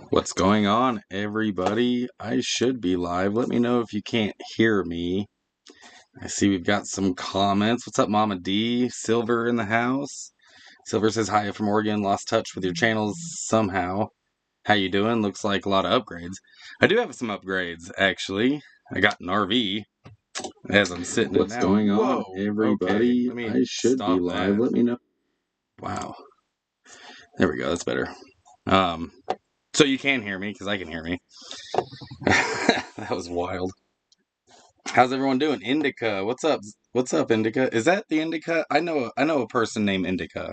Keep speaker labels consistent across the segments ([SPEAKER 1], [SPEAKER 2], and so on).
[SPEAKER 1] What's going on, everybody? I should be live. Let me know if you can't hear me. I see we've got some comments. What's up, Mama D? Silver in the house. Silver says, hi from Oregon. Lost touch with your channels somehow. How you doing? Looks like a lot of upgrades. I do have some upgrades, actually. I got an RV as I'm sitting in now. What's going on, everybody? Okay, I should be live. Let me know. Wow. There we go. That's better. So you can hear me, because I can hear me. That was wild. How's everyone doing? Indica, what's up? What's up, Indica? Is that the Indica? I know a person named Indica.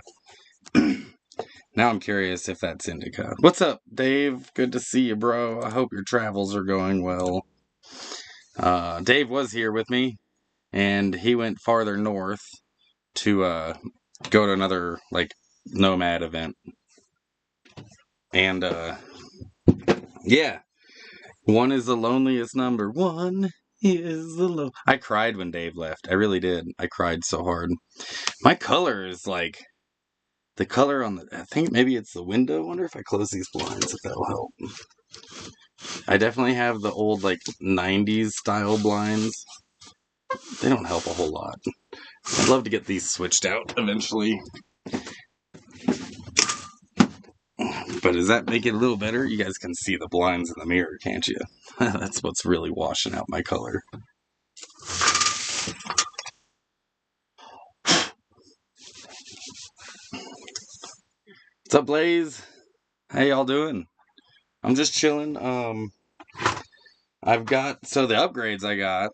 [SPEAKER 1] Now I'm curious if that's Indica. What's up, Dave? Good to see you, bro. I hope your travels are going well. Dave was here with me, and he went farther north to go to another nomad event. And yeah, one is the loneliest number. One is the low. I cried when Dave left. I really did. I cried so hard. My color is the color on the. I think maybe it's the window. I wonder if I close these blinds, if that'll help. I definitely have the old 90s style blinds. They don't help a whole lot. I'd love to get these switched out eventually. But does that make it a little better? You guys can see the blinds in the mirror, can't you? That's what's really washing out my color. What's up, Blaze? How y'all doing? I'm just chilling. I've got, so the upgrades I got.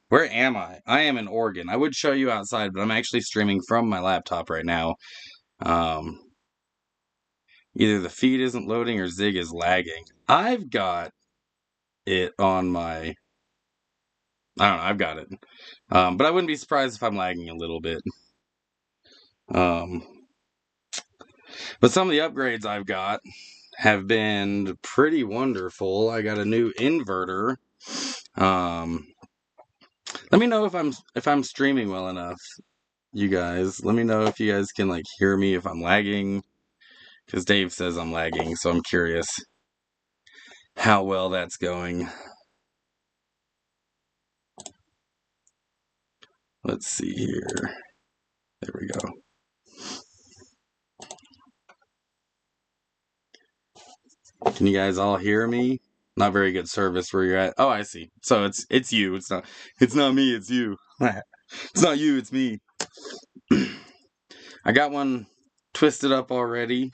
[SPEAKER 1] Where am I? I am in Oregon. I would show you outside, but I'm actually streaming from my laptop right now. Either the feed isn't loading or Zig is lagging. I've got it on my, I don't know, I've got it. But I wouldn't be surprised if I'm lagging a little bit. But some of the upgrades I've got have been pretty wonderful. I got a new inverter. Let me know if I'm streaming well enough, you guys. Let me know if you guys can hear me, if I'm lagging, because Dave says I'm lagging, so I'm curious how well that's going. Let's see here. There we go. Can you guys all hear me? Not very good service where you're at. Oh, I see. So it's you. It's not me, it's you. It's not you, it's me. I got one twisted up already.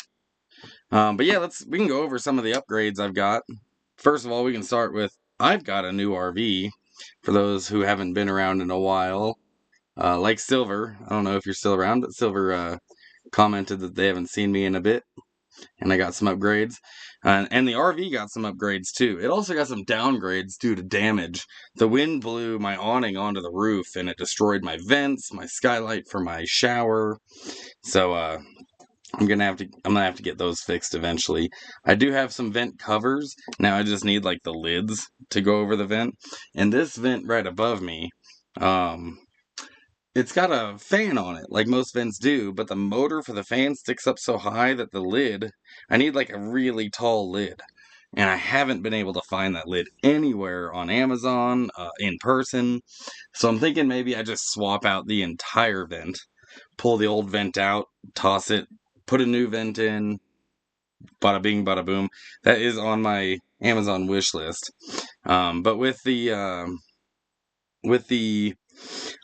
[SPEAKER 1] But yeah, we can go over some of the upgrades I've got. First of all, we can start with, I've got a new RV, for those who haven't been around in a while. Like Silver, I don't know if you're still around, but Silver commented that they haven't seen me in a bit, and I got some upgrades. And the RV got some upgrades too. It also got some downgrades due to damage. The wind blew my awning onto the roof, and it destroyed my vents, my skylight for my shower. So I'm gonna have to get those fixed eventually. I do have some vent covers. Now I just need the lids to go over the vent. And this vent right above me, it's got a fan on it, like most vents do, but the motor for the fan sticks up so high that the lid, I need a really tall lid. And I haven't been able to find that lid anywhere on Amazon, in person. So I'm thinking maybe I just swap out the entire vent, pull the old vent out, toss it, put a new vent in, bada bing, bada boom. That is on my Amazon wish list. But with the,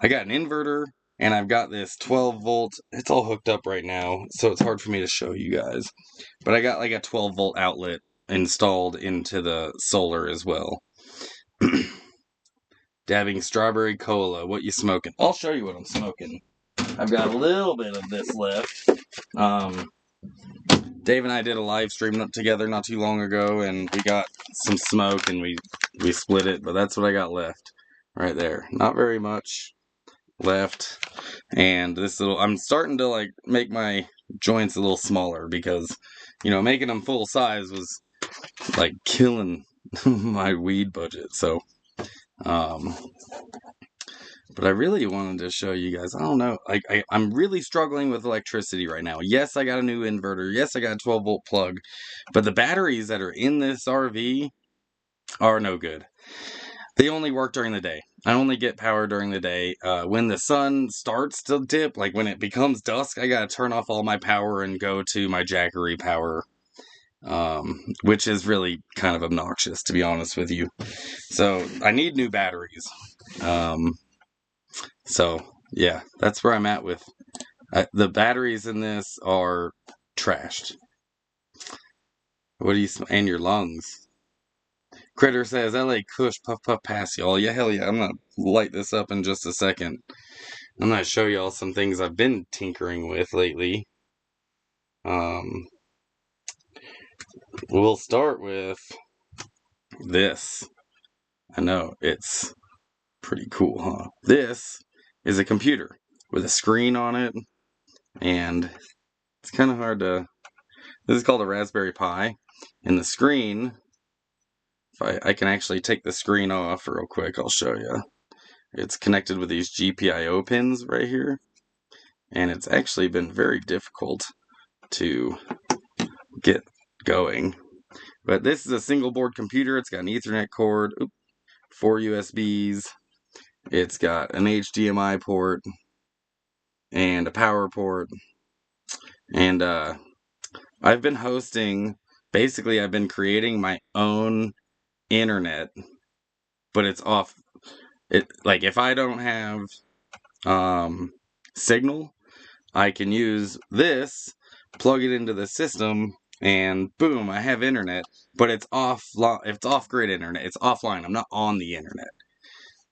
[SPEAKER 1] I got an inverter, and I've got this 12 volt, it's all hooked up right now, so it's hard for me to show you guys. But I got a 12 volt outlet installed into the solar as well. Dabbing strawberry cola, what you smoking? I'll show you what I'm smoking. I've got a little bit of this left. Dave and I did a live stream together not too long ago, and we got some smoke, and we split it, but that's what I got left right there. Not very much left. And this little, I'm starting to make my joints a little smaller, because making them full size was killing my weed budget. So but But I really wanted to show you guys, I don't know, I'm really struggling with electricity right now. Yes, I got a new inverter. Yes, I got a 12-volt plug. But the batteries that are in this RV are no good. They only work during the day. I only get power during the day. When the sun starts to dip, like when it becomes dusk, I gotta turn off all my power and go to my Jackery power, which is really kind of obnoxious, to be honest with you. So I need new batteries. So yeah, that's where I'm at with the batteries in this are trashed. What do you and your lungs? Critter says, LA Kush, puff puff pass y'all. Yeah, hell yeah. I'm gonna light this up in just a second. I'm gonna show y'all some things I've been tinkering with lately. We'll start with this. I know, it's pretty cool, huh? This is a computer with a screen on it, and it's kind of hard to... This is called a Raspberry Pi, and the screen... If I can actually take the screen off real quick, I'll show you. It's connected with these GPIO pins right here, and it's actually been very difficult to get going. But this is a single board computer. It's got an Ethernet cord, 4 USBs. It's got an HDMI port and a power port. And I've been hosting, basically I've been creating my own internet, but it's off. Like if I don't have signal, I can use this, plug it into the system, and boom, I have internet. But it's off-grid internet. It's offline. I'm not on the internet.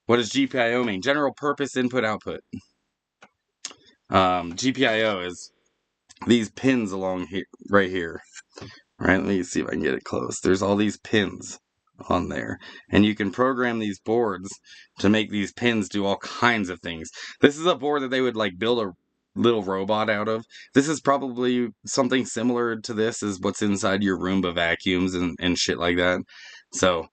[SPEAKER 1] What does GPIO mean? General purpose input output. GPIO is these pins along here, right here. Right, let me see if I can get it close. There's all these pins on there, and you can program these boards to make these pins do all kinds of things. This is a board that they would like build a little robot out of. This is probably something similar to this is what's inside your Roomba vacuums and shit like that. So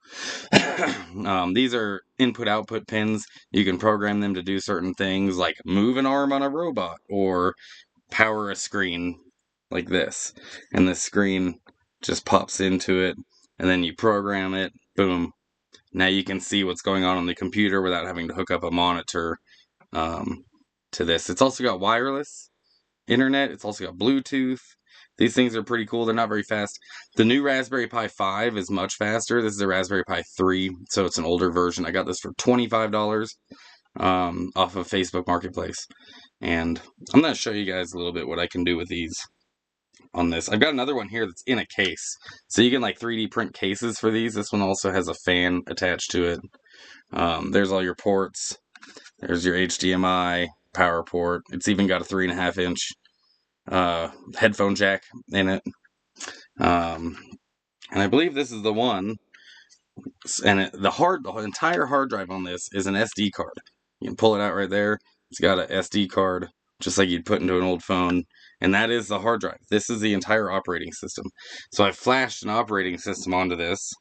[SPEAKER 1] these are input output pins. You can program them to do certain things like move an arm on a robot or power a screen like this, and the screen just pops into it, and then you program it, boom. Now you can see what's going on the computer without having to hook up a monitor to this. It's also got wireless internet. It's also got Bluetooth. These things are pretty cool. They're not very fast. The new Raspberry Pi 5 is much faster. This is a Raspberry Pi 3, so it's an older version. I got this for $25 off of Facebook Marketplace. And I'm going to show you guys a little bit what I can do with these on this. I've got another one here that's in a case. So you can like 3D print cases for these. This one also has a fan attached to it. There's all your ports. There's your HDMI power port. It's even got a 3.5-inch headphone jack in it. And I believe this is the one. And the entire hard drive on this is an SD card. You can pull it out right there. It's got an SD card, just like you'd put into an old phone. And that is the hard drive. This is the entire operating system. So I flashed an operating system onto this.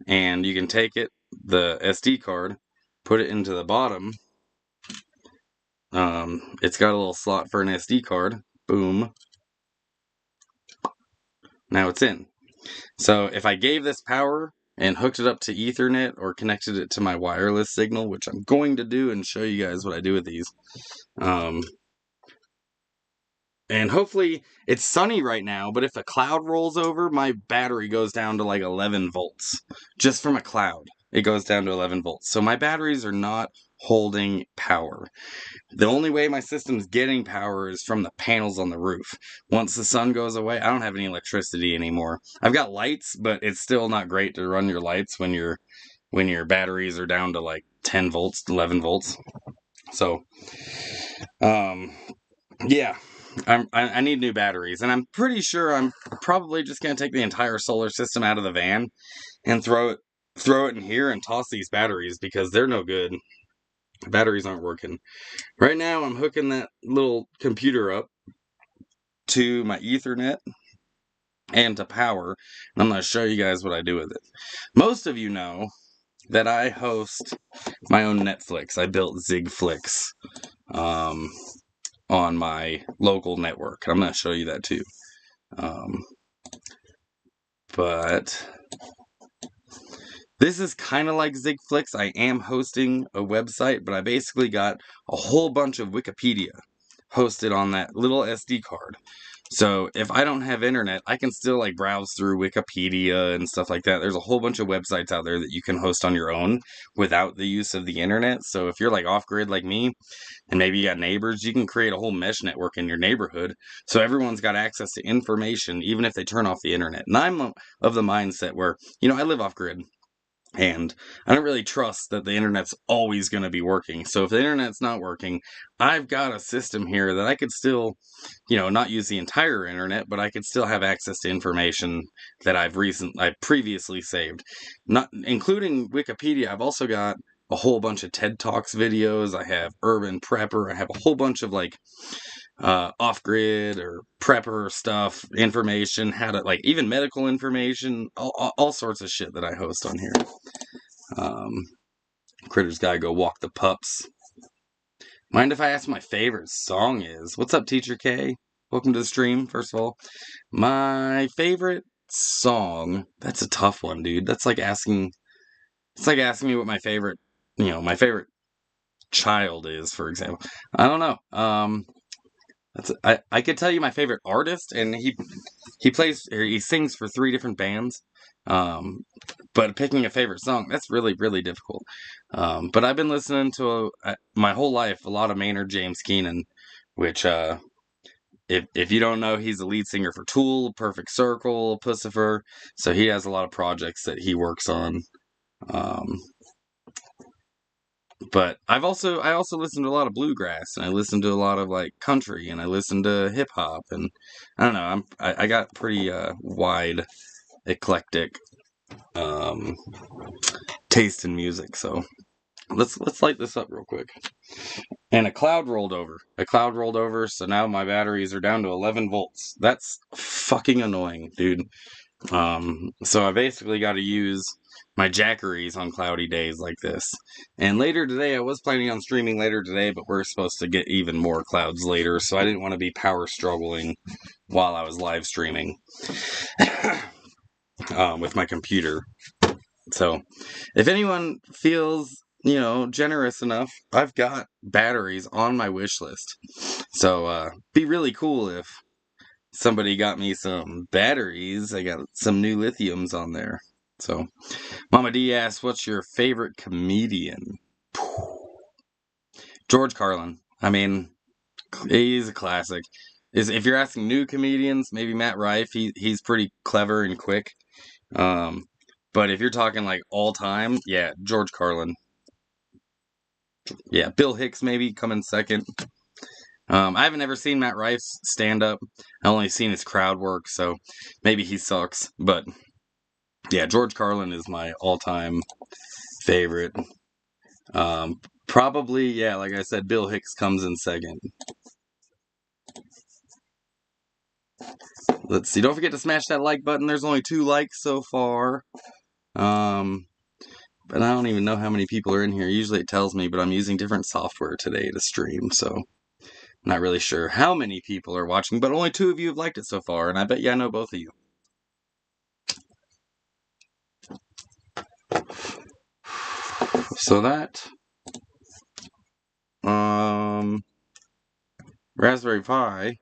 [SPEAKER 1] And you can take it, the SD card, put it into the bottom. It's got a little slot for an SD card. Boom. Now it's in. So if I gave this power and hooked it up to Ethernet or connected it to my wireless signal, which I'm going to do and show you guys what I do with these. And hopefully, it's sunny right now, but if a cloud rolls over, my battery goes down to like 11 volts. Just from a cloud, it goes down to 11 volts. So my batteries are not holding power. The only way my system's getting power is from the panels on the roof. Once the sun goes away, I don't have any electricity anymore. I've got lights, but it's still not great to run your lights when your batteries are down to like 10 volts, 11 volts. So, yeah, I need new batteries, and I'm pretty sure I'm probably just gonna take the entire solar system out of the van and throw it in here and toss these batteries because they're no good. The batteries aren't working. Right now, I'm hooking that little computer up to my Ethernet and to power, and I'm gonna show you guys what I do with it. Most of you know that I host my own Netflix. I built Zigflix on my local network. I'm going to show you that too. But this is kind of like Zigflix. I am hosting a website, but I basically got a whole bunch of Wikipedia hosted on that little SD card. So if I don't have internet, I can still like browse through Wikipedia and stuff like that. There's a whole bunch of websites out there that you can host on your own without the use of the internet. So if you're like off grid like me, and maybe you got neighbors, you can create a whole mesh network in your neighborhood. So everyone's got access to information, even if they turn off the internet. And I'm of the mindset where, I live off grid. And I don't really trust that the internet's always going to be working. So if the internet's not working, I've got a system here that I could still, not use the entire internet, but I could still have access to information that I've previously saved. Not including Wikipedia, I've also got a whole bunch of TED Talks videos. I have Urban Prepper. I have a whole bunch of off-grid or prepper stuff, information, how to, even medical information, all sorts of shit that I host on here. Critters gotta go walk the pups. Mind if I ask my favorite song is? What's up, Teacher K? Welcome to the stream, first of all. My favorite song, that's a tough one, dude. It's like asking me what my favorite child is, for example. I don't know. I could tell you my favorite artist, and he sings for 3 different bands. But picking a favorite song, that's really, really difficult. But I've been listening to my whole life a lot of Maynard James Keenan, which if you don't know, he's the lead singer for Tool, Perfect Circle, Pussifer. So he has a lot of projects that he works on. But I also listen to a lot of bluegrass, and I listen to a lot of country, and I listen to hip hop, and I don't know. I got pretty wide, eclectic taste in music. So let's light this up real quick. And a cloud rolled over. So now my batteries are down to 11 volts. That's fucking annoying, dude. So I basically got to use my jackeries on cloudy days like this. And later today, I was planning on streaming later today, but we're supposed to get even more clouds later, so I didn't want to be power struggling while I was live streaming with my computer. So if anyone feels, generous enough, I've got batteries on my wish list. So be really cool if somebody got me some batteries. I got some new lithiums on there. So Mama D asks, what's your favorite comedian? George Carlin. I mean, he's a classic. If you're asking new comedians, maybe Matt Rife. He's pretty clever and quick. But if you're talking all time, yeah, George Carlin. Yeah, Bill Hicks maybe coming second. I haven't ever seen Matt Rife's stand up. I've only seen his crowd work, so maybe he sucks. But yeah, George Carlin is my all-time favorite. Probably, yeah, like I said, Bill Hicks comes in second. Let's see. Don't forget to smash that like button. There's only 2 likes so far. But I don't even know how many people are in here. Usually it tells me, but I'm using different software today to stream, so I'm not really sure how many people are watching, but only 2 of you have liked it so far, and I bet you I know both of you. So that Raspberry Pi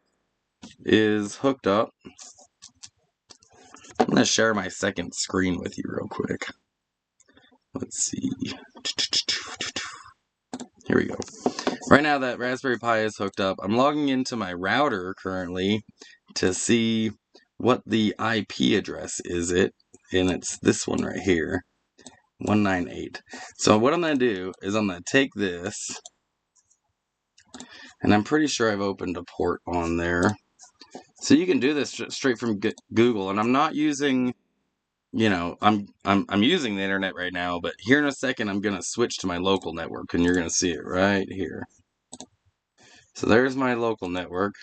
[SPEAKER 1] is hooked up. I'm going to share my second screen with you real quick. Let's see. Here we go. Right now that Raspberry Pi is hooked up, I'm logging into my router currently to see what the IP address is and it's this one right here, 198. So what I'm going to do is I'm going to take this, and I'm pretty sure I've opened a port on there. So you can do this straight from Google, and I'm not using, I'm using the internet right now, but here in a second I'm going to switch to my local network, and you're going to see it right here. So there's my local network,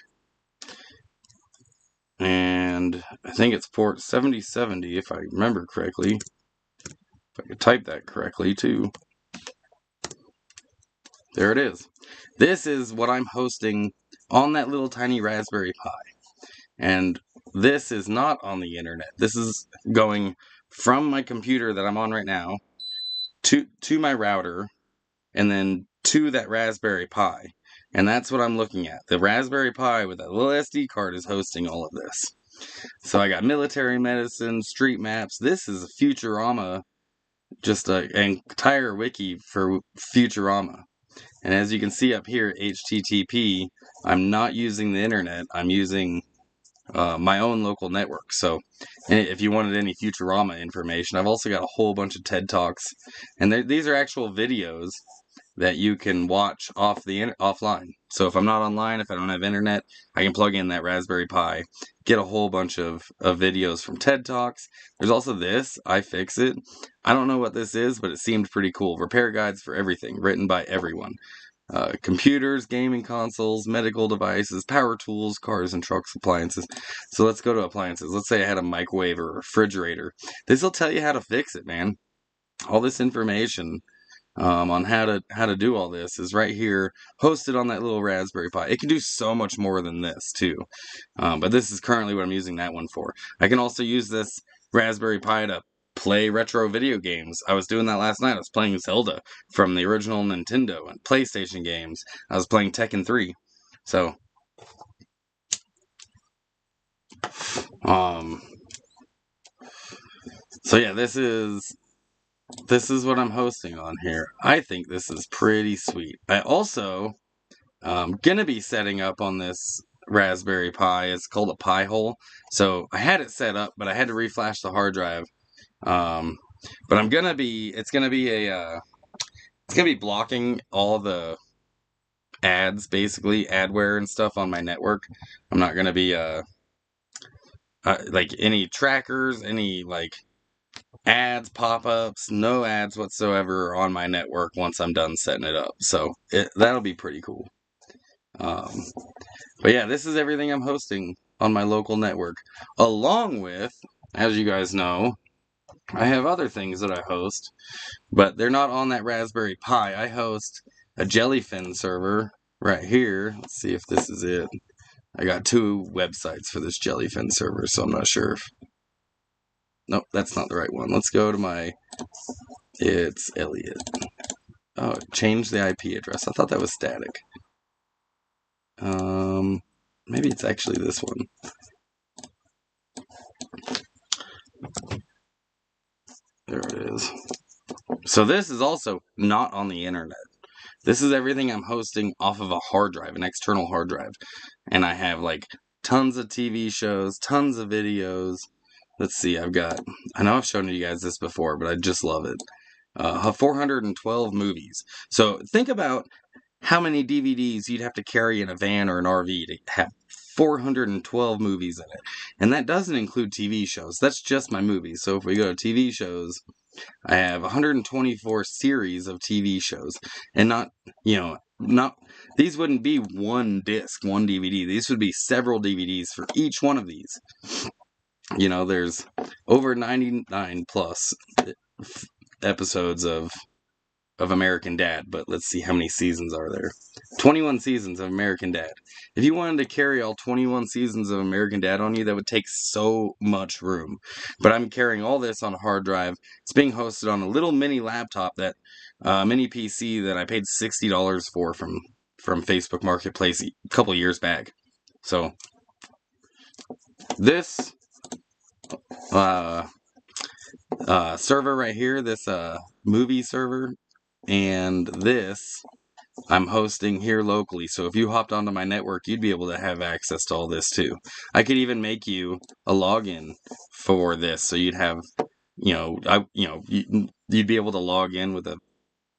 [SPEAKER 1] and I think it's port 7070 if I remember correctly. If I could type that correctly, too. There it is. This is what I'm hosting on that little tiny Raspberry Pi. And this is not on the internet. This is going from my computer that I'm on right now to my router and then to that Raspberry Pi. And that's what I'm looking at. The Raspberry Pi with that little SD card is hosting all of this. So I got military medicine, street maps. This is a Futurama, just an entire wiki for Futurama. And as you can see up here, HTTP, I'm not using the internet. I'm using my own local network. So if you wanted any Futurama information, I've also got a whole bunch of TED Talks. And these are actual videos that you can watch offline. So if I'm not online, if I don't have internet, I can plug in that Raspberry Pi, get a whole bunch of videos from TED Talks. There's also this, iFixit. I don't know what this is, but it seemed pretty cool. Repair guides for everything, written by everyone. Computers, gaming consoles, medical devices, power tools, cars and trucks, appliances. So let's go to appliances. Let's say I had a microwave or a refrigerator. This will tell you how to fix it, man. All this information on how to do all this is right here, hosted on that little Raspberry Pi. It can do so much more than this too, but this is currently what I'm using that one for. I can also use this Raspberry Pi to play retro video games. I was doing that last night. I was playing Zelda from the original Nintendo and PlayStation games. I was playing Tekken 3. So, yeah, this is what I'm hosting on here. I think this is pretty sweet. I also gonna be setting up on this Raspberry Pi. It's called a Pi hole. So I had it set up, but I had to reflash the hard drive. But it's gonna be blocking all the ads, basically adware and stuff on my network. I'm not gonna be like any trackers, any like ads, pop-ups, no ads whatsoever on my network once I'm done setting it up. So that'll be pretty cool. But yeah, this is everything I'm hosting on my local network, along with, as you guys know, I have other things that I host, but they're not on that Raspberry Pi. I host a Jellyfin server right here. Let's see if this is it. I got 2 websites for this Jellyfin server, so I'm not sure if... Nope, that's not the right one. Let's go to my... It's Elliot. Oh, change the IP address. I thought that was static. Maybe it's actually this one. There it is. So this is also not on the internet. This is everything I'm hosting off of a hard drive, an external hard drive. And I have like tons of TV shows, tons of videos. Let's see, I know I've shown you guys this before, but I just love it. 412 movies. So think about how many DVDs you'd have to carry in a van or an RV to have 412 movies in it. And that doesn't include TV shows. That's just my movies. So if we go to TV shows, I have 124 series of TV shows. And these wouldn't be one disc, one DVD. These would be several DVDs for each one of these. There's over 99 plus episodes of American Dad, but let's see how many seasons are there. 21 seasons of American Dad. If you wanted to carry all 21 seasons of American Dad on you, that would take so much room. But I'm carrying all this on a hard drive. It's being hosted on a little mini laptop, mini PC that I paid $60 for from Facebook Marketplace a couple years back. So this server right here, this movie server, and this I'm hosting here locally. So if you hopped onto my network, you'd be able to have access to all this too. I could even make you a login for this, so you'd have, you'd be able to log in with a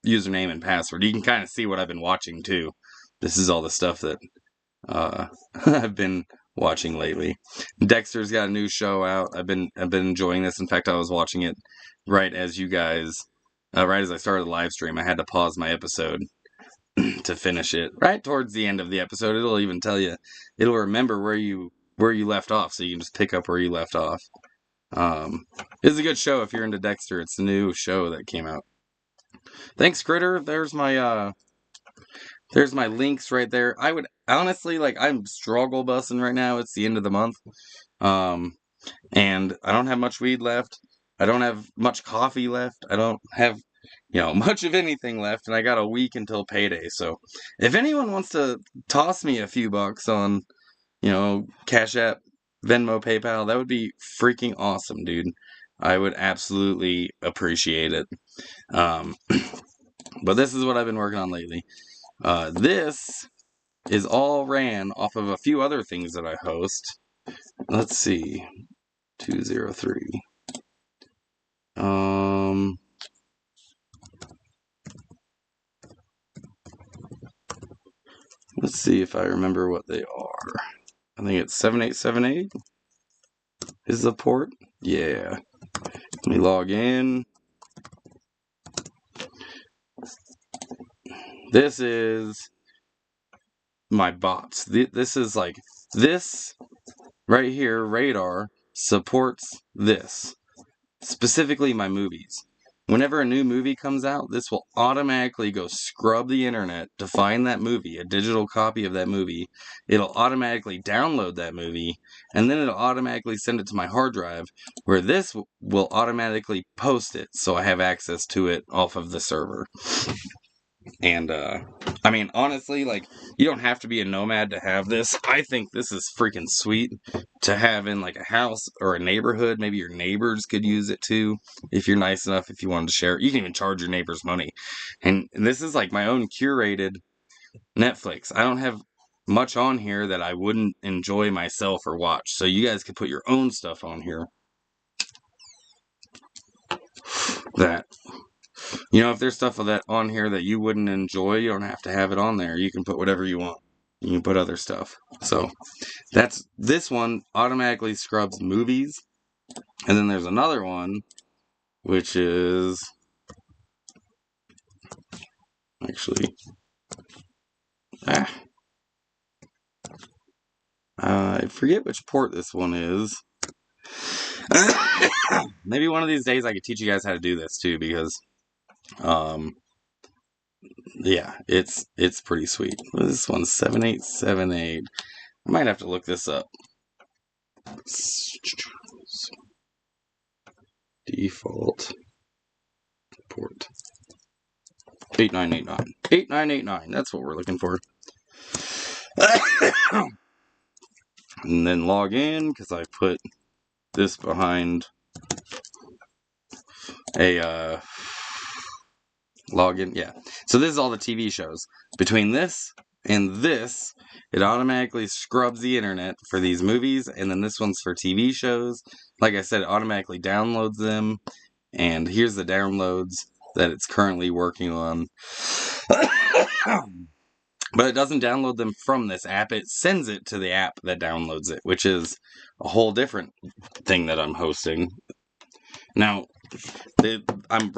[SPEAKER 1] username and password. You can kind of see what I've been watching too. This is all the stuff that I've been watching lately. Dexter's got a new show out. I've been enjoying this. In fact, I was watching it right as I started the live stream. I had to pause my episode to finish it. Right towards the end of the episode, it'll even tell you, it'll remember where you left off, so you can just pick up where you left off. It's a good show if you're into Dexter. It's a new show that came out. Thanks, Critter. There's my links right there. I would honestly, like, I'm struggle bussing right now. It's the end of the month. And I don't have much weed left. I don't have much coffee left. I don't have, much of anything left, and I got a week until payday. So, if anyone wants to toss me a few bucks on, Cash App, Venmo, PayPal, that would be freaking awesome, dude. I would absolutely appreciate it. But this is what I've been working on lately. This is all ran off of a few other things that I host. Let's see. 203. Let's see if I remember what they are. I think it's 7878 is the port. Yeah. Let me log in. This is my bots. This is like, this right here, Radar, supports this. Specifically my movies. Whenever a new movie comes out, this will automatically go scrub the internet to find that movie, a digital copy of that movie. It'll automatically download that movie, and then it'll automatically send it to my hard drive, where this will automatically post it, so I have access to it off of the server. And, I mean, honestly, like, you don't have to be a nomad to have this. I think this is freaking sweet to have in, like, a house or a neighborhood. Maybe your neighbors could use it, too, if you're nice enough, if you wanted to share it. You can even charge your neighbors money. And this is, like, my own curated Netflix. I don't have much on here that I wouldn't enjoy myself or watch. So you guys could put your own stuff on here. That... if there's stuff that on here that you wouldn't enjoy, you don't have to have it on there. You can put whatever you want. You can put other stuff. So, this one automatically scrubs movies. And then there's another one, which is... Actually... I forget which port this one is. Maybe one of these days I could teach you guys how to do this, too, because... yeah, it's pretty sweet. This one's 7878. I might have to look this up. Default port 8989. 8989. That's what we're looking for. And then log in, because I put this behind a login. Yeah. So this is all the TV shows. Between this and this, it automatically scrubs the internet for these movies, and then this one's for TV shows. Like I said, it automatically downloads them, and here's the downloads that it's currently working on. But it doesn't download them from this app. It sends it to the app that downloads it, which is a whole different thing that I'm hosting. Now, I'm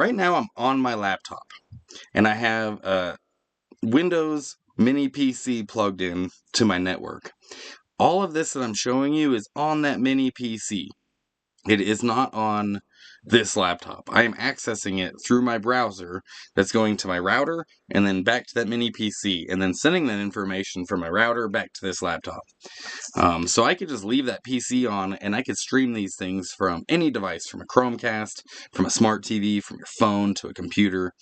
[SPEAKER 1] on my laptop, and I have a Windows mini PC plugged in to my network. All of this that I'm showing you is on that mini PC. It is not on this laptop. I am accessing it through my browser that's going to my router and then back to that mini PC and then sending that information from my router back to this laptop. So I could just leave that PC on and I could stream these things from any device, from a Chromecast, from a smart TV, from your phone to a computer.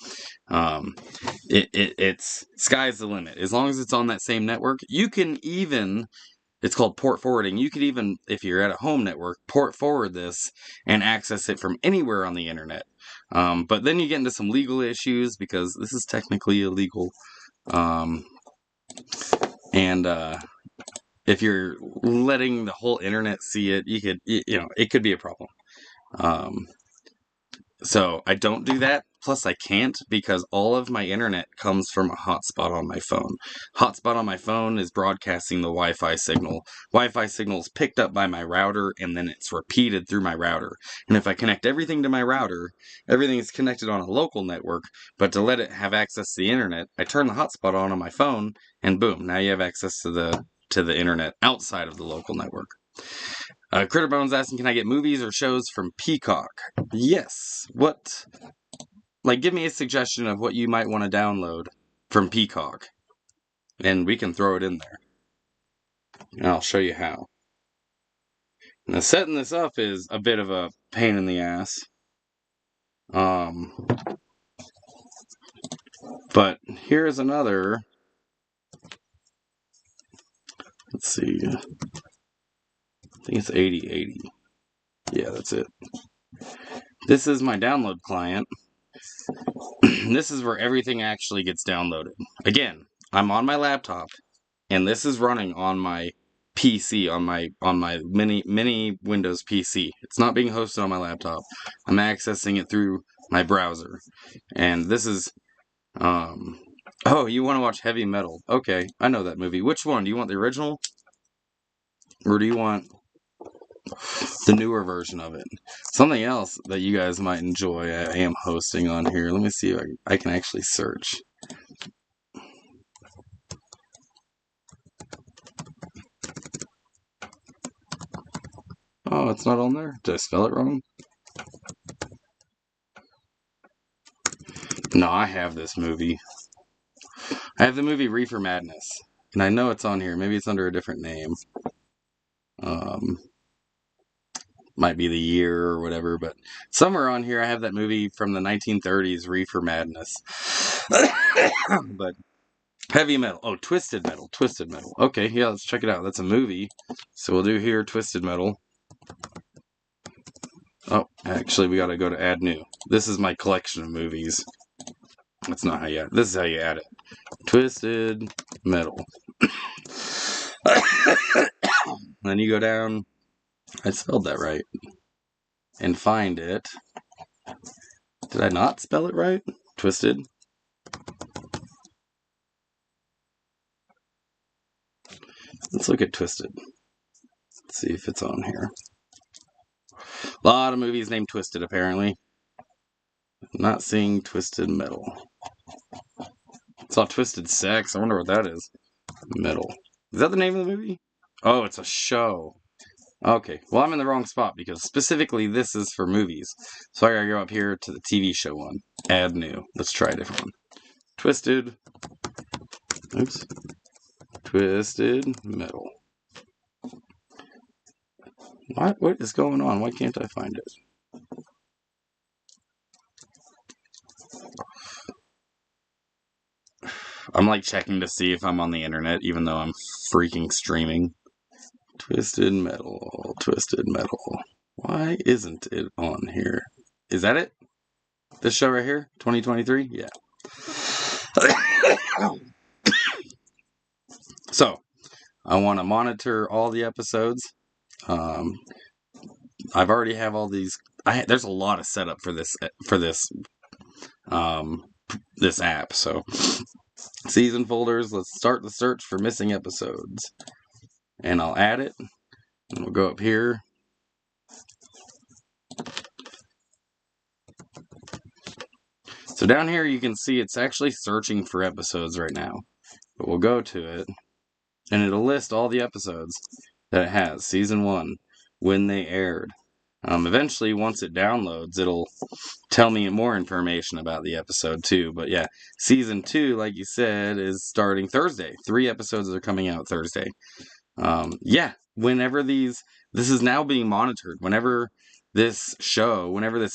[SPEAKER 1] It's sky's the limit. As long as it's on that same network, you can even... It's called port forwarding. You could even, if you're at a home network, port forward this and access it from anywhere on the internet. But then you get into some legal issues because this is technically illegal. If you're letting the whole internet see it, it could be a problem. So I don't do that. Plus I can't because all of my internet comes from a hotspot on my phone. Hotspot on my phone is broadcasting the Wi-Fi signal. Wi-Fi signal is picked up by my router and then it's repeated through my router. And if I connect everything to my router, everything is connected on a local network, but to let it have access to the internet, I turn the hotspot on my phone and boom, now you have access to the internet outside of the local network. Critterbone's asking, can I get movies or shows from Peacock? Yes. What? Like, give me a suggestion of what you might want to download from Peacock, and we can throw it in there. And I'll show you how. Now, setting this up is a bit of a pain in the ass. But here's another. Let's see. I think it's 8080. Yeah, that's it. This is my download client. This is where everything actually gets downloaded. Again, I'm on my laptop, and this is running on my PC, on my mini Windows PC. It's not being hosted on my laptop. I'm accessing it through my browser, and this is oh, you want to watch heavy metal? Okay, I know that movie. Which one? Do you want the original, or do you want the newer version of it? Something else that you guys might enjoy, I am hosting on here. Let me see if I can actually search. Oh, it's not on there? Did I spell it wrong? No, I have this movie. I have the movie Reefer Madness. And I know it's on here. Maybe it's under a different name. Might be the year or whatever, but somewhere on here I have that movie from the 1930s, Reefer Madness. But heavy metal. Oh, Twisted Metal. Twisted Metal. Okay, yeah, let's check it out. That's a movie. So we'll do here Twisted Metal. Oh, actually, we gotta go to add new. This is my collection of movies. That's not how you add it. This is how you add it. Twisted Metal. Then you go down. I spelled that right. And find it. Did I not spell it right? Twisted. Let's look at Twisted. Let's see if it's on here. A lot of movies named Twisted, apparently. I'm not seeing Twisted Metal. I saw Twisted Sex. I wonder what that is. Metal. Is that the name of the movie? Oh, it's a show. Okay, well, I'm in the wrong spot because specifically this is for movies. So I gotta go up here to the TV show one. Add new. Let's try a different one. Twisted. Oops. Twisted Metal. What is going on? Why can't I find it? I'm like checking to see if I'm on the internet, even though I'm freaking streaming. Twisted Metal. Twisted Metal. Why isn't it on here? Is that it? This show right here? 2023? Yeah. So, I want to monitor all the episodes. I've already have all these. There's a lot of setup for this this app. So, season folders. Let's start the search for missing episodes, and I'll add it. And we'll go up here. So down here you can see it's actually searching for episodes right now. But we'll go to it, and it'll list all the episodes that it has. Season 1, when they aired. Eventually, once it downloads, it'll tell me more information about the episode too. But yeah, Season 2, like you said, is starting Thursday. 3 episodes are coming out Thursday. Yeah, whenever this is now being monitored. Whenever this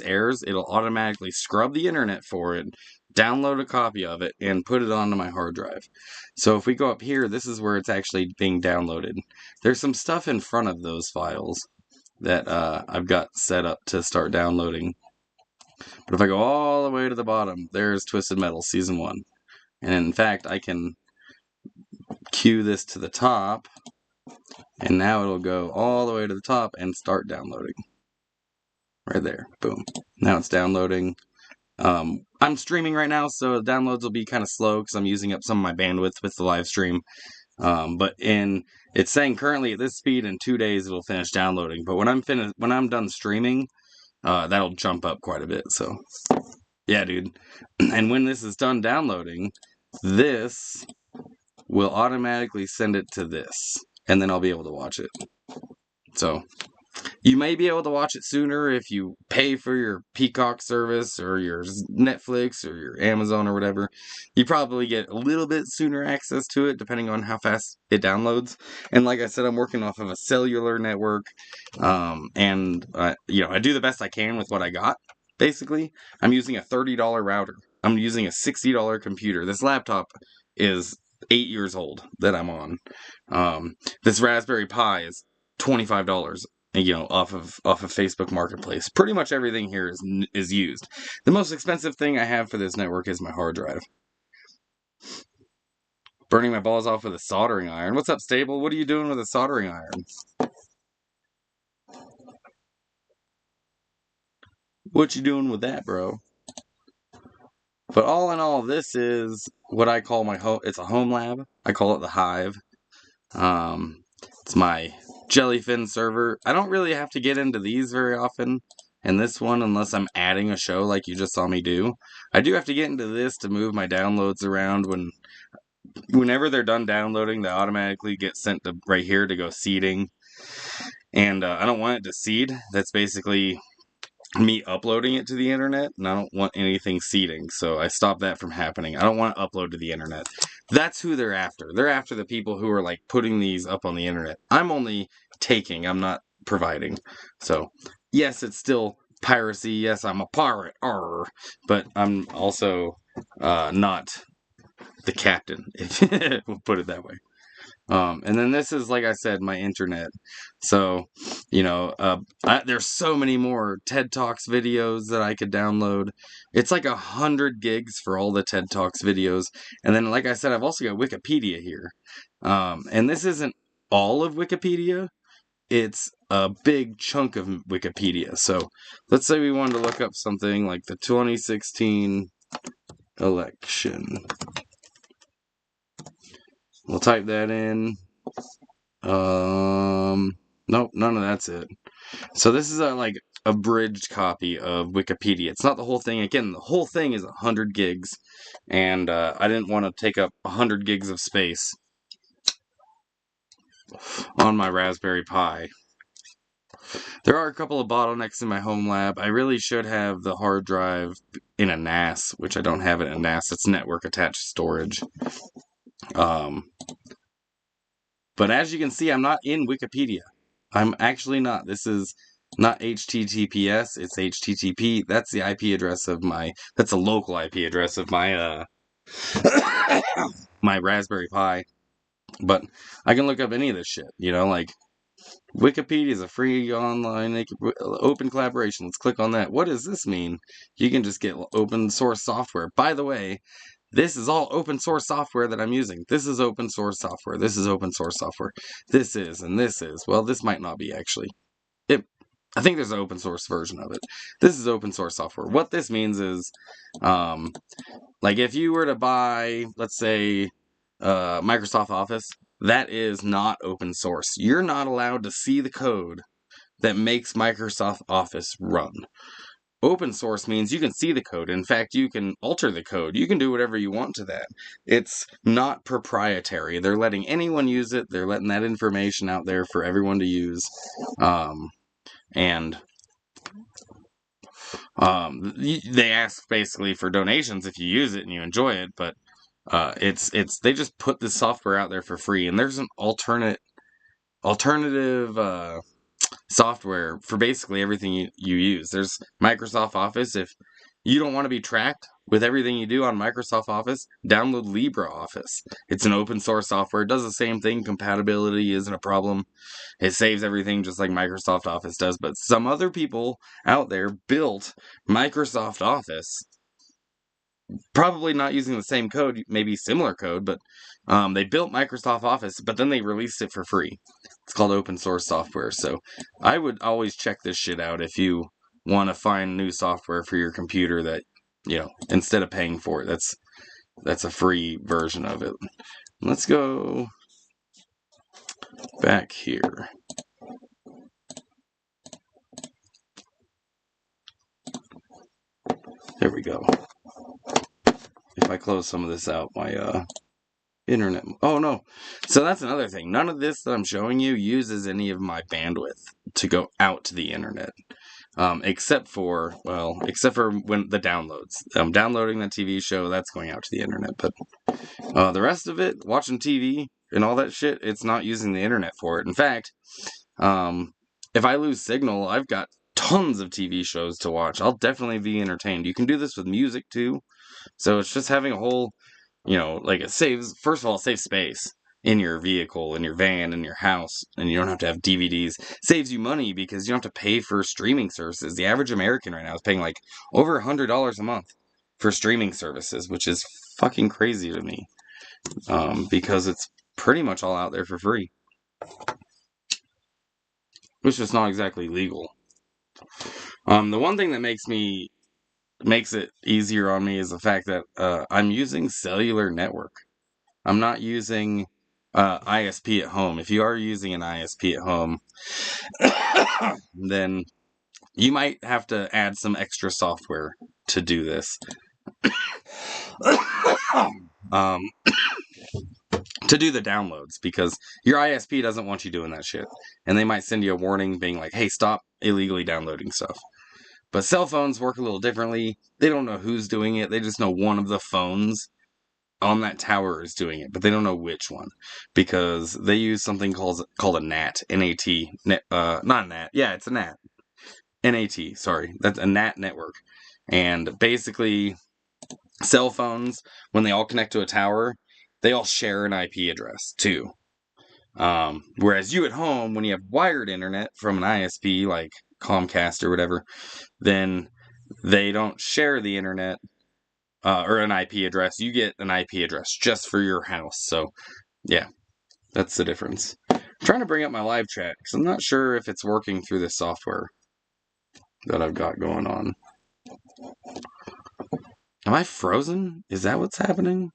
[SPEAKER 1] airs, it'll automatically scrub the internet for it, download a copy of it, and put it onto my hard drive. So if we go up here, this is where it's actually being downloaded. There's some stuff in front of those files that I've got set up to start downloading. But if I go all the way to the bottom, there's Twisted Metal Season 1. And in fact, I can cue this to the top, and now it'll go all the way to the top and start downloading. Right there. Boom. Now it's downloading. I'm streaming right now, so the downloads will be kind of slow because I'm using up some of my bandwidth with the live stream. But it's saying currently at this speed in 2 days it'll finish downloading. But when I'm done streaming, that'll jump up quite a bit. So yeah, dude. And when this is done downloading, this will automatically send it to this, and then I'll be able to watch it. So You may be able to watch it sooner if you pay for your Peacock service or your Netflix or your Amazon or whatever. You probably get a little bit sooner access to it depending on how fast it downloads. And like I said, I'm working off of a cellular network, and I do the best I can with what I got. Basically, I'm using a $30 router. I'm using a $60 computer. This laptop is 8 years old that I'm on. This Raspberry Pi is $25. Off of Facebook Marketplace. Pretty much everything here is used. The most expensive thing I have for this network is my hard drive. Burning my balls off with a soldering iron. What's up, Stable? What are you doing with a soldering iron? What you doing with that, bro? But all in all, this is what I call my home. It's a home lab. I call it the Hive. It's my Jellyfin server. I don't really have to get into these very often in this one unless I'm adding a show like you just saw me do. I do have to get into this to move my downloads around. Whenever they're done downloading, they automatically get sent to right here to go seeding. And I don't want it to seed. That's basically me uploading it to the internet, and I don't want anything seeding, so I stopped that from happening. I don't want to upload to the internet. That's who they're after. They're after the people who are like putting these up on the internet. I'm only taking, I'm not providing. So, yes, it's still piracy. Yes, I'm a pirate. Arr. But I'm also not the captain, if we'll put it that way. And then this is, like I said, my internet. So, there's so many more TED Talks videos that I could download. It's like 100 gigs for all the TED Talks videos. And then, like I said, I've also got Wikipedia here. And this isn't all of Wikipedia. It's a big chunk of Wikipedia. So, let's say we wanted to look up something like the 2016 election. We'll type that in. Nope, none of that's it. So this is a abridged copy of Wikipedia. It's not the whole thing. Again, the whole thing is 100 gigs, and I didn't want to take up 100 gigs of space on my Raspberry Pi. There are a couple of bottlenecks in my home lab. I really should have the hard drive in a NAS, which I don't have it in a NAS. It's network attached storage. But as you can see, I'm not in Wikipedia. I'm actually not. This is not HTTPS, it's HTTP. That's the IP address of that's a local IP address of my my Raspberry Pi. But I can look up any of this shit, like Wikipedia is a free online open collaboration. Let's click on that. What does this mean? You can just get open source software. By the way, this is all open source software that I'm using. This is open source software. This is open source software. This is, and this is. Well, this might not be actually. I think there's an open source version of it. This is open source software. What this means is, like if you were to buy, let's say, Microsoft Office, that is not open source. You're not allowed to see the code that makes Microsoft Office run. Open source means you can see the code. In fact, you can alter the code. You can do whatever you want to that. It's not proprietary. They're letting anyone use it. They're letting that information out there for everyone to use. And they ask basically for donations if you use it and you enjoy it, but they just put this software out there for free, and there's an alternative software for basically everything you use. There's Microsoft Office. If you don't want to be tracked with everything you do on Microsoft Office, download LibreOffice. It's an open source software. It does the same thing. Compatibility isn't a problem. It saves everything just like Microsoft Office does. But some other people out there built Microsoft Office, probably not using the same code, maybe similar code, but they built Microsoft Office, but then they released it for free. It's called open source software. So I would always check this shit out if you want to find new software for your computer that, instead of paying for it. That's a free version of it. Let's go back here. There we go. If I close some of this out, my internet. Oh no. So that's another thing. None of this that I'm showing you uses any of my bandwidth. to go out to the internet. Except for when the downloads. Downloading the TV show, that's going out to the internet. But the rest of it, watching TV and all that shit, it's not using the internet for it. In fact, if I lose signal, I've got tons of TV shows to watch. I'll definitely be entertained. You can do this with music too. So it's just having a whole, like it saves, first of all, it saves space in your vehicle, in your van, in your house, and you don't have to have DVDs. Saves you money because you don't have to pay for streaming services. The average American right now is paying like over $100 a month for streaming services, which is fucking crazy to me, because it's pretty much all out there for free, which is not exactly legal. The one thing that makes it easier on me is the fact that I'm using cellular network. I'm not using ISP at home. If you are using an ISP at home, then you might have to add some extra software to do this. To do the downloads, because your ISP doesn't want you doing that shit. And they might send you a warning being like, hey, stop illegally downloading stuff. But cell phones work a little differently. They don't know who's doing it. They just know one of the phones on that tower is doing it, but they don't know which one, because they use something called a NAT, N-A-T, not NAT, yeah, it's a NAT, N-A-T, sorry, that's a NAT network, and basically, cell phones, when they all connect to a tower, they all share an IP address, too, whereas you at home, when you have wired internet from an ISP, like Comcast or whatever, then they don't share the internet, or an IP address. You get an IP address just for your house. So, yeah, that's the difference. I'm trying to bring up my live chat because I'm not sure if it's working through this software that I've got going on. Am I frozen? Is that what's happening?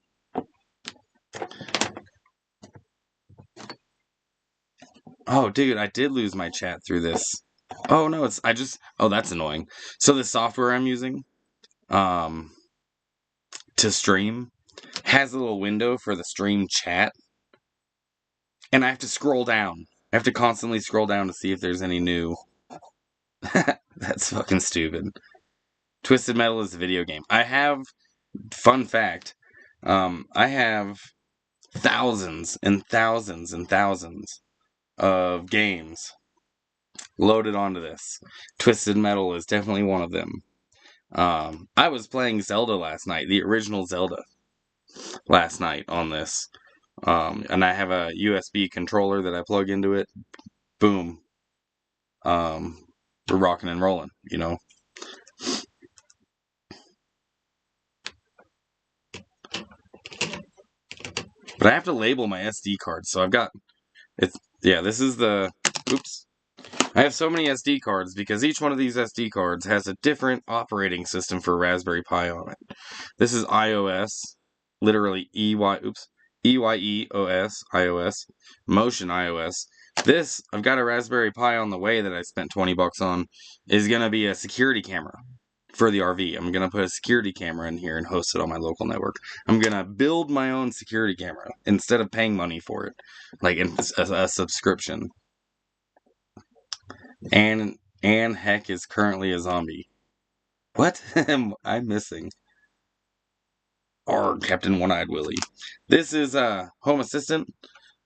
[SPEAKER 1] Oh, dude, I did lose my chat through this. Oh, no, that's annoying. So the software I'm using, to stream has a little window for the stream chat, and I have to scroll down. I have to constantly scroll down to see if there's any new. That's fucking stupid. Twisted Metal is a video game. Fun fact, I have thousands and thousands and thousands of games loaded onto this. Twisted Metal is definitely one of them. I was playing Zelda last night, the original Zelda, last night on this. And I have a USB controller that I plug into it. Boom. We're rocking and rolling, But I have to label my SD cards, so this is oops. I have so many SD cards because each one of these SD cards has a different operating system for Raspberry Pi on it. This is iOS, literally EYEOS, iOS, Motion iOS. This, I've got a Raspberry Pi on the way that I spent $20 on, is going to be a security camera for the RV. I'm going to put a security camera in here and host it on my local network. I'm going to build my own security camera instead of paying money for it, like a subscription. And Heck is currently a zombie. What am I missing? Captain One-Eyed Willie. This is Home Assistant.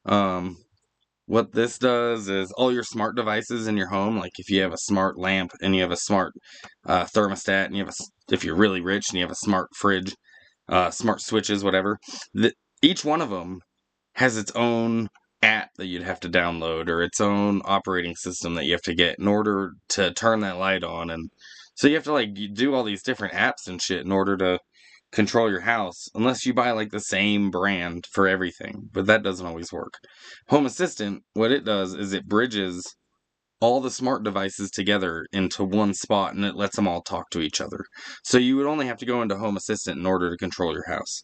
[SPEAKER 1] What this does is all your smart devices in your home, like if you have a smart lamp and you have a smart thermostat, and if you're really rich and you have a smart fridge, smart switches, whatever, each one of them has its own app that you'd have to download, or its own operating system that you have to get in order to turn that light on. And so you have to do all these different apps and shit in order to control your house, unless you buy the same brand for everything, but that doesn't always work. Home Assistant, what it does is it bridges all the smart devices together into one spot, and it lets them all talk to each other. So you would only have to go into Home Assistant in order to control your house.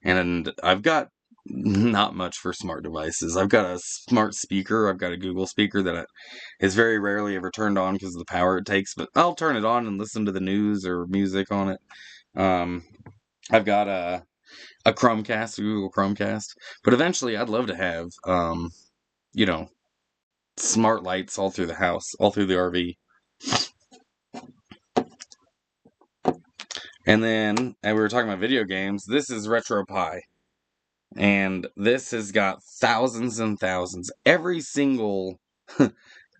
[SPEAKER 1] And I've got not much for smart devices. I've got a smart speaker. I've got a Google speaker that is very rarely ever turned on because of the power it takes, but I'll turn it on and listen to the news or music on it. I've got a Chromecast, a Google Chromecast, but eventually I'd love to have, smart lights all through the house, all through the RV. And then, and we were talking about video games, this is RetroPie. And this has got thousands and thousands. Every single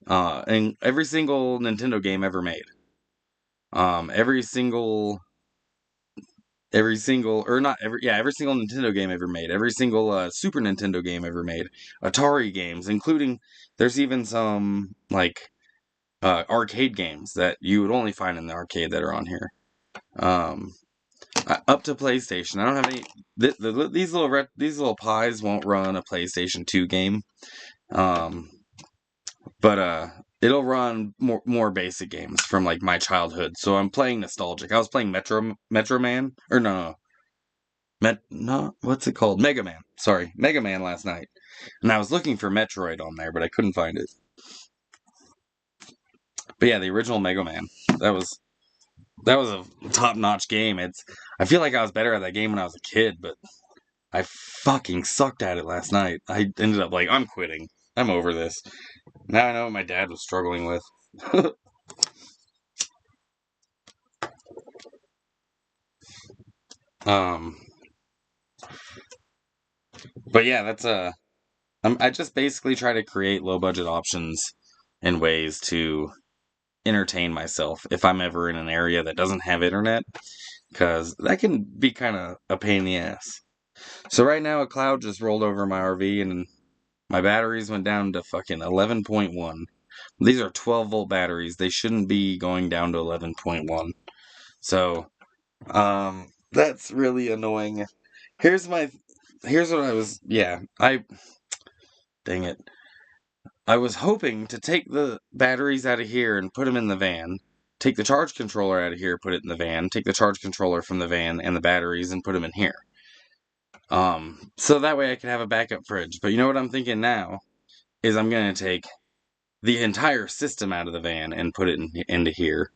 [SPEAKER 1] and every single Nintendo game ever made. Every single every single Nintendo game ever made. Every single Super Nintendo game ever made. Atari games, including there's even some like arcade games that you would only find in the arcade that are on here. Up to PlayStation. I don't have any. These little pies won't run a PlayStation 2 game. But it'll run more basic games from like my childhood. So I'm playing nostalgic. I was playing Metro Man, or what's it called? Mega Man. Sorry, Mega Man last night, and I was looking for Metroid on there, but I couldn't find it. But yeah, the original Mega Man. That was a top-notch game. I feel like I was better at that game when I was a kid, but I fucking sucked at it last night. I ended up like, I'm quitting. I'm over this. Now I know what my dad was struggling with. But yeah, I just basically try to create low budget options and ways to entertain myself if I'm ever in an area that doesn't have internet, because that can be kind of a pain in the ass. So right now a cloud just rolled over my RV and my batteries went down to fucking 11.1. These are 12-volt batteries. They shouldn't be going down to 11.1. So, that's really annoying. Here's what dang it. I was hoping to take the batteries out of here and put them in the van, take the charge controller out of here, put it in the van, take the charge controller from the van and the batteries and put them in here. So that way I could have a backup fridge. But you know what I'm thinking now? Is I'm going to take the entire system out of the van and put it into here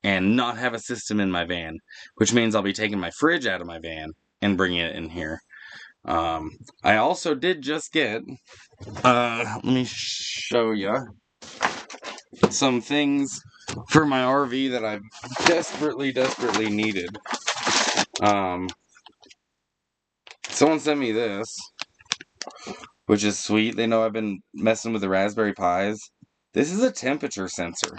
[SPEAKER 1] and not have a system in my van, which means I'll be taking my fridge out of my van and bringing it in here. I also did just get, let me show you some things for my RV that I've desperately needed. Someone sent me this, which is sweet. They know I've been messing with the Raspberry Pis. This is a temperature sensor.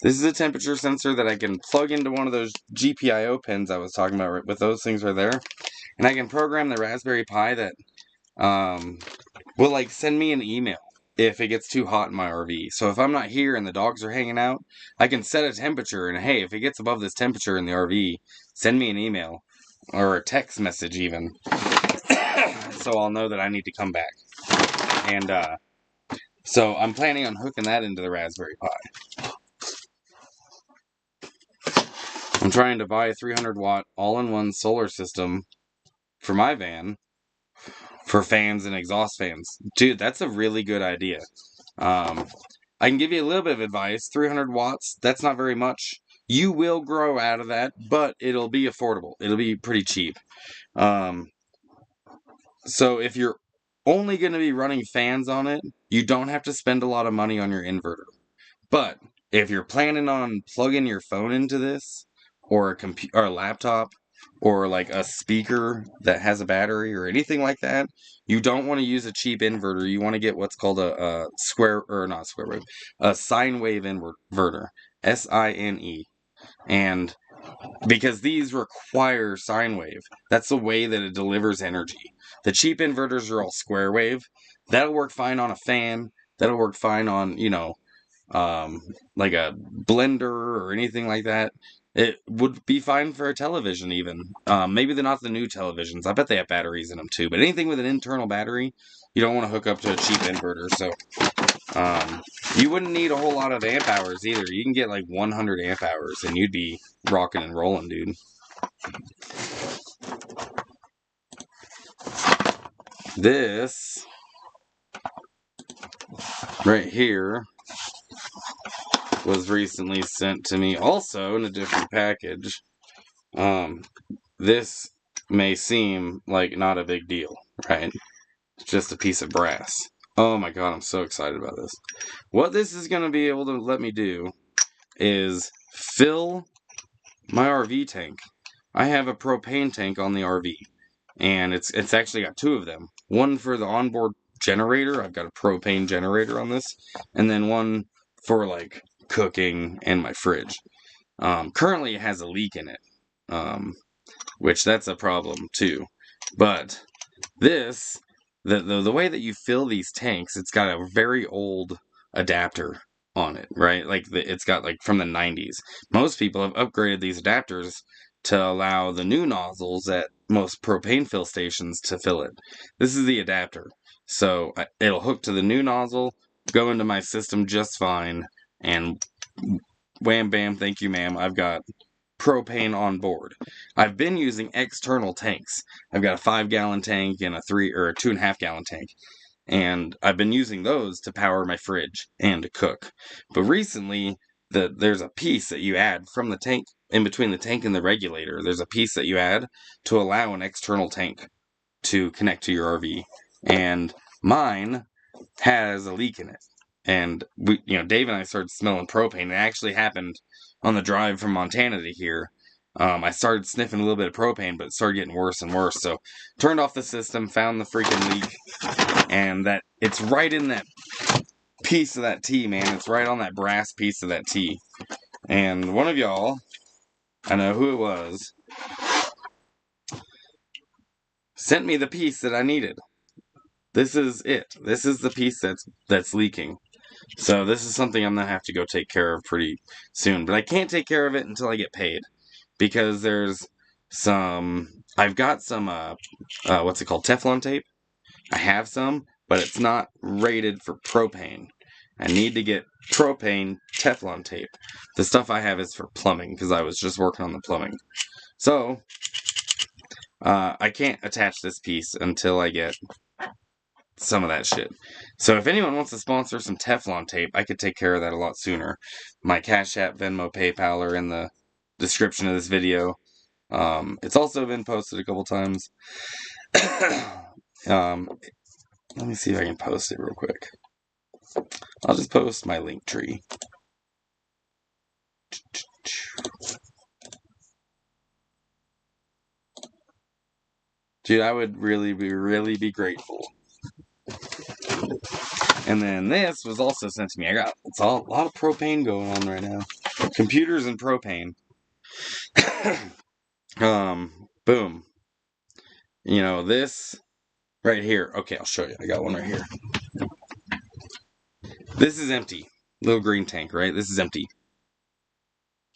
[SPEAKER 1] This is a temperature sensor that I can plug into one of those GPIO pins I was talking about with those things right there. And I can program the Raspberry Pi that will like send me an email if it gets too hot in my RV. So if I'm not here and the dogs are hanging out, I can set a temperature and hey, if it gets above this temperature in the RV, send me an email or a text message even. So I'll know that I need to come back. And so I'm planning on hooking that into the Raspberry Pi. I'm trying to buy a 300-watt all-in-one solar system for my van for fans and exhaust fans. Dude, that's a really good idea. I can give you a little bit of advice. 300 watts, that's not very much. You will grow out of that, but it'll be affordable. It'll be pretty cheap. So if you're only going to be running fans on it, you don't have to spend a lot of money on your inverter. But if you're planning on plugging your phone into this, or a laptop, or like a speaker that has a battery or anything like that, you don't want to use a cheap inverter. You want to get what's called a sine wave inverter, SINE. And because these require sine wave, that's the way that it delivers energy. The cheap inverters are all square wave. That'll work fine on a fan. That'll work fine on, like a blender or anything like that. It would be fine for a television even. Maybe they're not the new televisions. I bet they have batteries in them too. But anything with an internal battery, you don't want to hook up to a cheap inverter. So you wouldn't need a whole lot of amp hours either. You can get like 100 amp hours and you'd be rocking and rolling, dude. This right here was recently sent to me also in a different package. This may seem like not a big deal, right? It's just a piece of brass. Oh my god, I'm so excited about this. What this is going to be able to let me do is fill my RV tank. I have a propane tank on the RV, and it's actually got two of them. One for the onboard generator. I've got a propane generator on this, and then one for like cooking and my fridge. Currently, it has a leak in it, which that's a problem too. But this, the way that you fill these tanks, it's got a very old adapter on it, right? Like it's got like from the 90s. Most people have upgraded these adapters to allow the new nozzles at most propane fill stations to fill it. This is the adapter. So it'll hook to the new nozzle, go into my system just fine, and wham bam, thank you ma'am, I've got propane on board. I've been using external tanks. I've got a 5-gallon tank and a 2.5-gallon tank, and I've been using those to power my fridge and to cook. But recently, there's a piece that you add from the tank, in between the tank and the regulator. There's a piece that you add to allow an external tank to connect to your RV, and mine has a leak in it. And Dave and I started smelling propane. It actually happened on the drive from Montana to here. I started sniffing a little bit of propane, but it started getting worse and worse. So, turned off the system, found the freaking leak, and that it's right in that piece of that T, man. It's right on that brass piece of that T. And one of y'all, I know who it was, sent me the piece that I needed. This is it. This is the piece that's leaking. So this is something I'm going to have to go take care of pretty soon. But I can't take care of it until I get paid. Because there's I've got some, what's it called, Teflon tape. I have some, but it's not rated for propane. I need to get propane Teflon tape. The stuff I have is for plumbing, because I was just working on the plumbing. So, I can't attach this piece until I get some of that shit. So if anyone wants to sponsor some Teflon tape, I could take care of that a lot sooner. My Cashapp, Venmo, PayPal are in the description of this video. It's also been posted a couple times. Let me see if I can post it real quick. I'll just post my link tree. Dude, I would really be grateful. And then this was also sent to me. It's a lot of propane going on right now. Computers and propane. Boom. This right here. Okay, I'll show you. I got one right here. This is empty. Little green tank, right? This is empty.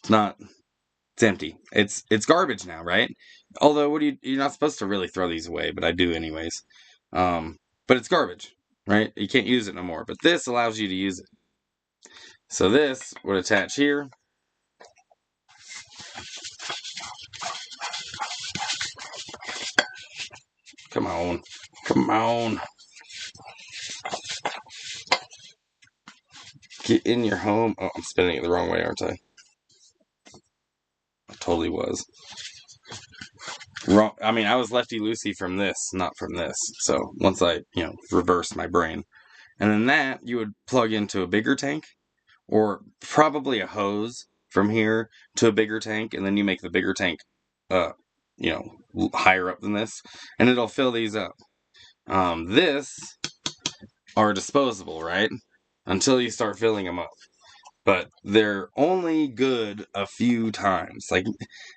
[SPEAKER 1] It's empty. It's garbage now, right? Although, you're not supposed to really throw these away, but I do anyways. But it's garbage, right? You can't use it no more. But this allows you to use it. So this would attach here. Come on. Come on. Get in your home. Oh, I'm spinning it the wrong way, aren't I? I totally was. Wrong. I mean, I was lefty-loosey from this, not from this. So once I, reversed my brain. And then that, you would plug into a bigger tank, or probably a hose from here to a bigger tank, and then you make the bigger tank, higher up than this, and it'll fill these up. This are disposable, right? Until you start filling them up. But they're only good a few times. Like,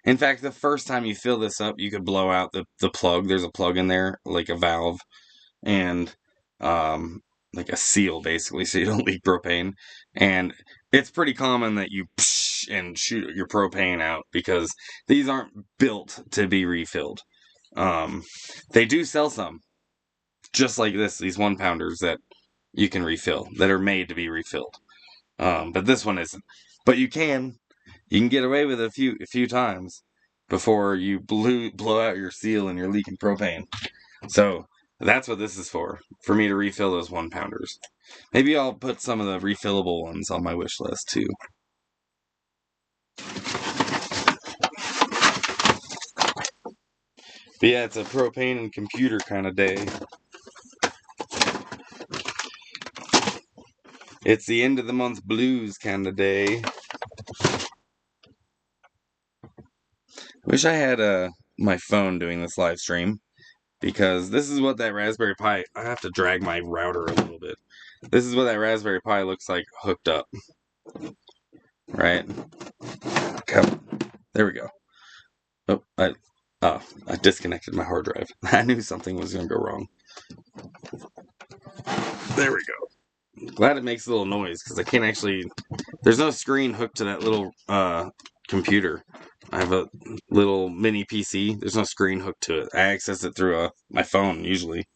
[SPEAKER 1] in fact, the first time you fill this up, you could blow out the plug. There's a plug in there, like a valve, and like a seal, basically, so you don't leak propane. And it's pretty common that you and shoot your propane out, because these aren't built to be refilled. They do sell some, just like this, these 1-pounders that you can refill, that are made to be refilled. But this one isn't. But you can get away with it a few times before you blow out your seal and you're leaking propane. So that's what this is for me to refill those 1-pounders. Maybe I'll put some of the refillable ones on my wish list too. But yeah, it's a propane and computer kind of day. It's the end of the month blues kind of day. Wish I had my phone doing this live stream, because this is what that Raspberry Pi... I have to drag my router a little bit. This is what that Raspberry Pi looks like hooked up. Right? Okay. There we go. Oh, I disconnected my hard drive. I knew something was going to go wrong. There we go. Glad it makes a little noise, because I can't actually... There's no screen hooked to that little computer. I have a little mini PC. There's no screen hooked to it. I access it through my phone, usually.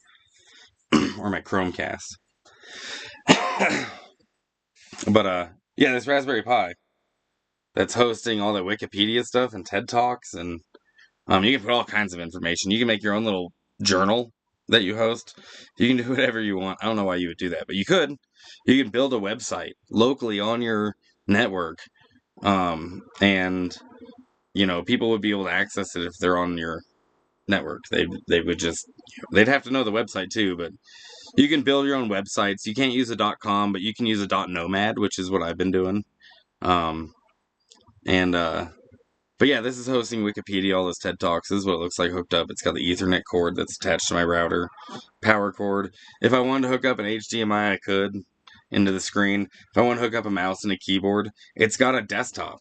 [SPEAKER 1] Or my Chromecast. But, yeah, this Raspberry Pi that's hosting all that Wikipedia stuff and TED Talks, and you can put all kinds of information. You can make your own little journal that you host. You can do whatever you want. I don't know why you would do that, but you could. You can build a website locally on your network, and people would be able to access it if they're on your network. They would just they'd have to know the website too, but you can build your own websites. You can't use a .com, but you can use a .nomad, which is what I've been doing. But yeah, this is hosting Wikipedia, all this TED Talks. This is what it looks like hooked up. It's got the Ethernet cord that's attached to my router, power cord. If I wanted to hook up an HDMI, I could into the screen. If I want to hook up a mouse and a keyboard, it's got a desktop.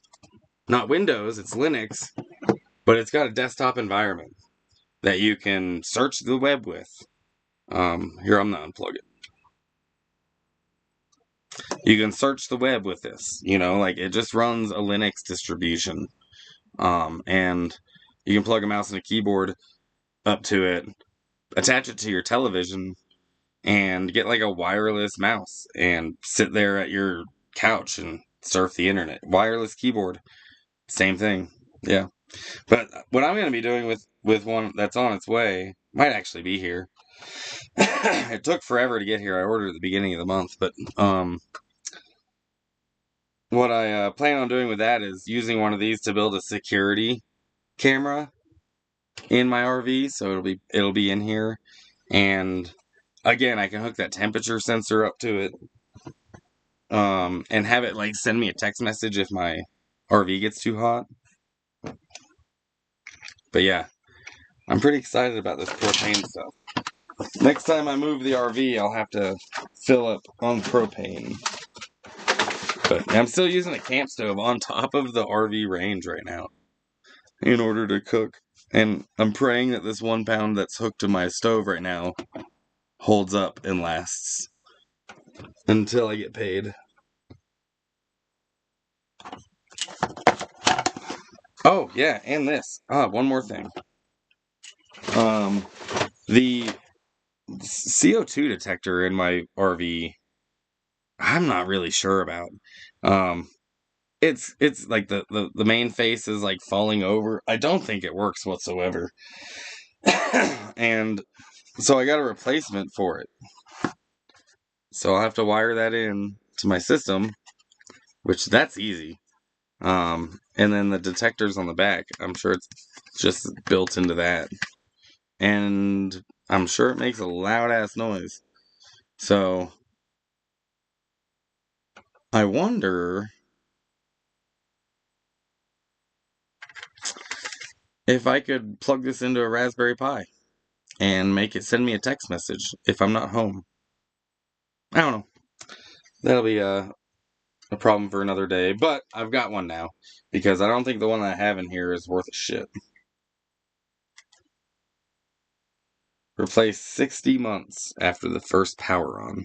[SPEAKER 1] Not Windows, it's Linux, but it's got a desktop environment that you can search the web with. Here, I'm going to unplug it. You can search the web with this. It just runs a Linux distribution. And you can plug a mouse and a keyboard up to it, attach it to your television, and get like a wireless mouse and sit there at your couch and surf the internet. Wireless keyboard, same thing. Yeah. But what I'm going to be doing with one that's on its way, might actually be here. It took forever to get here. I ordered at the beginning of the month, but what I plan on doing with that is using one of these to build a security camera in my RV, so it'll be in here, and again, I can hook that temperature sensor up to it, and have it like send me a text message if my RV gets too hot. But yeah, I'm pretty excited about this propane stuff. Next time I move the RV, I'll have to fill up on propane. But I'm still using a camp stove on top of the RV range right now in order to cook. And I'm praying that this 1 pound that's hooked to my stove right now holds up and lasts until I get paid. Oh, yeah, and this. One more thing. The CO2 detector in my RV, I'm not really sure about. It's like the main face is like falling over. I don't think it works whatsoever. And so I got a replacement for it. So I'll have to wire that in to my system, which that's easy. And then the detectors on the back, I'm sure it's just built into that. And I'm sure it makes a loud ass noise. So I wonder if I could plug this into a Raspberry Pi and make it send me a text message if I'm not home. I don't know. That'll be a problem for another day, but I've got one now, because I don't think the one I have in here is worth a shit. Replace 60 months after the first power on.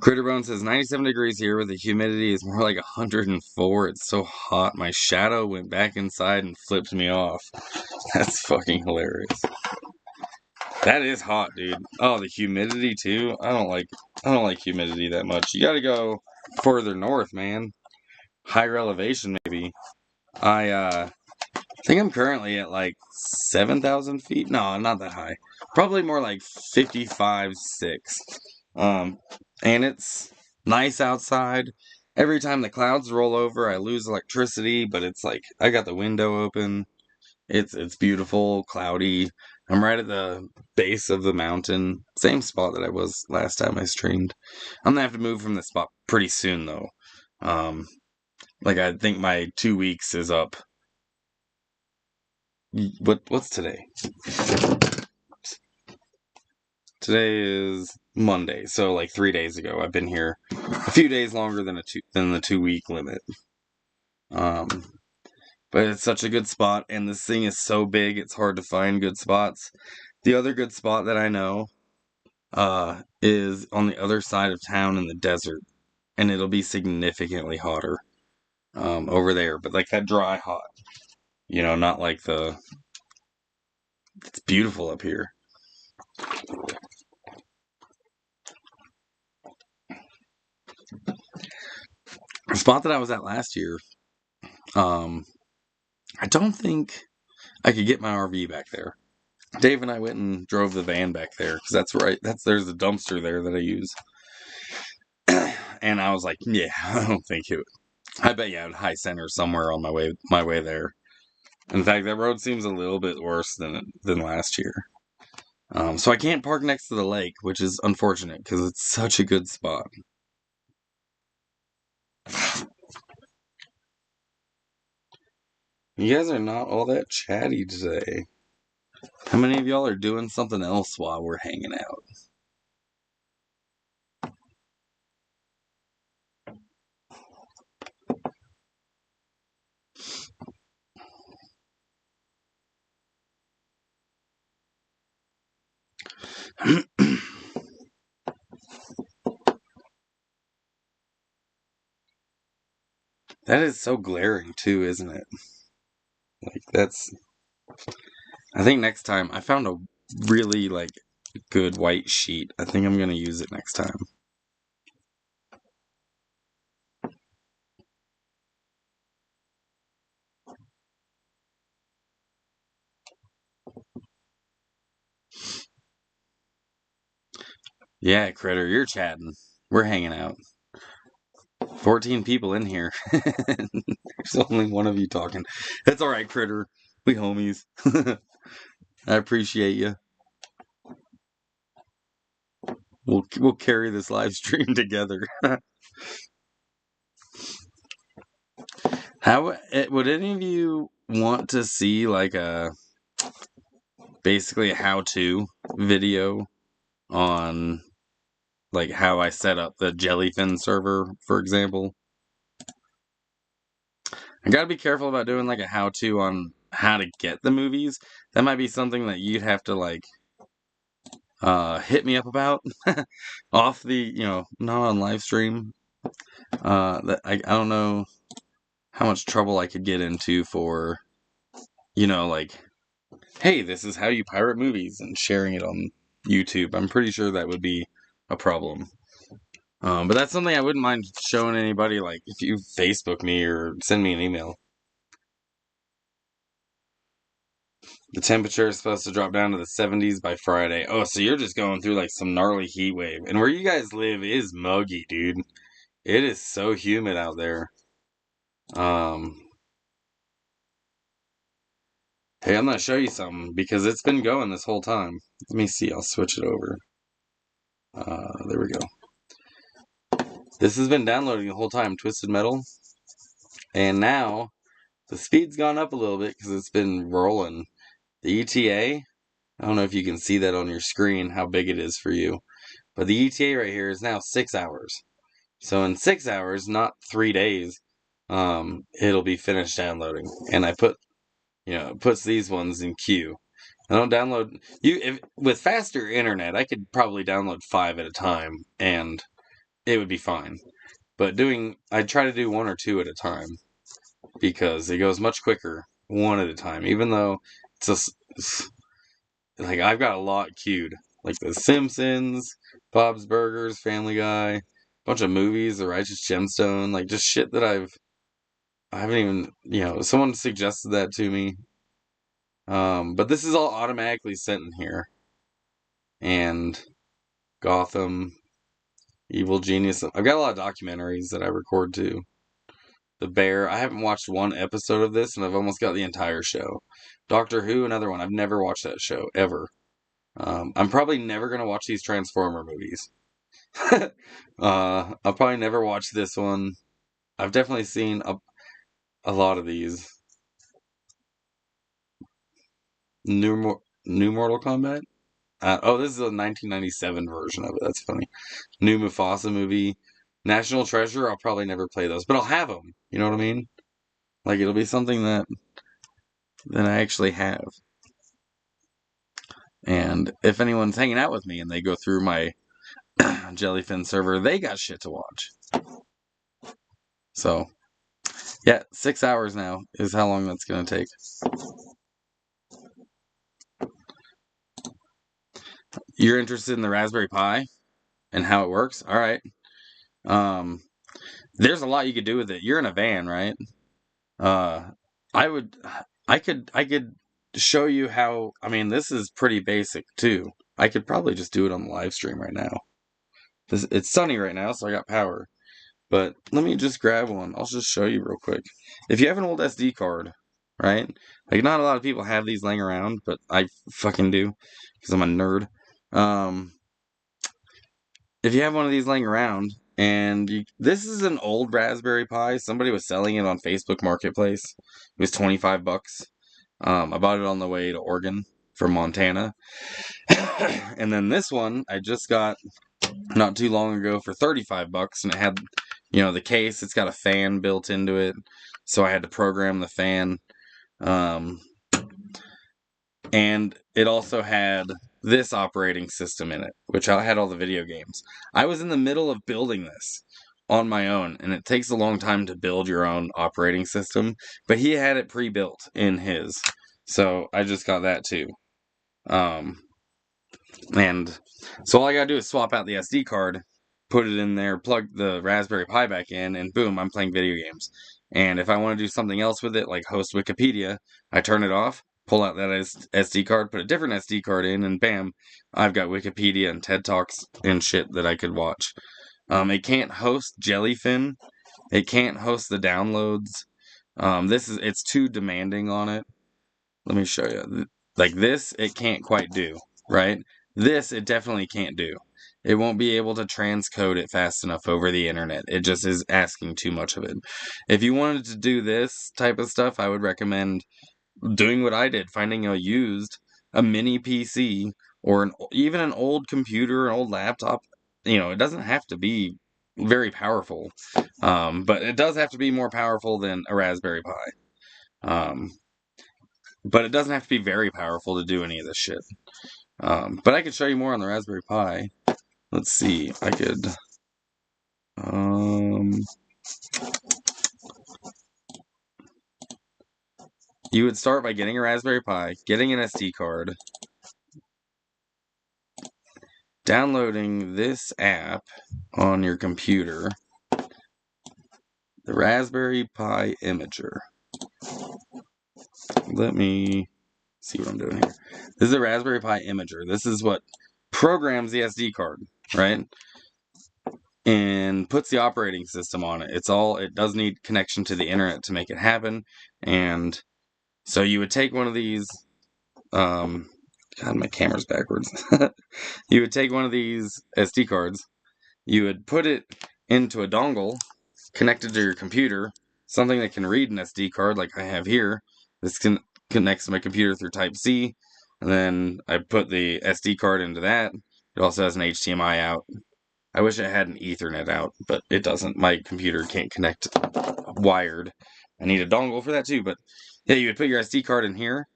[SPEAKER 1] Critterbone says 97 degrees here, but the humidity is more like 104. It's so hot. My shadow went back inside and flipped me off. That's fucking hilarious. That is hot, dude. Oh, the humidity too. I don't like humidity that much. You gotta go further north, man. Higher elevation, maybe. I think I'm currently at like 7,000 feet. No, not that high. Probably more like 55, 6. And it's nice outside. Every time the clouds roll over, I lose electricity, but it's like I got the window open. It's beautiful, cloudy. I'm right at the base of the mountain. Same spot that I was last time I streamed. I'm gonna have to move from this spot pretty soon though. Like I think my 2 weeks is up. What's today? Today is Monday, so like 3 days ago. I've been here a few days longer than the 2 week limit. Um, but it's such a good spot, and this thing is so big, it's hard to find good spots. The other good spot that I know is on the other side of town in the desert, and it'll be significantly hotter over there, but like that dry hot, not like it's beautiful up here. The spot that I was at last year, I don't think I could get my RV back there. Dave and I went and drove the van back there because that's right. There's a dumpster there that I use, and I was like, yeah, I don't think it. I bet you I would high center somewhere on my way there. In fact, that road seems a little bit worse than last year. So I can't park next to the lake, which is unfortunate because it's such a good spot. You guys are not all that chatty today. How many of y'all are doing something else while we're hanging out? That is so glaring too, isn't it? Like that's. I think next time I found a really like good white sheet. I think I'm gonna use it next time. Yeah, Critter, you're chatting. We're hanging out. 14 people in here. There's only one of you talking. That's all right, Critter. We homies. I appreciate you. We'll carry this live stream together. How would any of you want to see like basically a how-to video on like how I set up the Jellyfin server, for example? I gotta be careful about doing like a how-to on how to get the movies. That might be something that you'd have to like hit me up about off the not on live stream. That I don't know how much trouble I could get into for like, hey, this is how you pirate movies and sharing it on YouTube. I'm pretty sure that would be a problem. But that's something I wouldn't mind showing anybody, like if you Facebook me or send me an email. The temperature is supposed to drop down to the 70s by Friday. Oh, so you're just going through like some gnarly heat wave. And where you guys live is muggy, dude. It is so humid out there. Hey, I'm gonna show you something because it's been going this whole time. Let me see. I'll switch it over. There we go. This has been downloading the whole time, Twisted Metal. And now the speed's gone up a little bit because it's been rolling. The ETA, I don't know if you can see that on your screen, how big it is for you. But the ETA right here is now 6 hours. So in 6 hours, not 3 days, it'll be finished downloading. And I put, it puts these ones in queue. I don't download with faster internet, I could probably download 5 at a time and it would be fine. But I try to do 1 or 2 at a time because it goes much quicker 1 at a time. Even though it's like I've got a lot queued, like The Simpsons, Bob's Burgers, Family Guy, bunch of movies, The Righteous Gemstone, like just shit that I haven't even someone suggested that to me. But this is all automatically sent in here. And Gotham, Evil Genius. I've got a lot of documentaries that I record too. The Bear. I haven't watched one episode of this, and I've almost got the entire show. Doctor Who, another one. I've never watched that show, ever. I'm probably never going to watch these Transformer movies. I'll probably never watch this one. I've definitely seen a lot of these. New Mortal Kombat? This is a 1997 version of it. That's funny. New Mufasa movie. National Treasure, I'll probably never play those, but I'll have them. You know what I mean? Like, it'll be something that I actually have. And if anyone's hanging out with me and they go through my Jellyfin server, they got shit to watch. So, yeah, 6 hours now is how long that's going to take. You're interested in the Raspberry Pi and how it works? All right. There's a lot you could do with it. You're in a van, right? I could show you how. I mean, this is pretty basic too. I could probably just do it on the live stream right now. It's sunny right now, so I got power. But let me just grab one. I'll just show you real quick. If you have an old SD card, right? Like, not a lot of people have these laying around, but I fucking do because I'm a nerd. If you have one of these laying around, and this is an old Raspberry Pi. Somebody was selling it on Facebook Marketplace. It was $25. I bought it on the way to Oregon from Montana. And then this one I just got not too long ago for $35, and it had, the case. It's got a fan built into it, so I had to program the fan. And it also had this operating system in it, which I had all the video games. I was in the middle of building this on my own, and it takes a long time to build your own operating system, but he had it pre-built in his, so I just got that too. And so all I gotta do is swap out the SD card, put it in there, plug the Raspberry Pi back in, and boom, I'm playing video games. And if I want to do something else with it, like host Wikipedia, I turn it off, pull out that SD card, put a different SD card in, and bam, I've got Wikipedia and TED Talks and shit that I could watch. It can't host Jellyfin. It can't host the downloads. It's too demanding on it. Let me show you. Like this, it can't quite do, right? This, it definitely can't do. It won't be able to transcode it fast enough over the internet. It just is asking too much of it. If you wanted to do this type of stuff, I would recommend doing what I did, finding a mini PC, or even an old computer, an old laptop. It doesn't have to be very powerful, but it does have to be more powerful than a Raspberry Pi. But it doesn't have to be very powerful to do any of this shit. But I could show you more on the Raspberry Pi. Let's see, I could... You would start by getting a Raspberry Pi, getting an SD card, downloading this app on your computer, the Raspberry Pi Imager. Let me see what I'm doing here. This is the Raspberry Pi Imager. This is what programs the SD card, right? And puts the operating system on it. It does need connection to the internet to make it happen. And so you would take one of these, God, my camera's backwards. You would take one of these SD cards, you would put it into a dongle connected to your computer, something that can read an SD card like I have here. This connects to my computer through Type-C, and then I put the SD card into that. It also has an HDMI out. I wish it had an Ethernet out, but it doesn't. My computer can't connect wired. I need a dongle for that too, but yeah, you would put your SD card in here,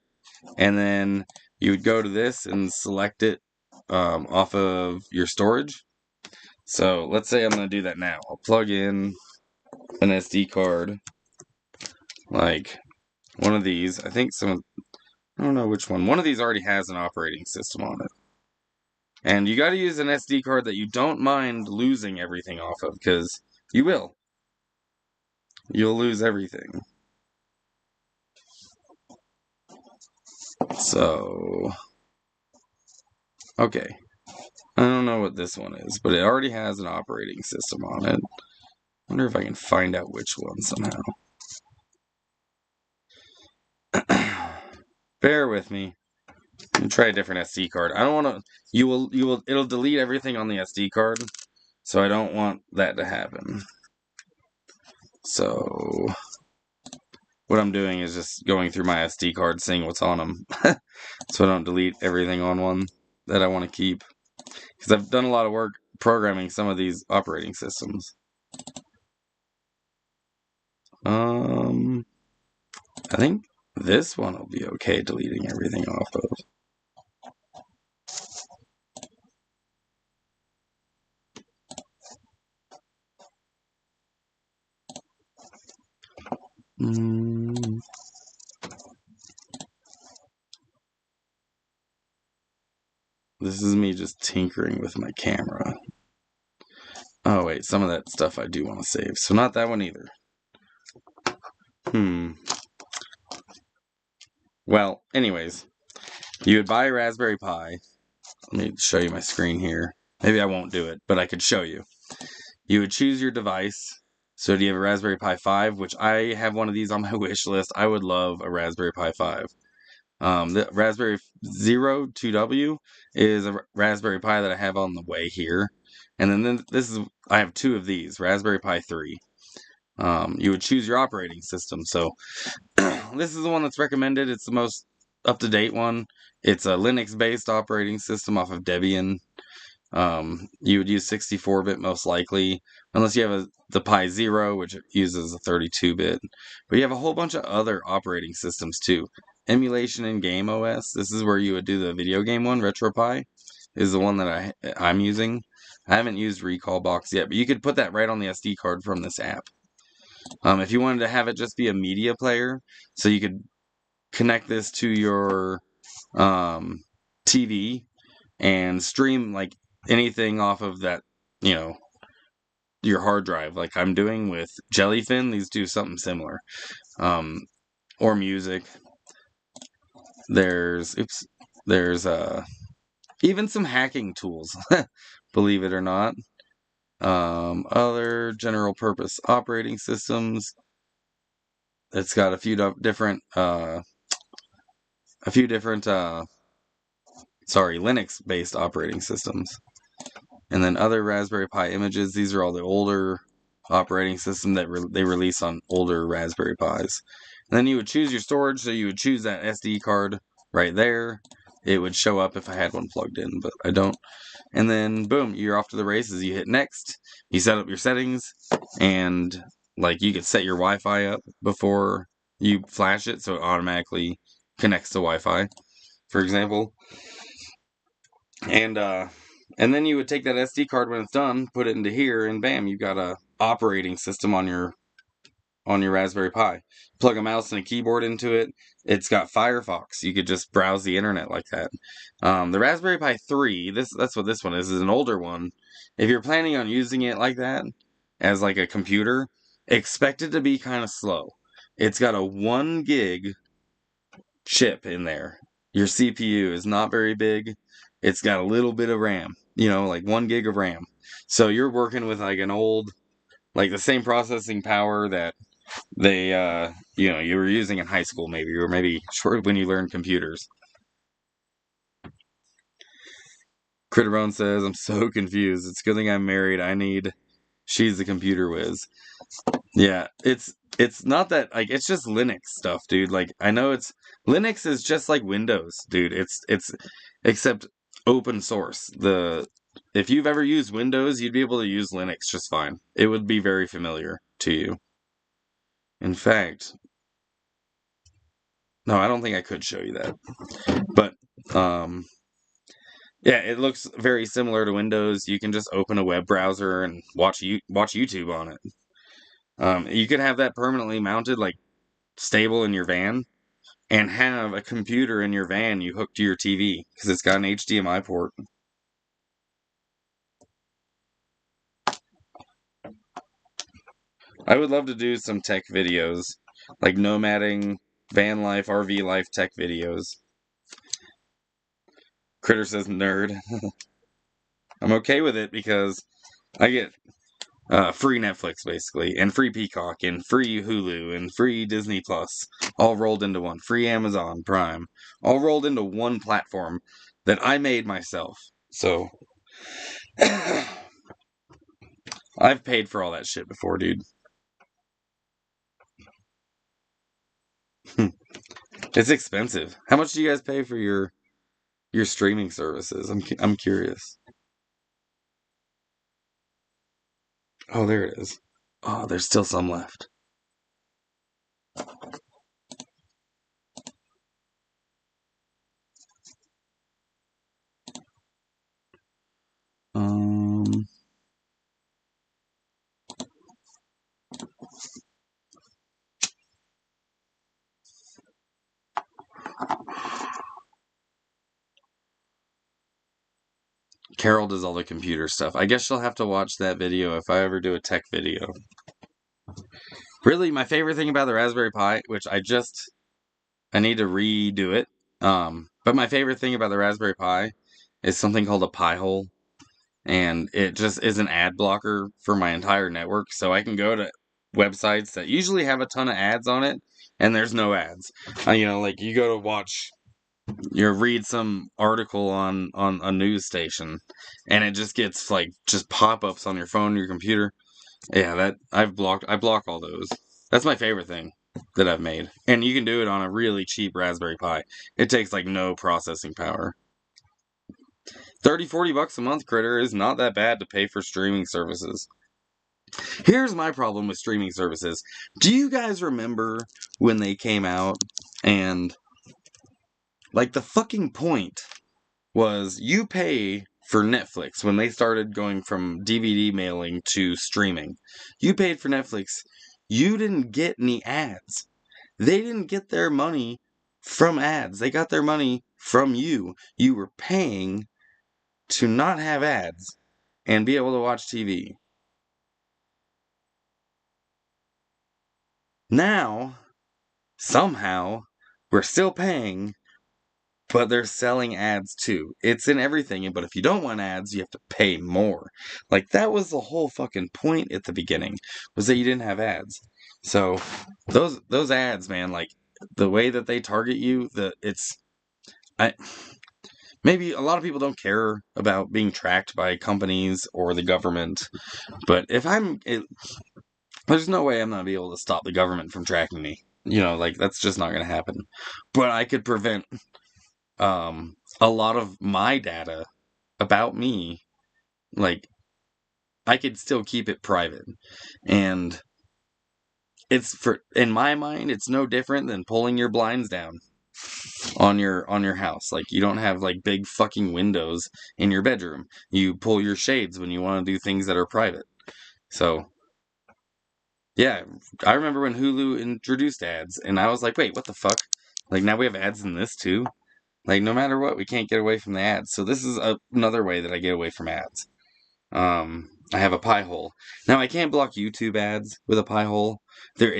[SPEAKER 1] and then you would go to this and select it off of your storage. So let's say I'm going to do that now. I'll plug in an SD card, like one of these. I don't know which one. One of these already has an operating system on it. And you got to use an SD card that you don't mind losing everything off of, because you will. You'll lose everything. So, okay. I don't know what this one is, but it already has an operating system on it. Wonder if I can find out which one somehow. Bear with me. Let me try a different SD card. I don't want to. It'll delete everything on the SD card, so I don't want that to happen. So what I'm doing is just going through my SD card, seeing what's on them, so I don't delete everything on one that I want to keep. Because I've done a lot of work programming some of these operating systems. I think this one will be okay deleting everything off of. This is me just tinkering with my camera. Oh wait, some of that stuff I do want to save. So not that one either. Well, anyways, you would buy a Raspberry Pi. Let me show you my screen here. Maybe I won't do it, but I could show you. You would choose your device. So do you have a Raspberry Pi 5, which I have one of these on my wish list. I would love a Raspberry Pi 5. The Raspberry Zero 2W is a Raspberry Pi that I have on the way here. And then I have two of these, Raspberry Pi 3. You would choose your operating system. So this is the one that's recommended. It's the most up-to-date one. It's a Linux-based operating system off of Debian. You would use 64-bit most likely, unless you have the Pi Zero, which uses a 32-bit. But you have a whole bunch of other operating systems too. Emulation in Game OS. This is where you would do the video game one. RetroPie is the one that I'm using. I haven't used Recalbox yet, but you could put that right on the SD card from this app. If you wanted to have it just be a media player, so you could connect this to your TV and stream like anything off of that, your hard drive, like I'm doing with Jellyfin. These do something similar. Or music. There's even some hacking tools, believe it or not. Other general purpose operating systems. It's got a few different Linux based operating systems. And then other Raspberry Pi images. These are all the older operating system that they release on older Raspberry Pis. And then you would choose your storage, so you would choose that SD card right there. It would show up if I had one plugged in, but I don't. And then boom, you're off to the races. You hit next, you set up your settings, and like you could set your Wi-Fi up before you flash it, so it automatically connects to Wi-Fi, for example. And then you would take that SD card when it's done, put it into here, and bam, you've got a operating system on your Raspberry Pi. Plug a mouse and a keyboard into it. It's got Firefox. You could just browse the internet like that. The Raspberry Pi 3, that's what this one is an older one. If you're planning on using it like that, as like a computer, expect it to be kind of slow. It's got a 1 gig chip in there. Your CPU is not very big. It's got a little bit of RAM, like 1 gig of RAM. So you're working with like an old, like the same processing power that they, you were using in high school maybe, or maybe short when you learned computers. Critterbone says, I'm so confused. It's a good thing I'm married. She's the computer whiz. Yeah, it's not that, like, it's just Linux stuff, dude. Like, I know Linux is just like Windows, dude. It's except open source. If you've ever used Windows, you'd be able to use Linux just fine. It would be very familiar to you. In fact, no, I don't think I could show you that. But yeah, it looks very similar to Windows. You can just open a web browser and watch YouTube on it. You could have that permanently mounted, like stable in your van, and have a computer in your van you hook to your TV because it's got an HDMI port. I would love to do some tech videos, like nomading, van life, RV life tech videos. Critter says nerd. I'm okay with it because I get Free Netflix, basically, and free Peacock, and free Hulu, and free Disney Plus, all rolled into one. Free Amazon Prime, all rolled into one platform that I made myself. So, I've paid for all that shit before, dude. It's expensive. How much do you guys pay for your streaming services? I'm curious. Oh, there it is. Oh, there's still some left. Um, Carol does all the computer stuff. I guess she'll have to watch that video if I ever do a tech video. Really, my favorite thing about the Raspberry Pi, which I need to redo it. But my favorite thing about the Raspberry Pi is something called a Pi hole, and it just is an ad blocker for my entire network. So I can go to websites that usually have a ton of ads on it, and there's no ads. Like you go to watch, you read some article on a news station, and it just gets like just pop-ups on your phone or your computer. Yeah, that I block all those. That's my favorite thing that I've made. And you can do it on a really cheap Raspberry Pi. It takes like no processing power. 30-40 bucks a month, critter, is not that bad to pay for streaming services. Here's my problem with streaming services. Do you guys remember when they came out and like the fucking point was you pay for Netflix when they started going from DVD mailing to streaming. You paid for Netflix. You didn't get any ads. They didn't get their money from ads. They got their money from you. You were paying to not have ads and be able to watch TV. Now, somehow, we're still paying, but they're selling ads too. It's in everything, but if you don't want ads, you have to pay more. Like, that was the whole fucking point at the beginning, was that you didn't have ads. So, those ads, man, like, the way that they target you, maybe a lot of people don't care about being tracked by companies or the government, but there's no way I'm gonna be able to stop the government from tracking me. Like that's just not gonna happen. But I could prevent a lot of my data about me. Like I could still keep it private, and in my mind, it's no different than pulling your blinds down on your house. Like you don't have like big fucking windows in your bedroom. You pull your shades when you want to do things that are private. So yeah, I remember when Hulu introduced ads, and I was like, wait, what the fuck? Like now we have ads in this too. Like no matter what, we can't get away from the ads. So this is another way that I get away from ads. I have a Pi hole. Now I can't block YouTube ads with a Pi hole. There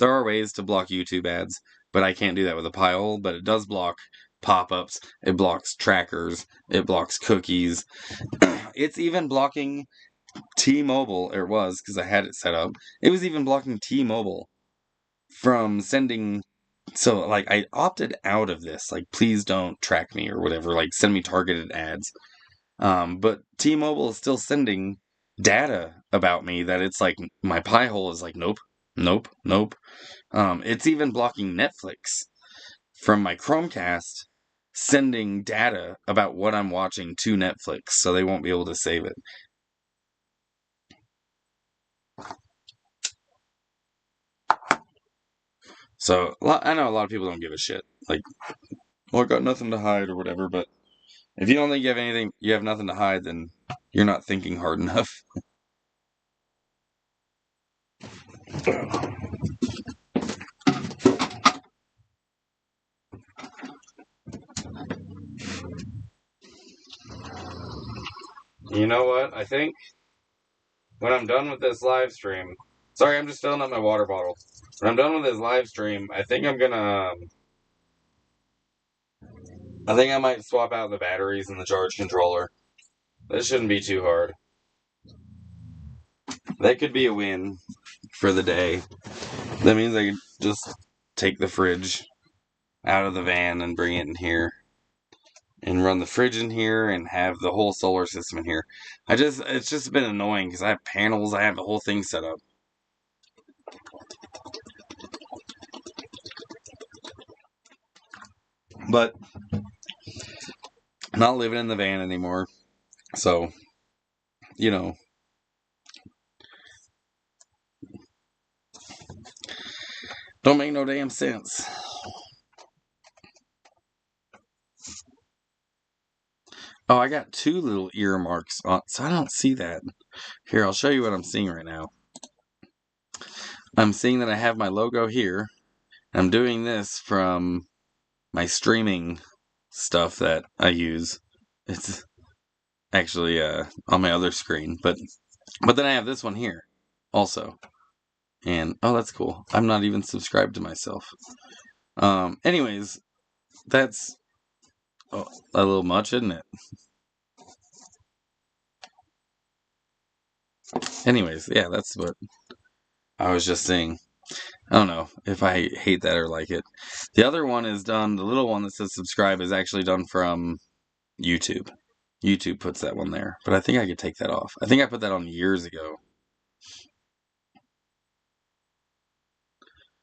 [SPEAKER 1] are ways to block YouTube ads, but I can't do that with a Pi hole. But it does block pop-ups. It blocks trackers. It blocks cookies. It's even blocking T-Mobile. Or it was because I had it set up. It was even blocking T-Mobile from sending. So like I opted out of this. Like please don't track me or whatever. Like send me targeted ads. But T-Mobile is still sending data about me that it's like my Pi hole is like nope, nope, nope. It's even blocking Netflix from my Chromecast sending data about what I'm watching to Netflix, so they won't be able to save it. So I know a lot of people don't give a shit. Like, well, I got nothing to hide or whatever. But if you don't think you have nothing to hide, then you're not thinking hard enough. You know what? I think when I'm done with this live stream, sorry, I'm just filling up my water bottle. When I'm done with this live stream, I think I might swap out the batteries in the charge controller. This shouldn't be too hard. That could be a win for the day. That means I could just take the fridge out of the van and bring it in here and run the fridge in here and have the whole solar system in here. It's just been annoying because I have panels, I have the whole thing set up. But I'm not living in the van anymore. So, you know, don't make no damn sense. Oh, I got two little earmarks on, so I don't see that. Here, I'll show you what I'm seeing right now. I'm seeing that I have my logo here. I'm doing this from my streaming stuff that I use. It's actually on my other screen, but then I have this one here also. And oh, that's cool. I'm not even subscribed to myself. Anyways, that's a little much, isn't it? Anyways, yeah, that's what I was just saying. I don't know if I hate that or like it. The other one is done, the little one that says subscribe is actually done from YouTube. YouTube puts that one there, but I think I could take that off. I think I put that on years ago.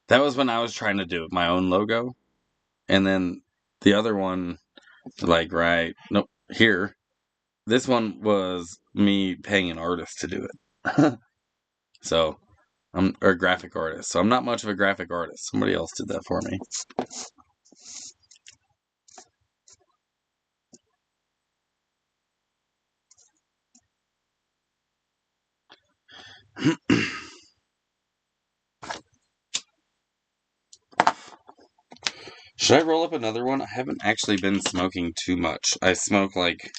[SPEAKER 1] That was when I was trying to do my own logo. And then the other one, like, right, nope, here. This one was me paying an artist to do it. So, I'm a graphic artist. So I'm not much of a graphic artist. Somebody else did that for me. Should I roll up another one? I haven't actually been smoking too much. I smoke like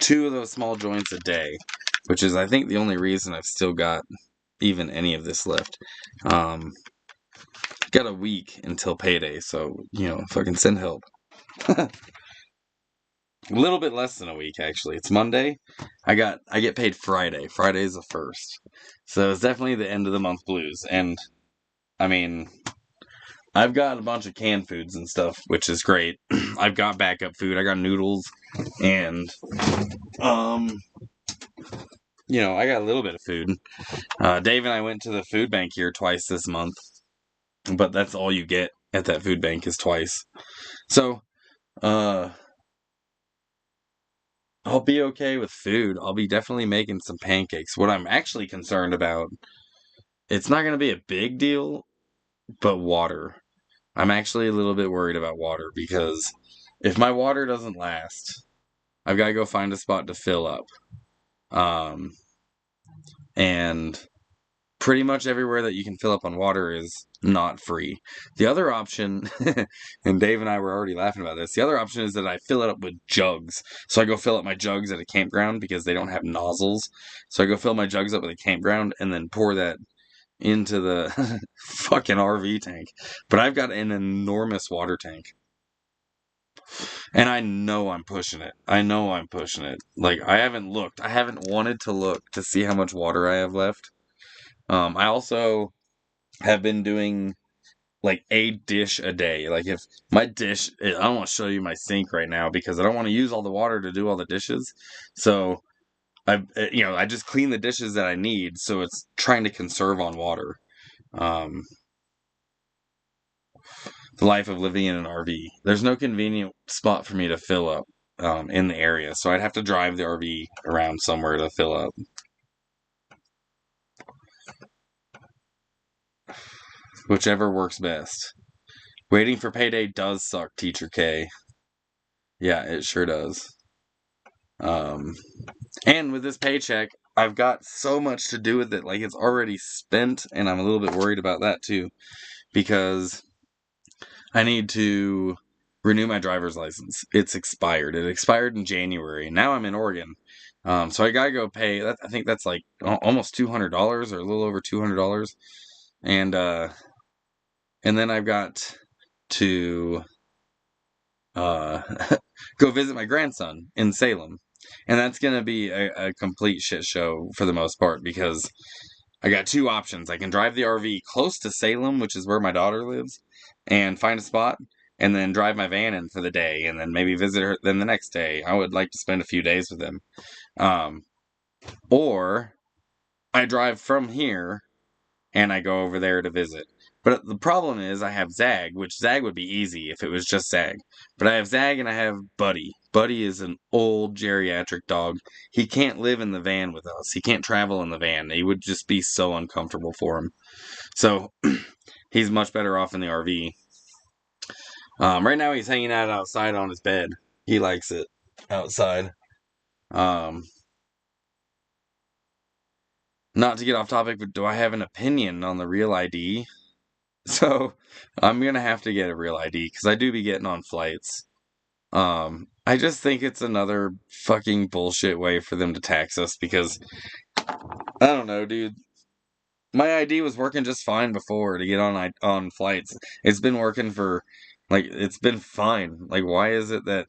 [SPEAKER 1] 2 of those small joints a day, which is, I think, the only reason I've still got even any of this left. Got a week until payday, so, fucking send help. A little bit less than a week, actually. It's Monday. I get paid Friday. Friday's the 1st. So it's definitely the end of the month blues. And, I mean, I've got a bunch of canned foods and stuff, which is great. I've got backup food. I got noodles and, I got a little bit of food. Dave and I went to the food bank here twice this month, but that's all you get at that food bank is twice. So, I'll be okay with food. I'll be definitely making some pancakes. What I'm actually concerned about, it's not going to be a big deal, but water. I'm actually a little bit worried about water because if my water doesn't last, I've got to go find a spot to fill up. And pretty much everywhere that you can fill up on water is not free. The other option, and Dave and I were already laughing about this, the other option is that I fill it up with jugs. So I go fill up my jugs at a campground because they don't have nozzles. So I go fill my jugs up at a campground and then pour that into the fucking RV tank. But I've got an enormous water tank. And I know I'm pushing it. Like, I haven't looked. I haven't wanted to look to see how much water I have left. I also have been doing like a dish a day. Like, if my dish, I don't want to show you my sink right now because I don't want to use all the water to do all the dishes. So I just clean the dishes that I need. So it's trying to conserve on water. The life of living in an RV. There's no convenient spot for me to fill up in the area, so I'd have to drive the RV around somewhere to fill up. Whichever works best. Waiting for payday does suck, Teacher K. Yeah, it sure does. And with this paycheck, I've got so much to do with it. Like, it's already spent, and I'm a little bit worried about that too, because I need to renew my driver's license. It's expired. It expired in January. Now I'm in Oregon. So I gotta go pay. I think that's like almost $200 or a little over $200. And then I've got to go visit my grandson in Salem. And that's going to be a complete shit show for the most part because I got two options. I can drive the RV close to Salem, which is where my daughter lives, and find a spot, and then drive my van in for the day, and then maybe visit her then the next day. I would like to spend a few days with them. Or I drive from here and I go over there to visit. But the problem is I have Zag, which Zag would be easy if it was just Zag. But I have Zag and I have Buddy. Buddy is an old geriatric dog. He can't live in the van with us. He can't travel in the van. He would just be so uncomfortable for him. So he's much better off in the RV. Right now he's hanging out outside on his bed. He likes it outside. Not to get off topic, but do I have an opinion on the Real ID? So I'm gonna have to get a Real ID because I do be getting on flights. I just think it's another fucking bullshit way for them to tax us because I don't know, dude. My ID was working just fine before to get on flights. It's been working for like it's been fine. Like why is it that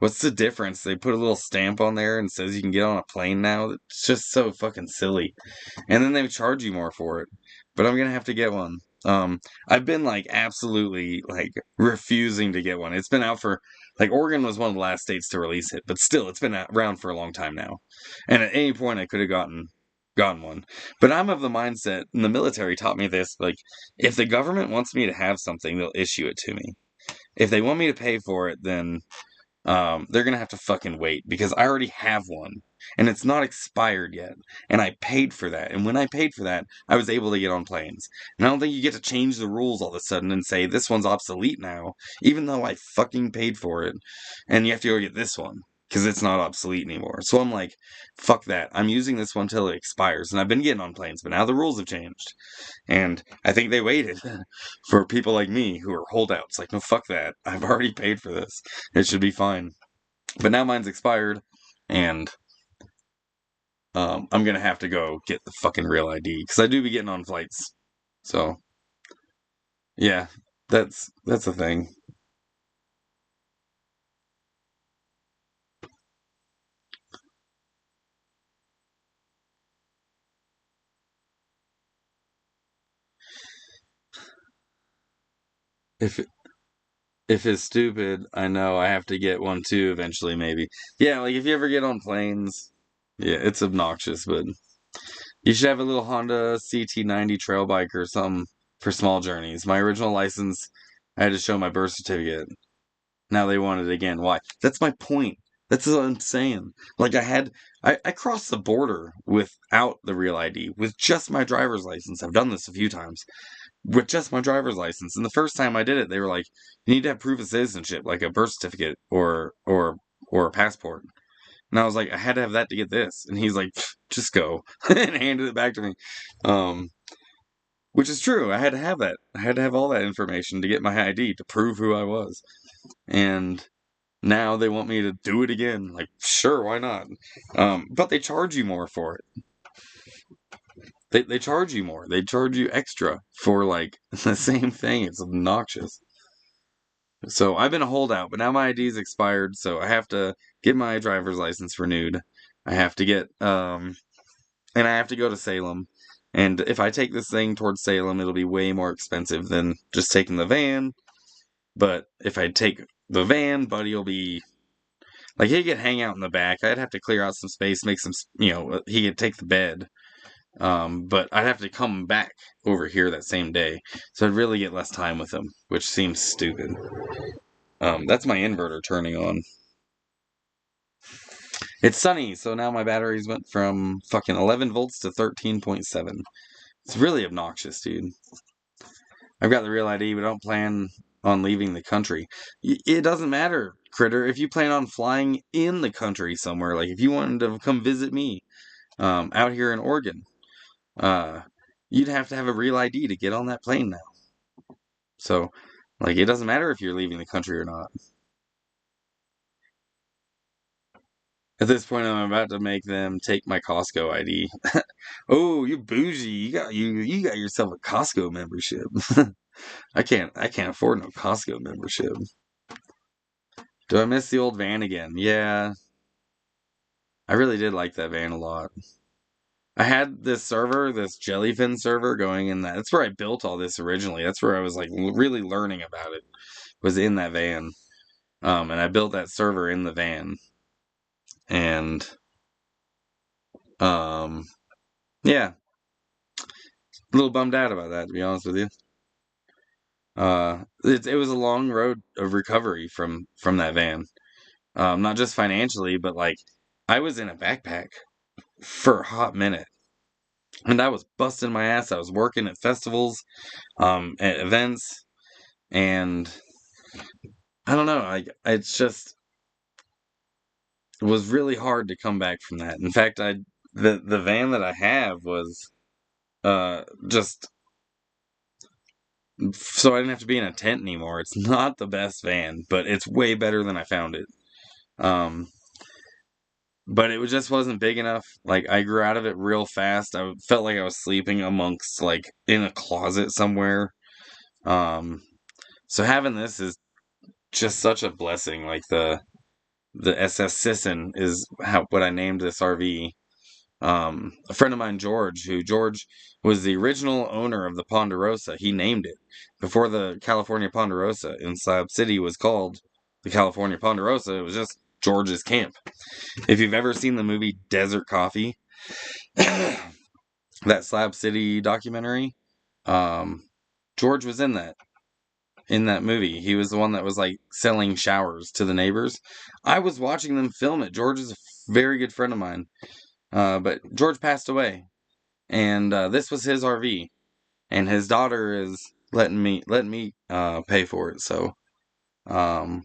[SPEAKER 1] what's the difference? They put a little stamp on there and says you can get on a plane now. It's just so fucking silly. And then they charge you more for it. But I'm gonna have to get one. I've been like absolutely like refusing to get one. It's been out for like Oregon was one of the last states to release it, but still, it's been around for a long time now. And at any point, I could have gotten one. But I'm of the mindset, and the military taught me this: like, if the government wants me to have something, they'll issue it to me. If they want me to pay for it, then they're gonna have to fucking wait because I already have one and it's not expired yet. And I paid for that. And when I paid for that, I was able to get on planes. And I don't think you get to change the rules all of a sudden and say this one's obsolete now, even though I fucking paid for it. And you have to go get this one because it's not obsolete anymore. So I'm like, fuck that. I'm using this one till it expires. And I've been getting on planes, but now the rules have changed. And I think they waited for people like me who are holdouts. Like, no, fuck that. I've already paid for this. It should be fine. But now mine's expired, and I'm gonna have to go get the fucking Real ID because I do be getting on flights. So, yeah, that's a thing. If if it's stupid, I know I have to get one too eventually. Maybe, yeah. Like if you ever get on planes, yeah, it's obnoxious, but you should have a little Honda CT90 trail bike or something for small journeys. My original license, I had to show my birth certificate. Now they want it again. Why? That's my point. That's what I'm saying. Like I crossed the border without the Real ID, with just my driver's license. I've done this a few times with just my driver's license. And the first time I did it, they were like, "You need to have proof of citizenship, like a birth certificate or a passport." And I was like, "I had to have that to get this." And he's like, "Just go," and handed it back to me. Um, which is true. I had to have that. I had to have all that information to get my ID to prove who I was. And now they want me to do it again. Like, sure, why not? But they charge you more for it. They charge you more. They charge you extra for like the same thing. It's obnoxious. So I've been a holdout, but now my ID's expired, so I have to get my driver's license renewed. I have to get and I have to go to Salem. And if I take this thing towards Salem, it'll be way more expensive than just taking the van. But if I take the van, Buddy will be like he could hang out in the back. I'd have to clear out some space, make some, he could take the bed. But I'd have to come back over here that same day, so I'd really get less time with him, which seems stupid. That's my inverter turning on. It's sunny, so now my batteries went from fucking 11 volts to 13.7. It's really obnoxious, dude. I've got the Real ID, but I don't plan on leaving the country. It doesn't matter, Critter, if you plan on flying in the country somewhere, like if you wanted to come visit me out here in Oregon, uh, you'd have to have a Real ID to get on that plane now. So, like, it doesn't matter if you're leaving the country or not. At this point, I'm about to make them take my Costco ID. Oh, you bougie! You got yourself a Costco membership. I can't afford no Costco membership. Do I miss the old van again? Yeah. I really did like that van a lot. I had this server, this jellyfin server going in that. That's where I built all this originally. That's where I was like really learning about it, was in that van. And I built that server in the van. And, yeah, a little bummed out about that, to be honest with you. It was a long road of recovery from that van. Not just financially, but like I was in a backpack for a hot minute. And I was busting my ass. I was working at festivals, at events, and I don't know. It's just it was really hard to come back from that. In fact, the van that I have was just so I didn't have to be in a tent anymore. It's not the best van, but it's way better than I found it. But it just wasn't big enough. Like I grew out of it real fast. I felt like I was sleeping amongst like in a closet somewhere. So having this is just such a blessing. Like the SS Sisson is what I named this RV. A friend of mine, George was the original owner of the Ponderosa. He named it before the California Ponderosa in Slab City was called the California Ponderosa. It was just George's camp. If you've ever seen the movie Desert Coffee, that Slab City documentary, George was in that movie. He was the one that was like selling showers to the neighbors. I was watching them film it. George is a very good friend of mine. But George passed away, and this was his RV, and his daughter is letting me pay for it. So, um,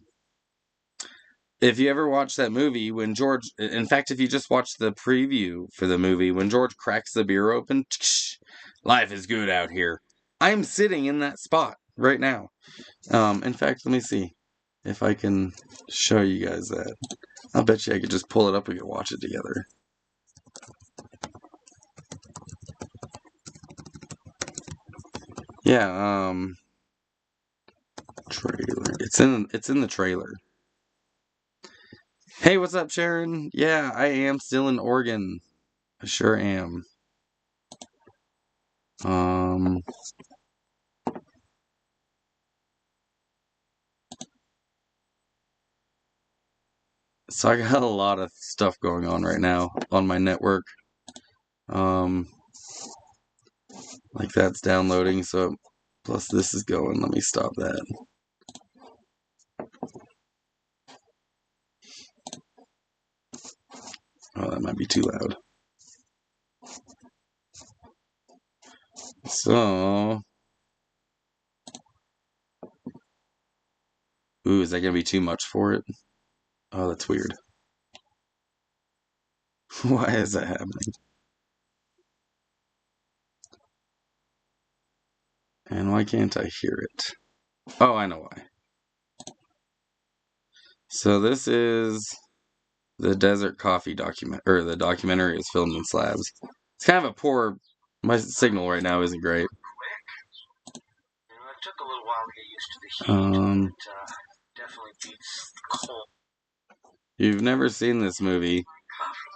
[SPEAKER 1] if you ever watch that movie, when George, in fact, if you just watch the preview for the movie, when George cracks the beer open, life is good out here. I'm sitting in that spot right now. In fact, let me see if I can show you guys that. I'll bet you I could just pull it up and we could watch it together. Yeah, trailer. It's in the trailer. Hey, what's up, Sharon? Yeah, I am still in Oregon. I sure am. So I got a lot of stuff going on right now on my network. Like that's downloading, so plus this is going. Let me stop that. Oh, that might be too loud. So, ooh, is that gonna be too much for it? Oh, that's weird. Why is that happening? And why can't I hear it? Oh, I know why. So this is the Desert Coffee document, or the documentary is filmed in Slabs. It's kind of a poor. My signal right now isn't great.
[SPEAKER 2] It took a little while to get used to the heat. It definitely beats cold.
[SPEAKER 1] You've never seen this movie.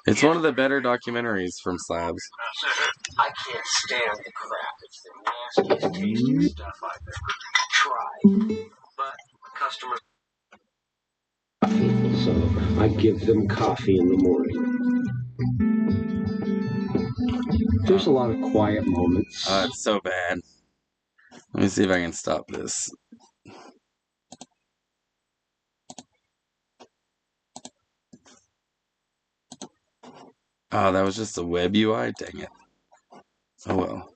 [SPEAKER 1] It's one of the better documentaries from Slabs.
[SPEAKER 2] I can't stand the crap. It's the nastiest tasting stuff I've ever tried. But customers. So I give them coffee in the morning. There's a lot of quiet moments.
[SPEAKER 1] It's so bad. Let me see if I can stop this. Oh, that was just a web UI? Dang it. Oh well.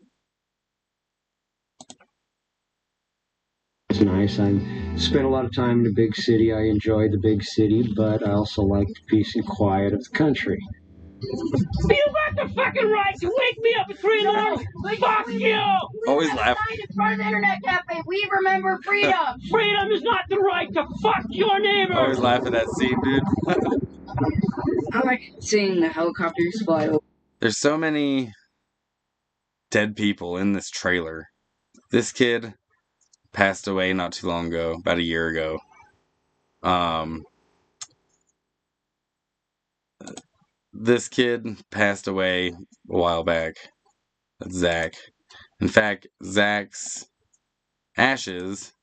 [SPEAKER 2] It's nice. I spent a lot of time in a big city. I enjoy the big city, but I also like the peace and quiet of the country. You got the fucking right to wake me up at 3 in the morning. Fuck you!
[SPEAKER 1] Always laugh.
[SPEAKER 3] In front of the internet cafe, we remember freedom.
[SPEAKER 2] Freedom is not the right to fuck your neighbor.
[SPEAKER 1] Always laugh at that scene, dude.
[SPEAKER 3] I like seeing the helicopters fly over.
[SPEAKER 1] There's so many dead people in this trailer. This kid passed away not too long ago, about a year ago. this kid passed away a while back. That's Zach. In fact, Zach's ashes,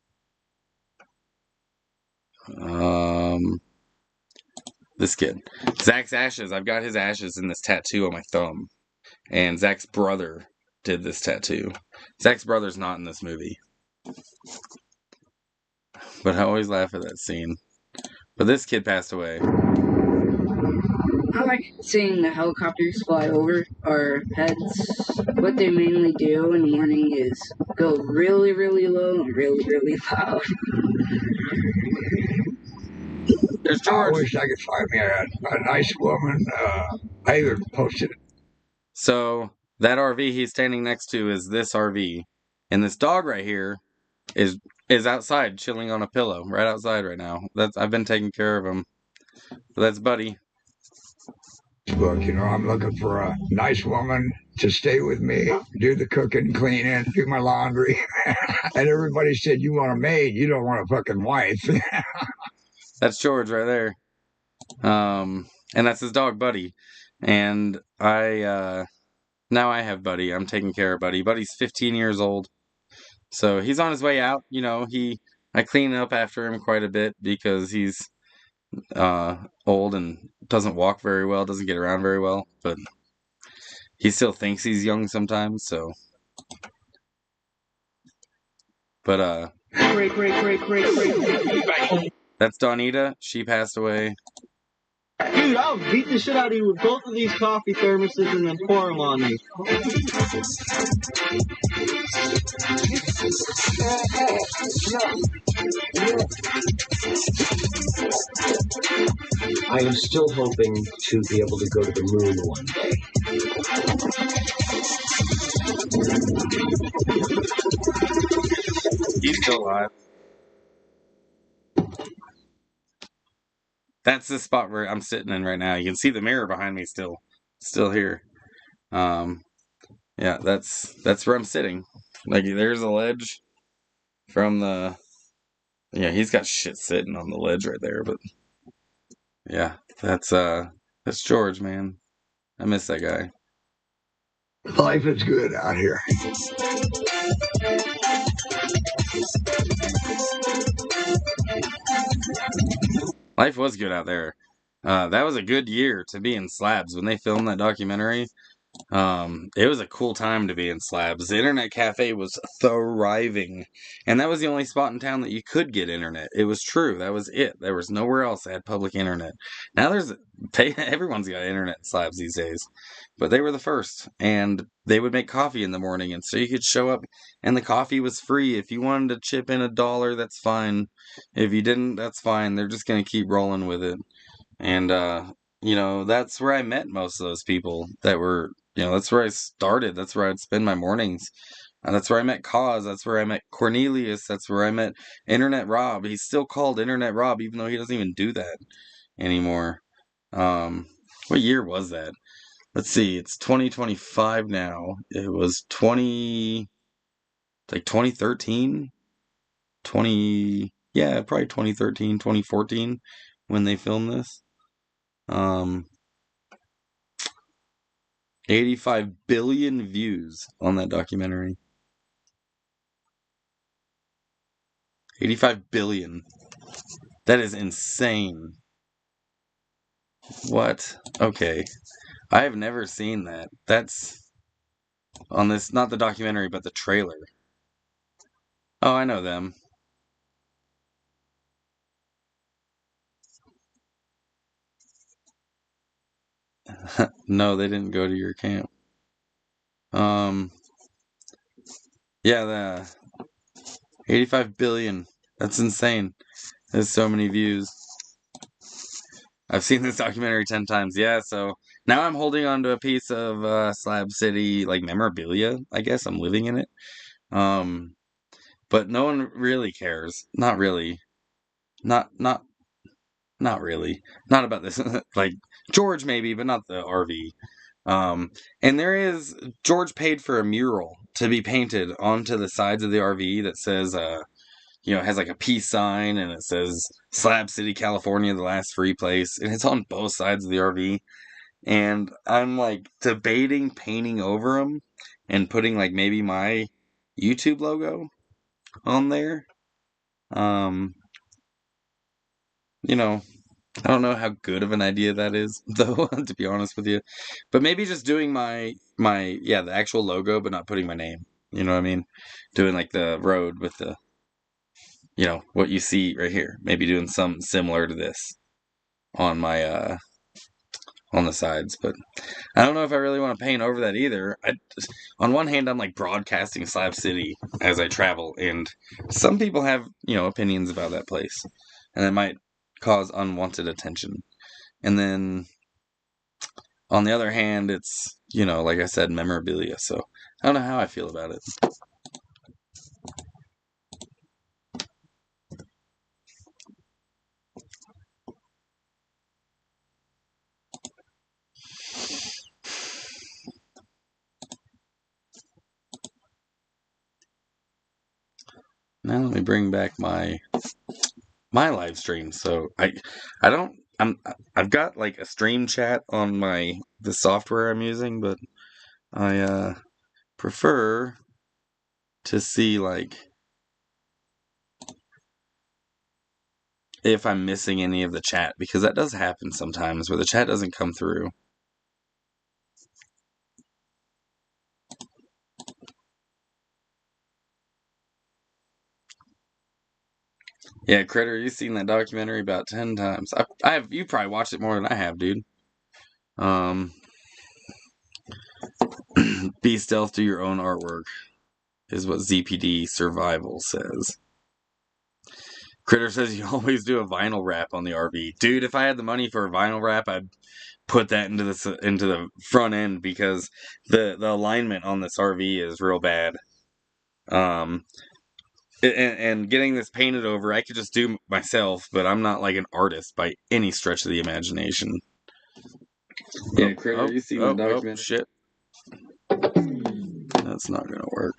[SPEAKER 1] this kid. Zach's ashes, I've got his ashes in this tattoo on my thumb. And Zach's brother did this tattoo. Zach's brother's not in this movie. But I always laugh at that scene. But this kid passed away.
[SPEAKER 3] I like seeing the helicopters fly over our heads. What they mainly do in the morning is go really, really low and really, really loud.
[SPEAKER 1] There's
[SPEAKER 4] I
[SPEAKER 1] George.
[SPEAKER 4] wish I could find me a nice woman. I even posted it.
[SPEAKER 1] So that RV he's standing next to is this RV. And this dog right here is outside chilling on a pillow right outside right now. I've been taking care of him. But that's Buddy.
[SPEAKER 4] Look, I'm looking for a nice woman to stay with me, do the cooking, cleaning, do my laundry. And everybody said, you want a maid, you don't want a fucking wife.
[SPEAKER 1] That's George right there. And that's his dog, Buddy. And now I have Buddy. I'm taking care of Buddy. Buddy's 15 years old. So he's on his way out. I clean up after him quite a bit because he's old and doesn't walk very well, doesn't get around very well, but he still thinks he's young sometimes, so. But,
[SPEAKER 2] Great.
[SPEAKER 1] that's Donita. She passed away.
[SPEAKER 2] Dude, I'll beat the shit out of you with both of these coffee thermoses and then pour them on me. I am still hoping to be able to go to the moon one day.
[SPEAKER 1] He's still alive. That's the spot where I'm sitting in right now. You can see the mirror behind me still here. Yeah, that's where I'm sitting. Like, there's a ledge from the. Yeah, he's got shit sitting on the ledge right there, but yeah, that's George, man. I miss that guy.
[SPEAKER 4] Life is good out here.
[SPEAKER 1] Life was good out there. That was a good year to be in Slabs when they filmed that documentary. It was a cool time to be in Slabs. The internet cafe was thriving, and that was the only spot in town that you could get internet. It was true. That was it. There was nowhere else that had public internet. Now everyone's got internet in Slabs these days, but they were the first, and they would make coffee in the morning, and so you could show up, and the coffee was free. If you wanted to chip in $1, that's fine. If you didn't, that's fine. They're just gonna keep rolling with it, and that's where I met most of those people that were. That's where I started. That's where I'd spend my mornings. That's where I met Cause. That's where I met Cornelius. That's where I met Internet Rob. He's still called Internet Rob, even though he doesn't even do that anymore. What year was that? Let's see. It's 2025 now. It was 2013? Yeah, probably 2013, 2014 when they filmed this. 85 billion views on that documentary. 85 billion. That is insane. What? Okay. I have never seen that. That's on this, not the documentary, but the trailer. Oh, I know them. No, they didn't go to your camp. Yeah, the 85 billion. That's insane. There's so many views. I've seen this documentary 10 times. Yeah, so now I'm holding on to a piece of Slab City, like, memorabilia, I guess. I'm living in it. But no one really cares. Not really. Not really. Not about this. Like, George maybe, but not the RV. And George paid for a mural to be painted onto the sides of the RV that says, has like a peace sign, and it says Slab City, California, the last free place. And it's on both sides of the RV. And I'm like debating painting over them and putting like maybe my YouTube logo on there. You know, I don't know how good of an idea that is, though, to be honest with you. But maybe just doing the actual logo, but not putting my name. You know what I mean? Doing like the road with the, what you see right here. Maybe doing something similar to this on my on the sides, but I don't know if I really want to paint over that either. On one hand, I'm like broadcasting Slab City as I travel, and some people have, opinions about that place, and it might cause unwanted attention. And then on the other hand, it's, like I said, memorabilia, so I don't know how I feel about it. Now let me bring back my live stream. So I've got like a stream chat on the software I'm using, but I prefer to see like if I'm missing any of the chat, because that does happen sometimes where the chat doesn't come through. Yeah, Critter, you've seen that documentary about 10 times. You probably watched it more than I have, dude. Be stealth, do your own artwork, is what ZPD Survival says. Critter says you always do a vinyl wrap on the RV. Dude, if I had the money for a vinyl wrap, I'd put that into the front end, because the alignment on this RV is real bad. And getting this painted over, I could just do myself, but I'm not like an artist by any stretch of the imagination. Yeah, Critter, you seen the documentary? Oh, shit. That's not gonna work.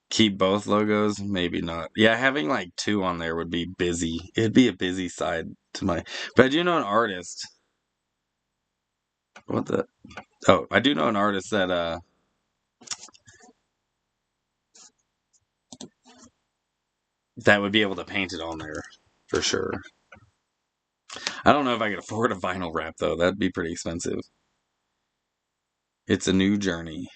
[SPEAKER 1] Keep both logos? Maybe not. Yeah, having like two on there would be busy. It'd be a busy side to my... But I do know an artist. What the... Oh, I do know an artist that, that would be able to paint it on there, for sure. I don't know if I could afford a vinyl wrap, though. That'd be pretty expensive. It's a new journey.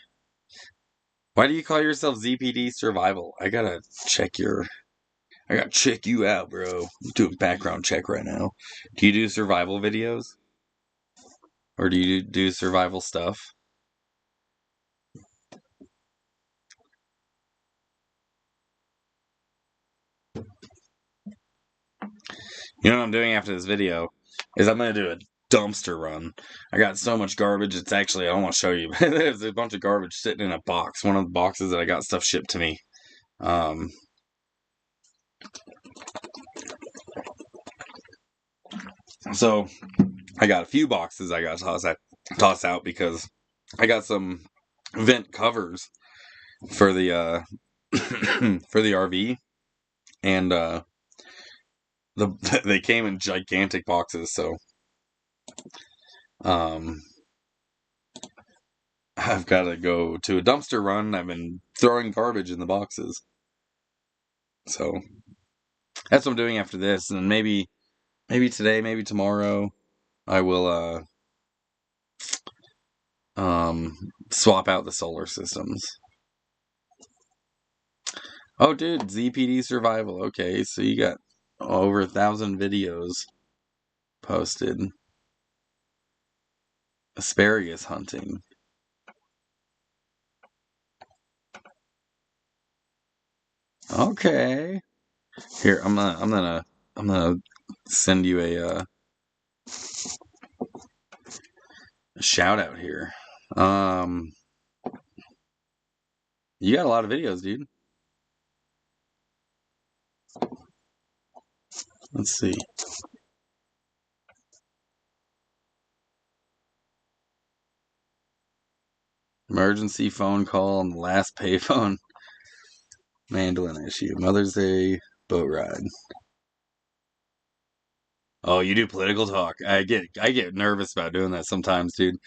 [SPEAKER 1] Why do you call yourself ZPD Survival? I gotta check you out, bro. I'm doing background check right now. Do you do survival videos? Or do you do survival stuff? You know what I'm doing after this video is I'm going to do a dumpster run. I got so much garbage, it's actually, I don't want to show you, but there's a bunch of garbage sitting in a box. One of the boxes that I got stuff shipped to me. So I got a few boxes I got to toss out, because I got some vent covers for the for the RV, and they came in gigantic boxes, so I've got to go to a dumpster run. I've been throwing garbage in the boxes, so that's what I'm doing after this, and maybe today, maybe tomorrow, I will swap out the solar systems. Oh, dude, ZPD Survival. Okay, so you got over 1,000 videos posted. Asparagus hunting. Okay. Here, I'm gonna send you a shout out here. You got a lot of videos, dude. Let's see. Emergency phone call on the last payphone. Mandolin issue. Mother's Day boat ride. Oh, you do political talk. I get nervous about doing that sometimes, dude.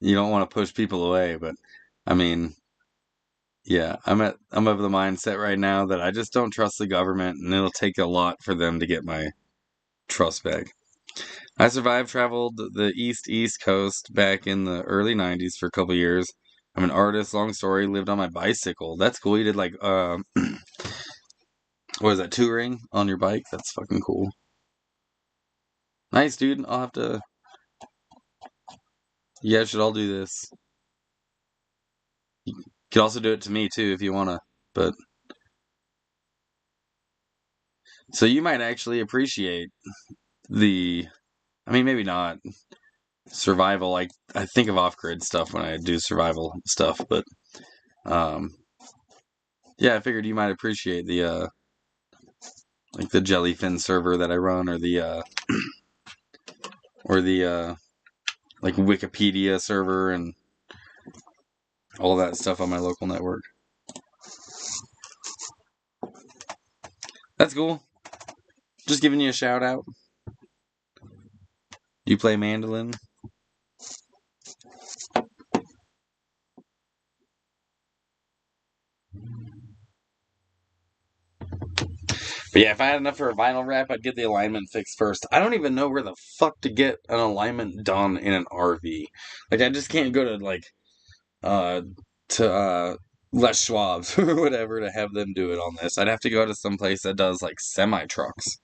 [SPEAKER 1] You don't want to push people away, but I mean, yeah, I'm of the mindset right now that I just don't trust the government, and it'll take a lot for them to get my trust back. I traveled the East Coast back in the early 90s for a couple years. I'm an artist, long story, lived on my bicycle. That's cool. You did like what is that, touring on your bike? That's fucking cool. Nice, dude. I'll have to. You guys should all do this. You could also do it to me too if you wanna. But so you might actually appreciate the. I mean, maybe not survival. Like I think of off-grid stuff when I do survival stuff, but yeah, I figured you might appreciate the like the Jellyfin server that I run, or the like Wikipedia server and all that stuff on my local network. That's cool. Just giving you a shout out. You play mandolin? But yeah, if I had enough for a vinyl wrap, I'd get the alignment fixed first. I don't even know where the fuck to get an alignment done in an RV. Like, I just can't go to, like, to Les Schwab's or whatever to have them do it on this. I'd have to go to some place that does, like, semi-trucks.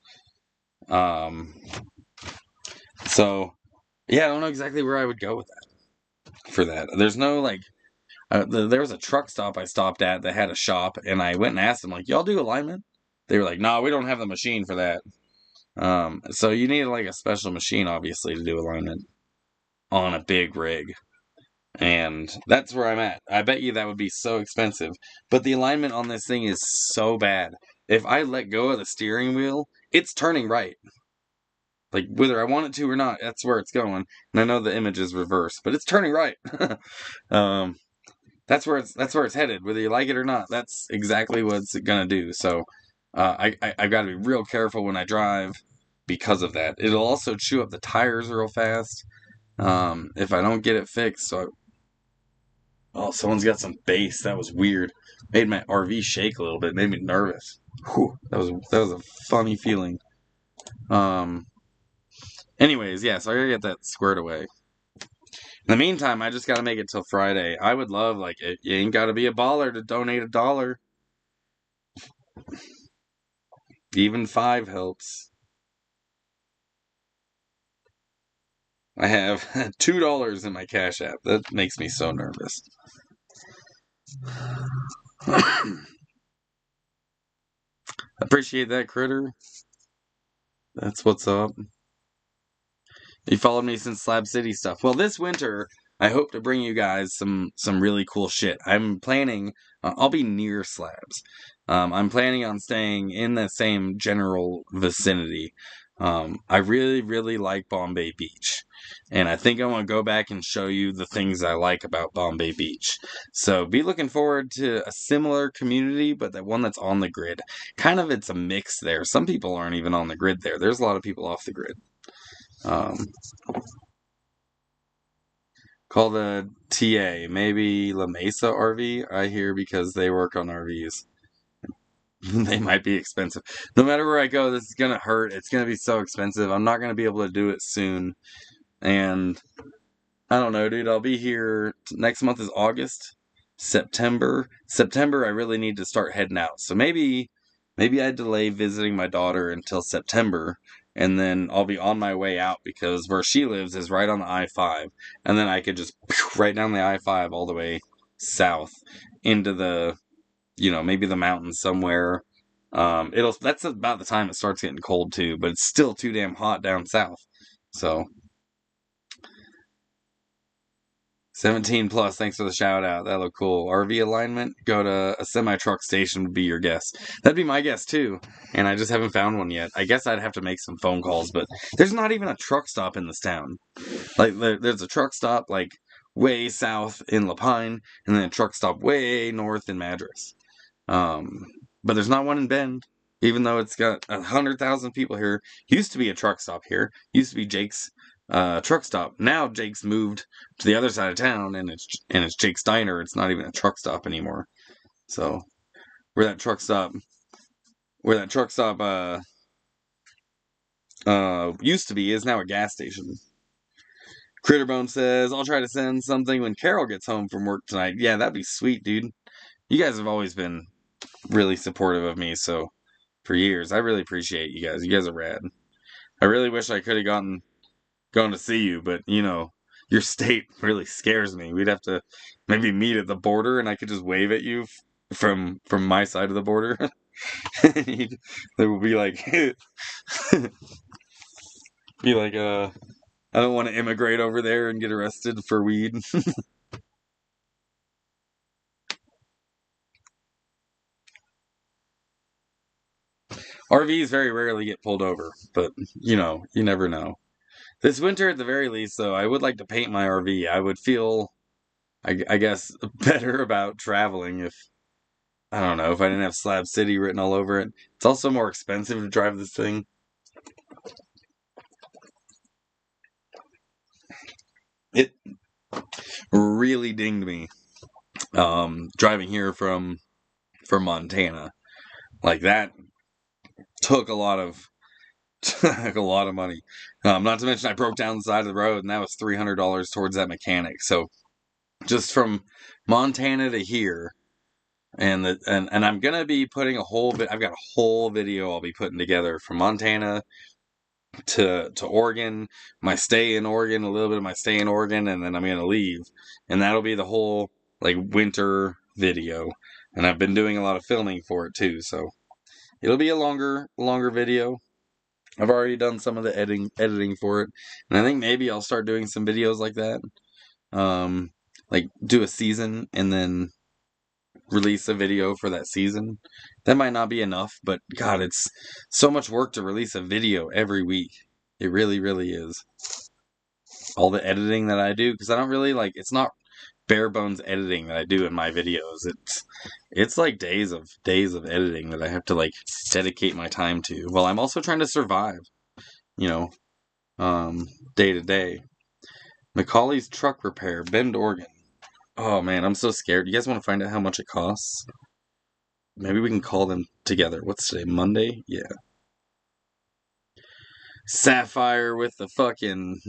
[SPEAKER 1] So, yeah, I don't know exactly where I would go with that. For that. There's no, like, there was a truck stop I stopped at that had a shop, and I went and asked them, like, y'all do alignment? They were like, no, we don't have the machine for that. So you need like a special machine, obviously, to do alignment on a big rig. And that's where I'm at. I bet you that would be so expensive. But the alignment on this thing is so bad. If I let go of the steering wheel, it's turning right. Like, whether I want it to or not, that's where it's going. And I know the image is reversed, but it's turning right. That's where it's headed. Whether you like it or not, that's exactly what it's gonna do. So I've got to be real careful when I drive because of that. It'll also chew up the tires real fast if I don't get it fixed. So, someone's got some bass. That was weird. Made my RV shake a little bit. Made me nervous. Whew, that was a funny feeling. Anyways, yeah. So I gotta get that squared away. In the meantime, I just gotta make it till Friday. I would love, like, you ain't gotta be a baller to donate $1. Even 5 helps. I have $2 in my Cash App. That makes me so nervous. Appreciate that, Critter. That's what's up. You followed me since Slab City stuff. Well, this winter, I hope to bring you guys some really cool shit. I'm planning, I'll be near Slabs. I'm planning on staying in the same general vicinity. I really, really like Bombay Beach. And I think I want to go back and show you the things I like about Bombay Beach. So be looking forward to a similar community, but that one that's on the grid. Kind of, it's a mix there. Some people aren't even on the grid there. There's a lot of people off the grid. Call the TA, maybe La Mesa RV, I hear, because they work on RVs. They might be expensive. No matter where I go, this is going to hurt. It's going to be so expensive. I'm not going to be able to do it soon. And I don't know, dude. I'll be here. Next month is August. September, I really need to start heading out. So maybe I delay visiting my daughter until September, and then I'll be on my way out, because where she lives is right on the I-5, and then I could just right down the I-5 all the way south into the, maybe the mountains somewhere. That's about the time it starts getting cold too, but it's still too damn hot down south. So 17 plus, thanks for the shout out. That looked cool. RV alignment, go to a semi-truck station would be your guess. That'd be my guess too. And I just haven't found one yet. I guess I'd have to make some phone calls, but there's not even a truck stop in this town. Like, there's a truck stop, like, way south in La Pine, and then a truck stop way north in Madras. But there's not one in Bend, even though it's got 100,000 people here. Used to be a truck stop here. Used to be Jake's truck stop. Now Jake's moved to the other side of town, and it's Jake's Diner. It's not even a truck stop anymore. So where that truck stop used to be is now a gas station. Critterbone says, I'll try to send something when Carol gets home from work tonight. Yeah, that'd be sweet, dude. You guys have always been really supportive of me, so for years. I really appreciate you guys. You guys are rad. I really wish I could have gone to see you, but your state really scares me. We'd have to maybe meet at the border, and I could just wave at you from my side of the border. There will be like, I don't want to immigrate over there and get arrested for weed. RVs very rarely get pulled over, but you never know. This winter, at the very least, though, I would like to paint my RV. I would feel, I guess, better about traveling if, I don't know, if I didn't have Slab City written all over it. It's also more expensive to drive this thing. It really dinged me driving here from Montana. Like, that took a lot of money. Not to mention I broke down the side of the road, and that was $300 towards that mechanic. So just from Montana to here, and I'm gonna be putting I've got a whole video I'll be putting together from Montana to Oregon, my stay in Oregon, a little bit of my stay in Oregon, and then I'm gonna leave, and that'll be the whole like winter video. And I've been doing a lot of filming for it too, so it'll be a longer video. I've already done some of the editing for it, and I think maybe I'll start doing some videos like that. Like do a season and then release a video for that season. That might not be enough, but God, it's so much work to release a video every week. It really, really is. All the editing that I do, because I don't really it's not bare bones editing that I do in my videos. It's like days of editing that I have to dedicate my time to. Well, I'm also trying to survive, day to day. Macaulay's Truck Repair, Bend, Oregon. Oh man, I'm so scared. You guys want to find out how much it costs? Maybe we can call them together. What's today? Monday? Yeah. Sapphire with the fucking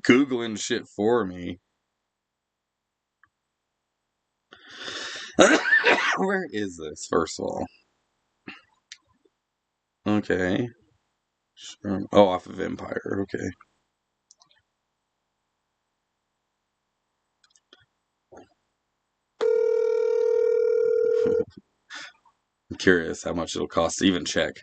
[SPEAKER 1] Googling shit for me. Where is this, first of all? Okay. Sure. Oh, off of Empire. Okay. I'm curious how much it'll cost to even check.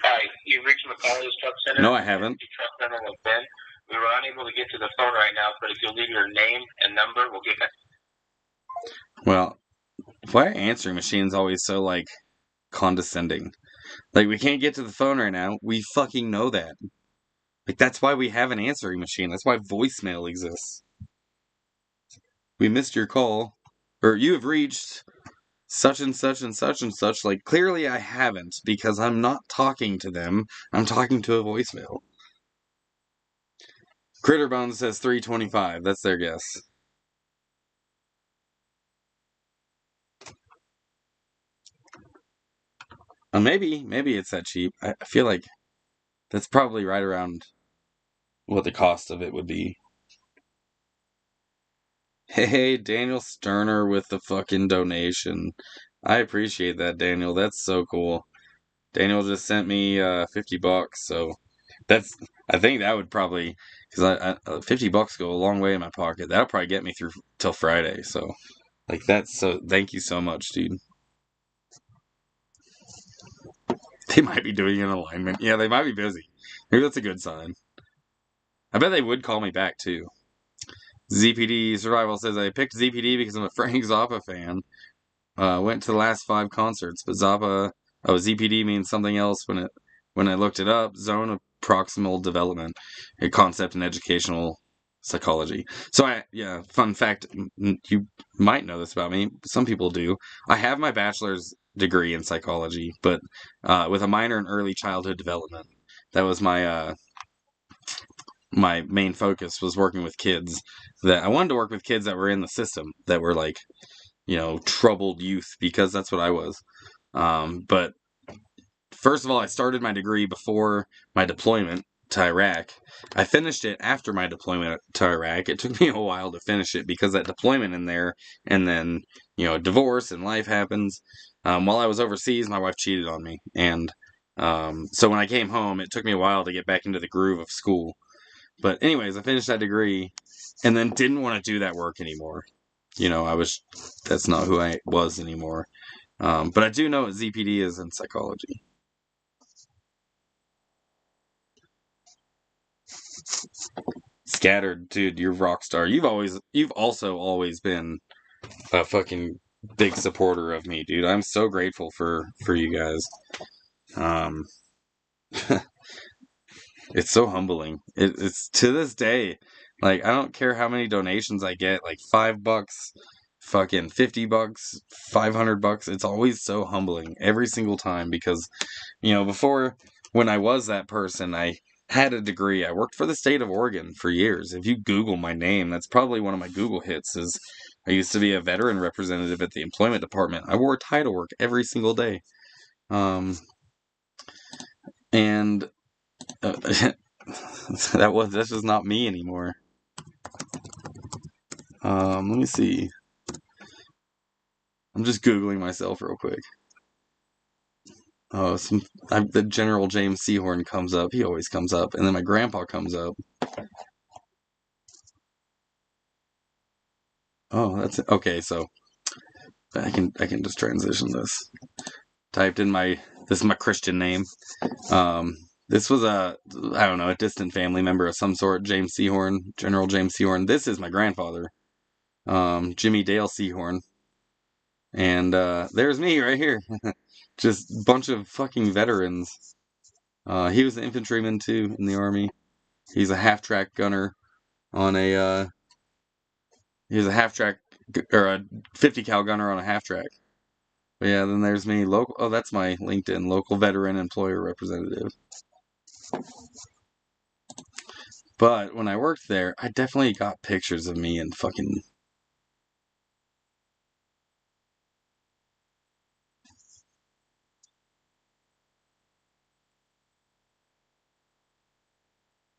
[SPEAKER 5] Hi, you've reached Macaulay's Truck Center.
[SPEAKER 1] No, I haven't.
[SPEAKER 5] Truck Center with Ben. We were unable to get to the phone right now, but if you'll leave your name and number, we'll get back.
[SPEAKER 1] Well, why are answering machines always so condescending? We can't get to the phone right now. We fucking know that. That's why we have an answering machine. That's why voicemail exists. We missed your call. Or you have reached such and such and such and such. Clearly I haven't, because I'm not talking to them. I'm talking to a voicemail. Critterbone says $325. That's their guess. Maybe it's that cheap. I feel like that's probably right around what the cost of it would be. Hey, Daniel Sterner with the fucking donation. I appreciate that, Daniel. That's so cool. Daniel just sent me $50, so I think that would probably, because $50 go a long way in my pocket. That'll probably get me through till Friday. So, like that's so. Thank you so much, dude. They might be doing an alignment. Yeah, they might be busy. Maybe that's a good sign. I bet they would call me back too. ZPD Survival says I picked ZPD because I'm a Frank Zappa fan. Went to the last 5 concerts, but ZPD means something else when I looked it up. Zone of proximal development, a concept in educational psychology. So fun fact, you might know this about me. Some people do. I have my bachelor's degree in psychology, but with a minor in early childhood development. That was my main focus was working with kids. That I wanted to work with kids that were in the system, that were like, troubled youth, because that's what I was. But first of all, I started my degree before my deployment to Iraq. I finished it after my deployment to Iraq. It took me a while to finish it because that deployment in there, and then, divorce and life happens. While I was overseas, my wife cheated on me. And so when I came home, it took me a while to get back into the groove of school. But anyways, I finished that degree and then didn't want to do that work anymore. That's not who I was anymore. But I do know what ZPD is in psychology. Scattered, dude, you're rock star. You've also always been a fucking big supporter of me, dude. I'm so grateful for you guys. It's so humbling. It's to this day, like, I don't care how many donations I get, like $5, fucking $50, $500. It's always so humbling every single time because, before, when I was that person, I had a degree. I worked for the state of Oregon for years. If you Google my name, that's probably one of my Google hits. Is I used to be a veteran representative at the employment department. I wore tie to work every single day. And that's just not me anymore. Let me see. I'm just Googling myself real quick. Oh, the General James Sehorn comes up. He always comes up, and then my grandpa comes up. Oh, that's it. Okay. So I can just transition this. Typed in this is my Christian name. This was I don't know, a distant family member of some sort. James Sehorn, General James Sehorn. This is my grandfather, Jimmy Dale Sehorn. And there's me right here. Just a bunch of fucking veterans. He was an infantryman too in the Army. He's a half-track gunner on a. He was a half-track or a 50 cal gunner on a half-track. But yeah, then there's me. Oh, that's my LinkedIn, local veteran employer representative. But when I worked there, I definitely got pictures of me and fucking.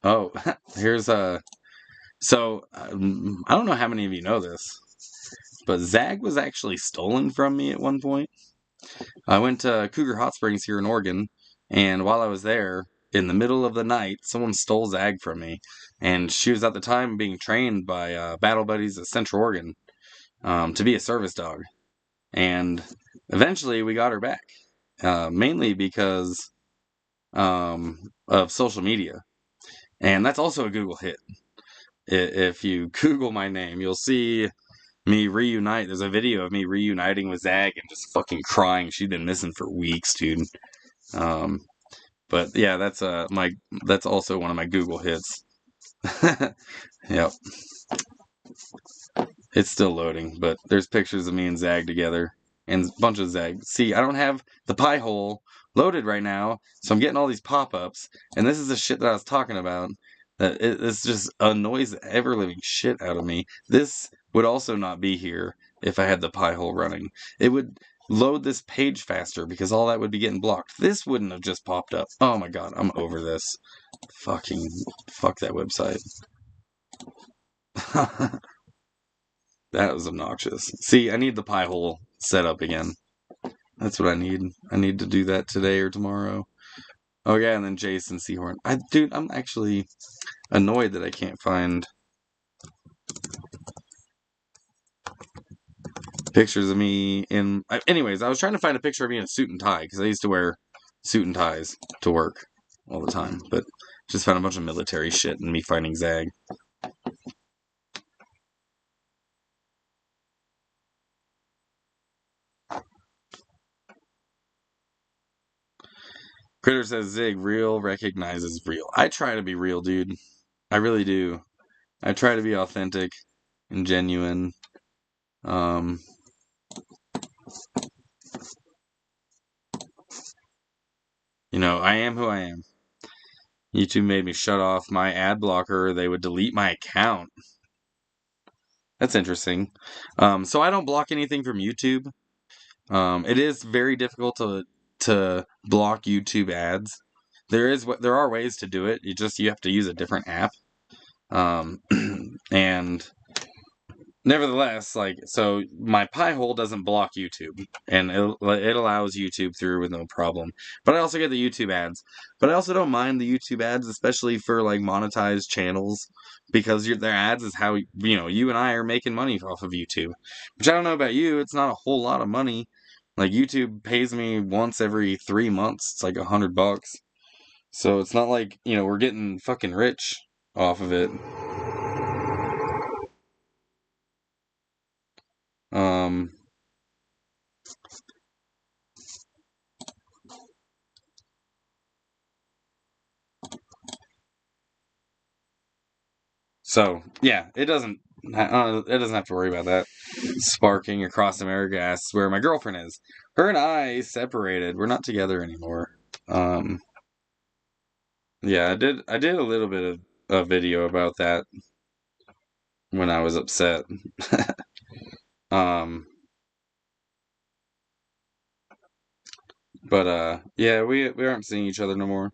[SPEAKER 1] Oh, here's a. So, I don't know how many of you know this, but Zag was actually stolen from me at one point. I went to Cougar Hot Springs here in Oregon, and while I was there, in the middle of the night, someone stole Zag from me. And she was at the time being trained by Battle Buddies at Central Oregon to be a service dog. And eventually we got her back, mainly because of social media. And that's also a Google hit. If you Google my name, you'll see me reunite. There's a video of me reuniting with Zag and just fucking crying. She'd been missing for weeks, dude. But yeah, that's also one of my Google hits. Yep. It's still loading, but there's pictures of me and Zag together and a bunch of Zag. See, I don't have the pie hole loaded right now, so I'm getting all these pop-ups, and this is the shit that I was talking about. This just annoys the ever-living shit out of me. This would also not be here if I had the pie hole running. It would load this page faster because all that would be getting blocked. This wouldn't have just popped up. Oh my god, I'm over this. Fuck that website. That was obnoxious. See, I need the pie hole set up again. That's what I need. I need to do that today or tomorrow. Oh yeah, and then Jason Sehorn. Dude, I'm actually annoyed that I can't find pictures of me in. Anyways, I was trying to find a picture of me in a suit and tie because I used to wear suit and ties to work all the time, but just found a bunch of military shit and me finding Zag. Critter says Zig, real recognizes real. I try to be real, dude. I really do. I try to be authentic and genuine. You know, I am who I am. YouTube made me shut off my ad blocker. They would delete my account. That's interesting. So I don't block anything from YouTube. It is very difficult to block YouTube ads. There are ways to do it. You have to use a different app. And nevertheless, so my Pi-hole doesn't block YouTube, and it allows YouTube through with no problem. But I also get the YouTube ads. But I also don't mind the YouTube ads, especially for like monetized channels, because their ads is how you and I are making money off of YouTube. Which I don't know about you, it's not a whole lot of money. Like YouTube pays me once every 3 months. It's like $100. So it's not like we're getting fucking rich off of it. So yeah, it doesn't have to worry about that. Sparking across America asks where my girlfriend is. Her and I separated. We're not together anymore. Yeah, I did a little bit of a video about that when I was upset. But yeah, we aren't seeing each other no more.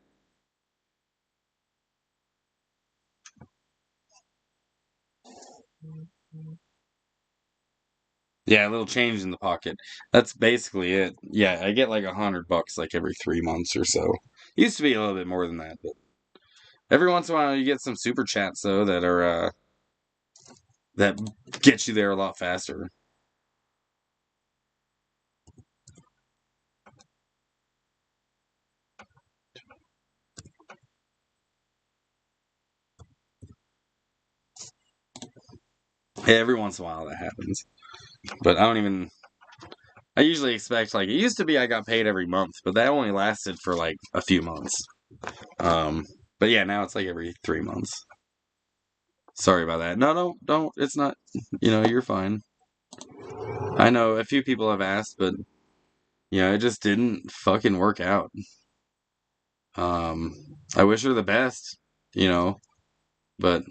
[SPEAKER 1] Yeah, a little change in the pocket. That's basically it. Yeah, I get like $100 like every 3 months or so. Used to be a little bit more than that, but every once in a while you get some super chats though that get you there a lot faster. Hey, every once in a while that happens. But I usually expect, like, it used to be I got paid every month, but that only lasted for like a few months. But yeah, now it's like every 3 months. Sorry about that. No, don't. It's not, you're fine. I know a few people have asked, but it just didn't fucking work out. I wish her the best, but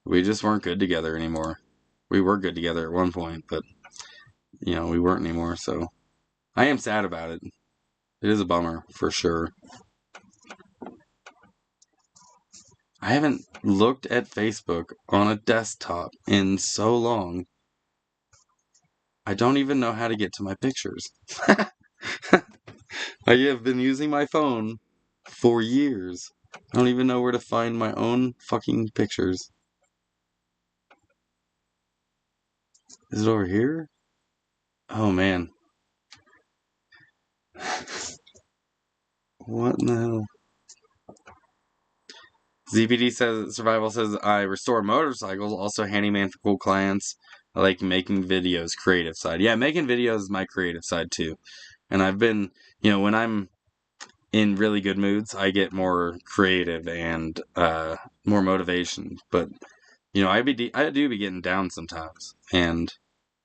[SPEAKER 1] we just weren't good together anymore. We were good together at one point, but we weren't anymore, so I am sad about it. It is a bummer, for sure. I haven't looked at Facebook on a desktop in so long. I don't even know how to get to my pictures. I have been using my phone for years. I don't even know where to find my own fucking pictures. Is it over here? Oh, man. What in the hell? ZPD says, Survival says, I restore motorcycles, also handyman for cool clients. I like making videos, creative side. Yeah, making videos is my creative side too. And I've been, when I'm in really good moods, I get more creative and more motivation. But, I do be getting down sometimes. And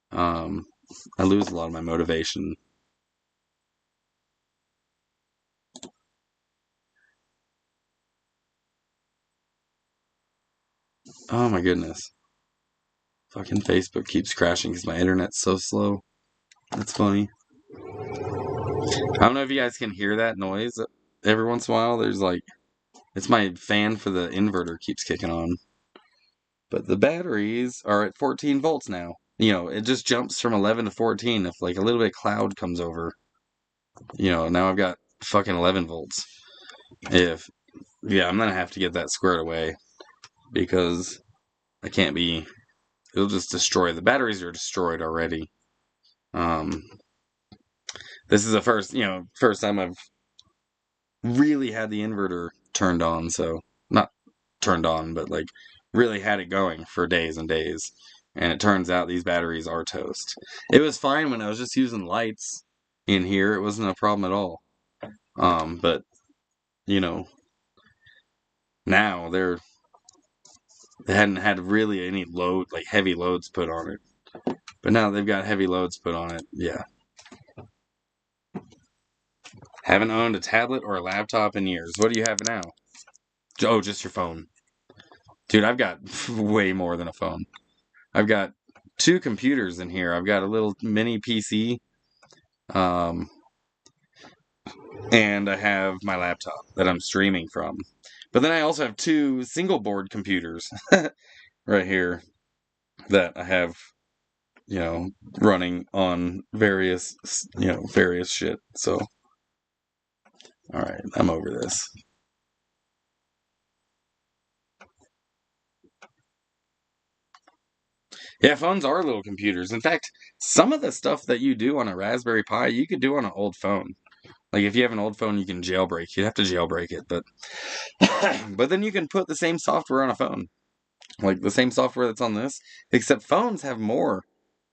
[SPEAKER 1] I lose a lot of my motivation. Oh my goodness. Fucking Facebook keeps crashing because my internet's so slow. That's funny. I don't know if you guys can hear that noise every once in a while. There's it's my fan for the inverter keeps kicking on. But the batteries are at 14 volts now. It just jumps from 11 to 14 if like a little bit of cloud comes over. Now I've got fucking 11 volts. Yeah, I'm gonna have to get that squared away because I can't be. It'll just destroy. The batteries are destroyed already. This is the first time I've really had the inverter turned on. So not turned on, but like really had it going for days and days. And it turns out these batteries are toast. It was fine when I was just using lights in here. It wasn't a problem at all. But you know, now they hadn't had really any load, like heavy loads put on it. But now they've got heavy loads put on it. Yeah. Haven't owned a tablet or a laptop in years. What do you have now? Oh, just your phone. Dude, I've got way more than a phone. I've got 2 computers in here. I've got a little mini PC. And I have my laptop that I'm streaming from. But then I also have 2 single board computers right here that I have, running on various shit. So, all right, I'm over this. Yeah, phones are little computers. In fact, some of the stuff that you do on a Raspberry Pi, you could do on an old phone. Like if you have an old phone, you can jailbreak. You'd have to jailbreak it, but but then you can put the same software on a phone. Like the same software that's on this, except phones have more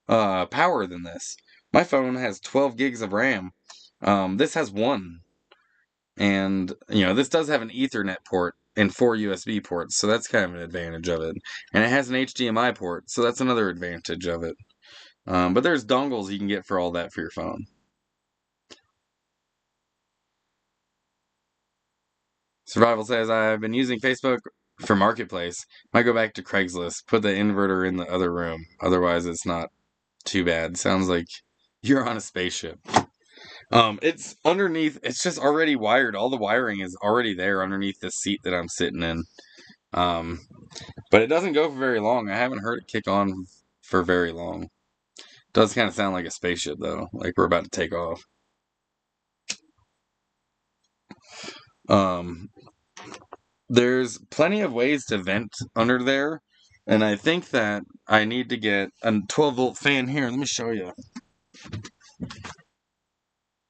[SPEAKER 1] power than this. My phone has 12 gigs of RAM. This has 1. And, this does have an Ethernet port and 4 USB ports, so that's kind of an advantage of it. And it has an HDMI port, so that's another advantage of it. But there's dongles you can get for all that for your phone. Survival says, I've been using Facebook for Marketplace. Might go back to Craigslist. Put the inverter in the other room. Otherwise, it's not too bad. Sounds like you're on a spaceship. It's underneath. It's just already wired. All the wiring is already there underneath the seat that I'm sitting in. But it doesn't go for very long. I haven't heard it kick on for very long. Does kind of sound like a spaceship though, like we're about to take off. There's plenty of ways to vent under there, and I think that I need to get a 12-volt fan here. Let me show you.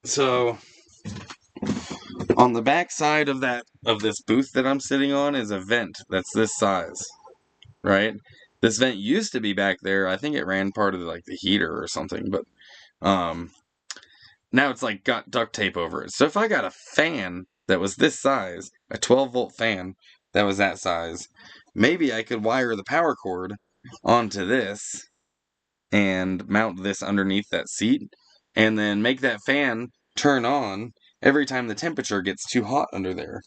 [SPEAKER 1] So, on the back side of this booth that I'm sitting on is a vent that's this size, right? This vent used to be back there. I think it ran part of the heater or something, but now it's got duct tape over it. So if I got a fan that was this size, a 12-volt fan that was that size, maybe I could wire the power cord onto this and mount this underneath that seat and then make that fan turn on every time the temperature gets too hot under there.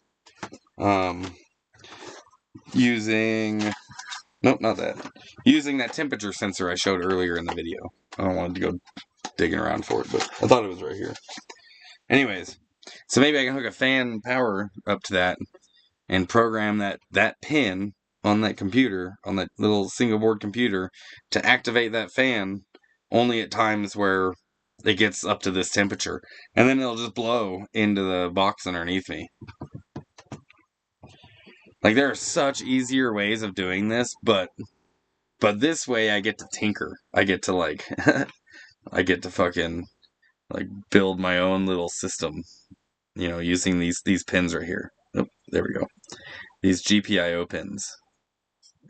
[SPEAKER 1] Using that temperature sensor I showed earlier in the video. I don't want to go digging around for it, but I thought it was right here. Anyways, so maybe I can hook a fan power up to that and program that pin on that computer, on that little single board computer, to activate that fan only at times where it gets up to this temperature. And then it'll just blow into the box underneath me. There are such easier ways of doing this, but this way I get to tinker. I get to I get to fucking build my own little system, using these pins right here. Oh, there we go. These GPIO pins.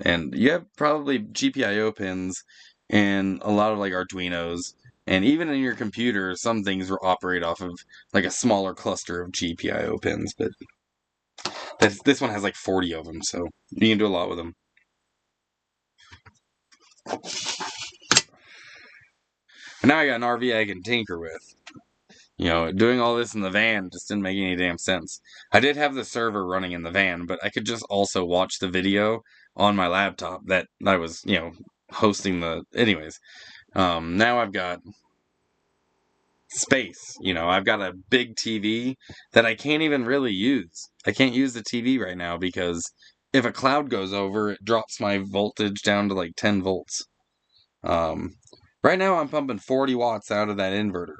[SPEAKER 1] And you have probably GPIO pins in a lot of Arduinos, and even in your computer, some things will operate off of a smaller cluster of GPIO pins, but this one has 40 of them, so you can do a lot with them. And now I got an RV I can tinker with. Doing all this in the van just didn't make any damn sense. I did have the server running in the van, but I could just also watch the video on my laptop that I was, hosting the... Anyways, now I've got space. I've got a big TV that I can't even really use. I can't use the TV right now because if a cloud goes over, it drops my voltage down to 10 volts. Right now I'm pumping 40 watts out of that inverter.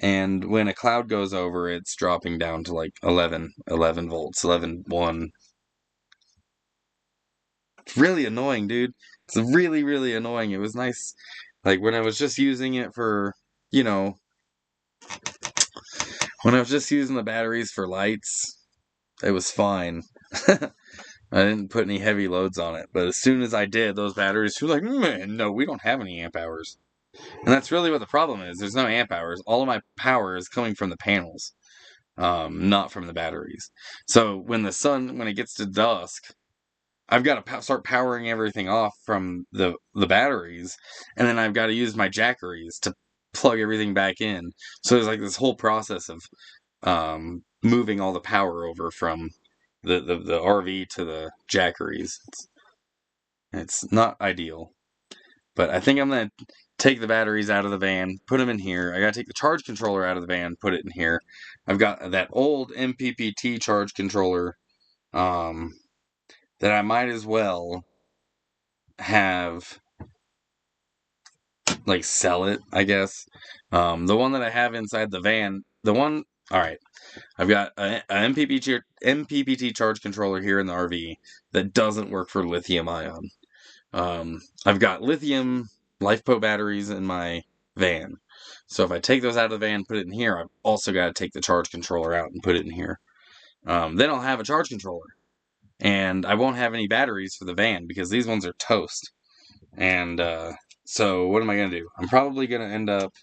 [SPEAKER 1] And when a cloud goes over, it's dropping down to like 11 volts, 11.1. It's really annoying, dude. It's really, really annoying. It was nice, like, when I was just using it for, you know, when I was just using the batteries for lights, it was fine. I didn't put any heavy loads on it. But as soon as I did, those batteries were like, man, no, we don't have any amp hours. And that's really what the problem is. There's no amp hours. All of my power is coming from the panels, not from the batteries. So when it gets to dusk, I've got to start powering everything off from the batteries, and then I've got to use my jackeries to plug everything back in. So there's like this whole process of moving all the power over from the RV to the jackeries. It's not ideal, but I think I'm gonna take the batteries out of the van, put them in here. I gotta take the charge controller out of the van, put it in here. I've got that old MPPT charge controller that I might as well have, like, sell it, I guess. The one that I have inside the van, alright, I've got a MPPT charge controller here in the RV that doesn't work for lithium ion. I've got lithium LifePo batteries in my van. So if I take those out of the van and put it in here, I've also got to take the charge controller out and put it in here. Then I'll have a charge controller. And I won't have any batteries for the van because these ones are toast. And so what am I going to do? I'm probably going to end up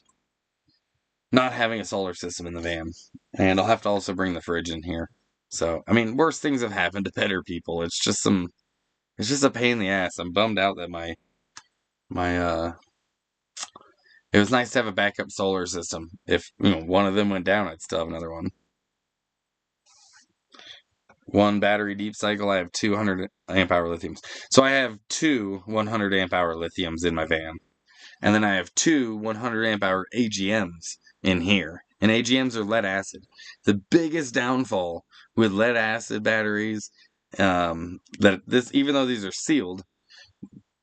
[SPEAKER 1] not having a solar system in the van. And I'll have to also bring the fridge in here. So, I mean, worse things have happened to better people. It's just a pain in the ass. I'm bummed out that it was nice to have a backup solar system. If, one of them went down, I'd still have another one. One battery deep cycle, I have 200 amp hour lithiums. So I have two 100 amp hour lithiums in my van. And then I have two 100 amp hour AGMs in here. And AGMs are lead acid. The biggest downfall with lead acid batteries, even though these are sealed,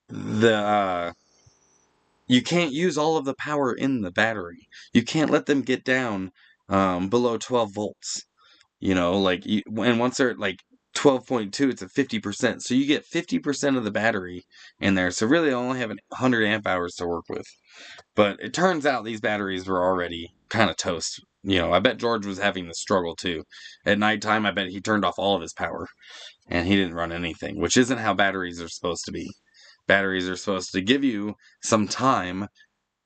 [SPEAKER 1] you can't use all of the power in the battery. You can't let them get down below 12 volts. And once they're at like 12.2, it's at 50%. So you get 50% of the battery in there. So really, I only have 100 amp hours to work with. But it turns out these batteries were already kind of toast. I bet George was having the struggle too. At nighttime, I bet he turned off all of his power. And he didn't run anything, which isn't how batteries are supposed to be. Batteries are supposed to give you some time.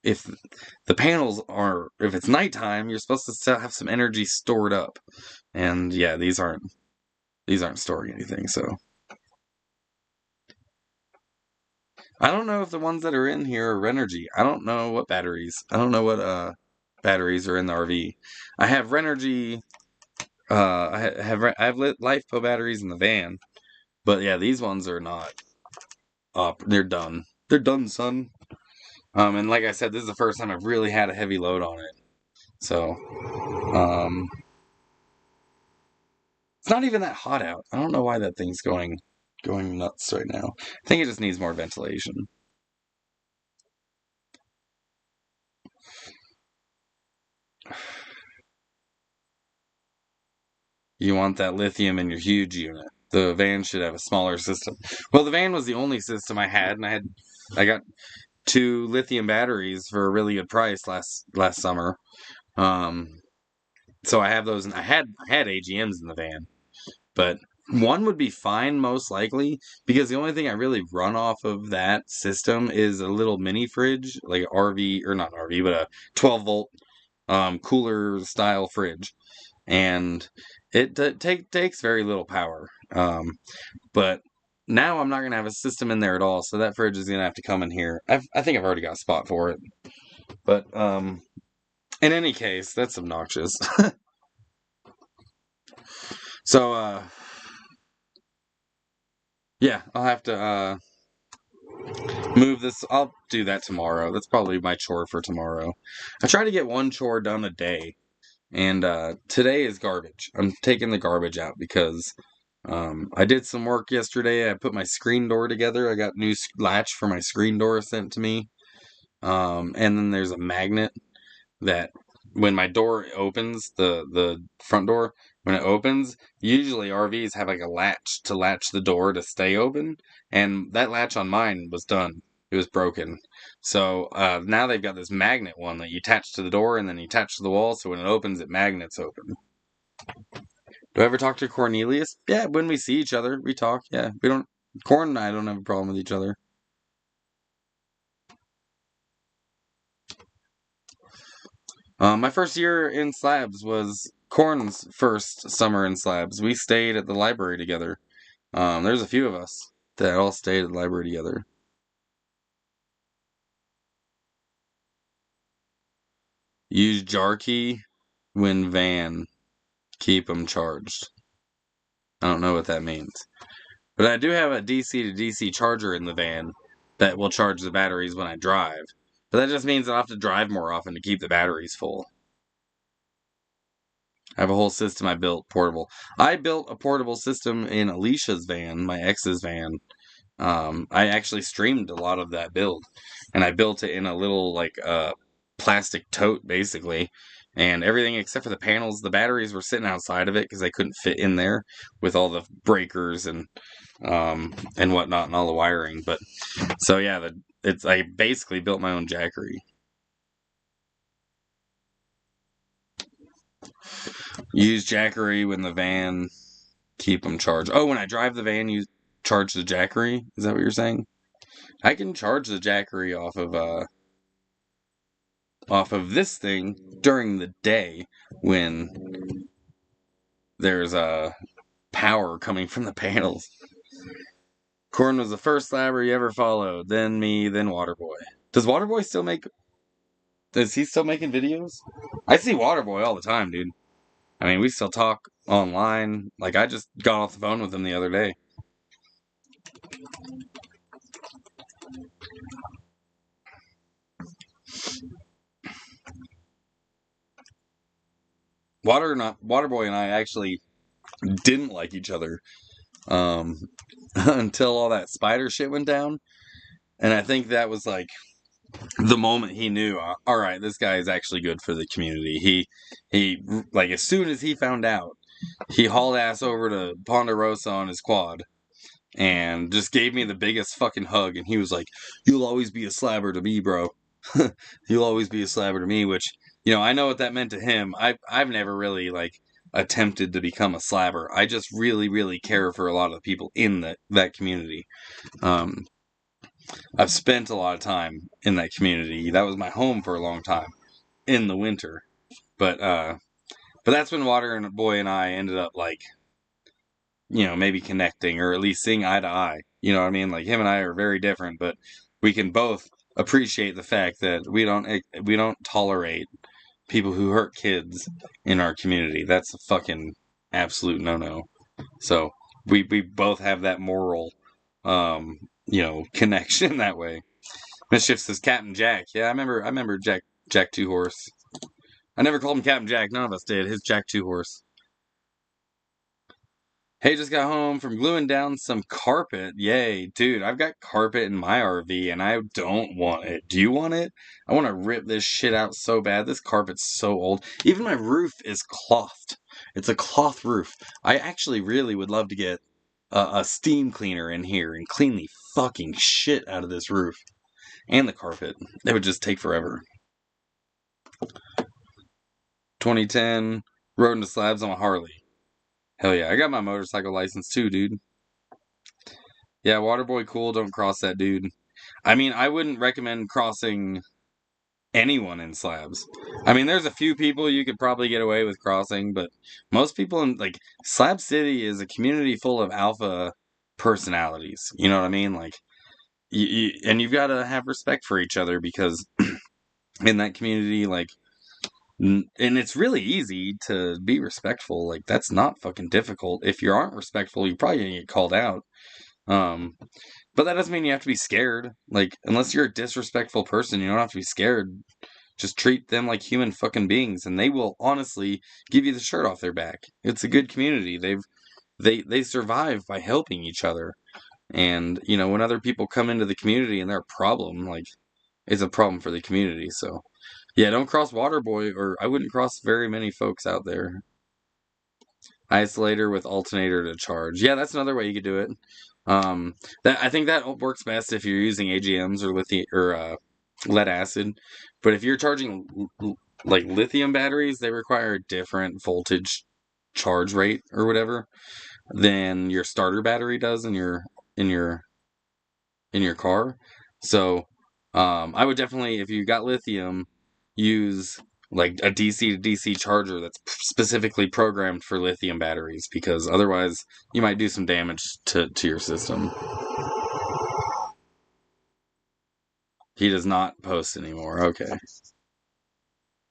[SPEAKER 1] If it's nighttime, you're supposed to still have some energy stored up. And yeah, these aren't storing anything, so. I don't know if the ones that are in here are Renergy. I don't know what batteries are in the RV. I have Renergy, I have LifePo batteries in the van. But yeah, these ones are not up. They're done. They're done, son. And like I said, this is the first time I've really had a heavy load on it. So, it's not even that hot out. I don't know why that thing's going nuts right now. I think it just needs more ventilation. You want that lithium in your huge unit. The van should have a smaller system. Well, the van was the only system I had, and I got 2 lithium batteries for a really good price last summer. So I have those, and I had AGMs in the van, but one would be fine most likely because the only thing I really run off of that system is a little mini fridge, like an RV, or not an RV, but a 12 volt cooler style fridge, and it takes very little power. But now I'm not gonna have a system in there at all, so that fridge is gonna have to come in here. I think I've already got a spot for it, but in any case, that's obnoxious. So yeah, I'll have to move this. I'll do that tomorrow. That's probably my chore for tomorrow. I try to get one chore done a day, and today is garbage. I'm taking the garbage out because I did some work yesterday. I put my screen door together. I got new latch for my screen door sent to me. And then there's a magnet that when my door opens, the front door, when it opens, usually RVs have like a latch to latch the door to stay open, and that latch on mine was done. It was broken. So now they've got this magnet one that you attach to the door and then you attach to the wall, so when it opens, it magnets open. Do I ever talk to Cornelius? Yeah, when we see each other, we talk. Yeah, we don't. Corn and I don't have a problem with each other. My first year in Slabs was Corn's first summer in Slabs. We stayed at the library together. There's a few of us that all stayed at the library together. Use jar key when van. Keep them charged. I don't know what that means. But I do have a DC to DC charger in the van that will charge the batteries when I drive. But that just means I have to drive more often to keep the batteries full. I have a whole system I built portable. I built a portable system in Alicia's van, my ex's van. I actually streamed a lot of that build, and I built it in a little like plastic tote basically, and everything except for the panels. The batteries were sitting outside of it because they couldn't fit in there with all the breakers and whatnot and all the wiring. But so yeah, I basically built my own jackery. Use jackery when the van. Keep them charged. Oh, when I drive the van, you charge the jackery? Is that what you're saying? I can charge the jackery off of this thing during the day when there's power coming from the panels. Corn was the first slabber you ever followed, then me, then Waterboy. Does Waterboy still make... Is he still making videos? I see Waterboy all the time, dude. I mean, we still talk online. Like, I just got off the phone with him the other day. Waterboy and I actually didn't like each other until all that spider shit went down. And I think that was like the moment he knew, all right, this guy is actually good for the community. He like, as soon as he found out, he hauled ass over to Ponderosa on his quad and just gave me the biggest fucking hug. And he was like, "You'll always be a slabber to me, bro. You'll always be a slabber to me," which, you know, I know what that meant to him. I've never really like attempted to become a slabber. I just really, really care for a lot of the people in that community. I've spent a lot of time in that community. That was my home for a long time in the winter. But that's when Waterboy and I ended up like, you know, maybe connecting or at least seeing eye to eye. You know what I mean? Like, him and I are very different, but we can both appreciate the fact that we don't tolerate people who hurt kids in our community. That's a fucking absolute no-no. So we both have that moral, you know, connection that way. Mischief says Captain Jack. Yeah, I remember Jack Two Horse. I never called him Captain Jack. None of us did. His Jack Two Horse. Hey, just got home from gluing down some carpet. Yay, dude, I've got carpet in my RV and I don't want it. Do you want it? I want to rip this shit out so bad. This carpet's so old. Even my roof is clothed. It's a cloth roof. I actually really would love to get a steam cleaner in here and clean the fucking shit out of this roof. And the carpet. It would just take forever. 2010, rode into slabs on a Harley. Hell yeah, I got my motorcycle license too, dude. Yeah, Waterboy cool, don't cross that dude. I mean, I wouldn't recommend crossing anyone in slabs. I mean, there's a few people you could probably get away with crossing, but most people in, like, Slab City is a community full of alpha personalities. You know what I mean? Like, and you've got to have respect for each other because in that community, like, and it's really easy to be respectful. Like, that's not fucking difficult. If you aren't respectful, you're probably gonna get called out. But that doesn't mean you have to be scared. Like, unless you're a disrespectful person, you don't have to be scared. Just treat them like human fucking beings, and they will honestly give you the shirt off their back. It's a good community. They survive by helping each other. And, you know, when other people come into the community and they're a problem, like, it's a problem for the community. So Yeah, don't cross Waterboy, or I wouldn't cross very many folks out there. Isolator with alternator to charge. Yeah, that's another way you could do it. I think that works best if you're using AGMs or lithium or lead acid. But if you're charging like lithium batteries, they require a different voltage charge rate or whatever than your starter battery does in your car. So I would definitely, if you got lithium, use like a DC to DC charger that's specifically programmed for lithium batteries, because otherwise you might do some damage to your system. He does not post anymore. Okay.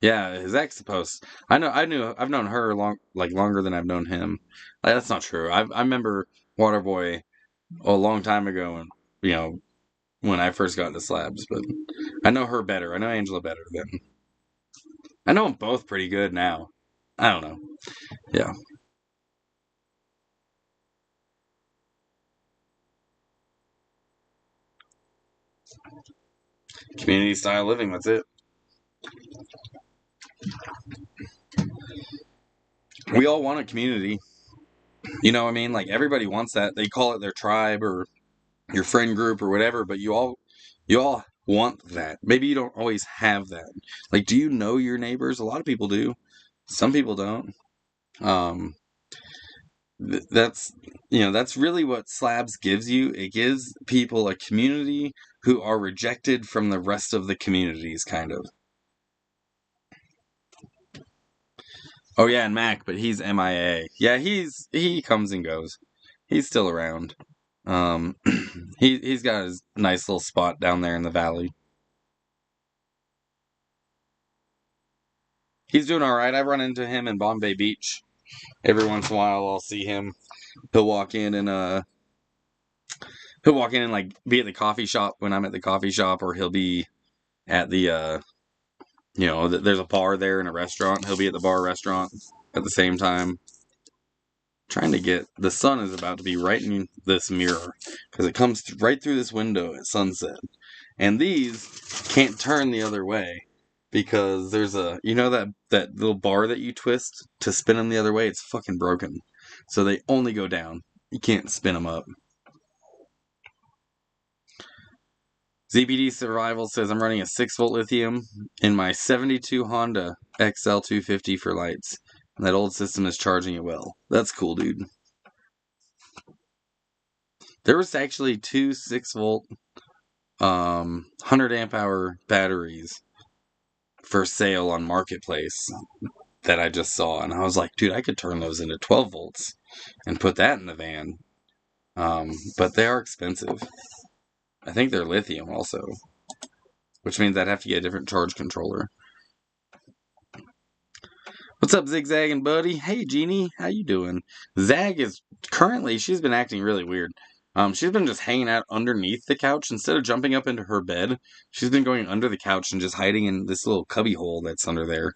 [SPEAKER 1] Yeah, his ex posts. I've known her longer than I've known him. That's not true. I remember Waterboy a long time ago, and when I first got into slabs, but I know her better. I know Angela better than. I know them both pretty good now. I don't know. Yeah. Community style living, that's it. We all want a community. You know what I mean? Like, everybody wants that. They call it their tribe or your friend group or whatever, but you all want that. Maybe you don't always have that. Like, do you know your neighbors? A lot of people do. Some people don't. Um, that's that's really what slabs gives you. It gives people a community who are rejected from the rest of the communities, kind of. Oh yeah, and Mac, but he's MIA. Yeah, he comes and goes. He's still around. Um, he's got his nice little spot down there in the valley. He's doing all right. I run into him in Bombay Beach every once in a while. I'll see him. He'll walk in and like be at the coffee shop when I'm at the coffee shop, or he'll be at the there's a bar there and a restaurant. He'll be at the bar restaurant at the same time. Trying to get the sun is about to be right in this mirror because it comes right through this window at sunset, and these can't turn the other way because there's that little bar that you twist to spin them the other way. It's fucking broken, so they only go down. You can't spin them up. ZPD Survival says I'm running a 6-volt lithium in my 72 Honda XL250 for lights. And that old system is charging it well. That's cool, dude. There was actually 2 6-volt 100 amp hour batteries for sale on Marketplace that I just saw, and I was like, dude, I could turn those into 12 volts and put that in the van. But they are expensive. I think they're lithium also, which means I'd have to get a different charge controller. What's up, Zigzagging buddy? Hey, Jeannie, how you doing? Zag is currently, she's been acting really weird. She's been just hanging out underneath the couch instead of jumping up into her bed. She's been going under the couch and just hiding in this little cubby hole that's under there.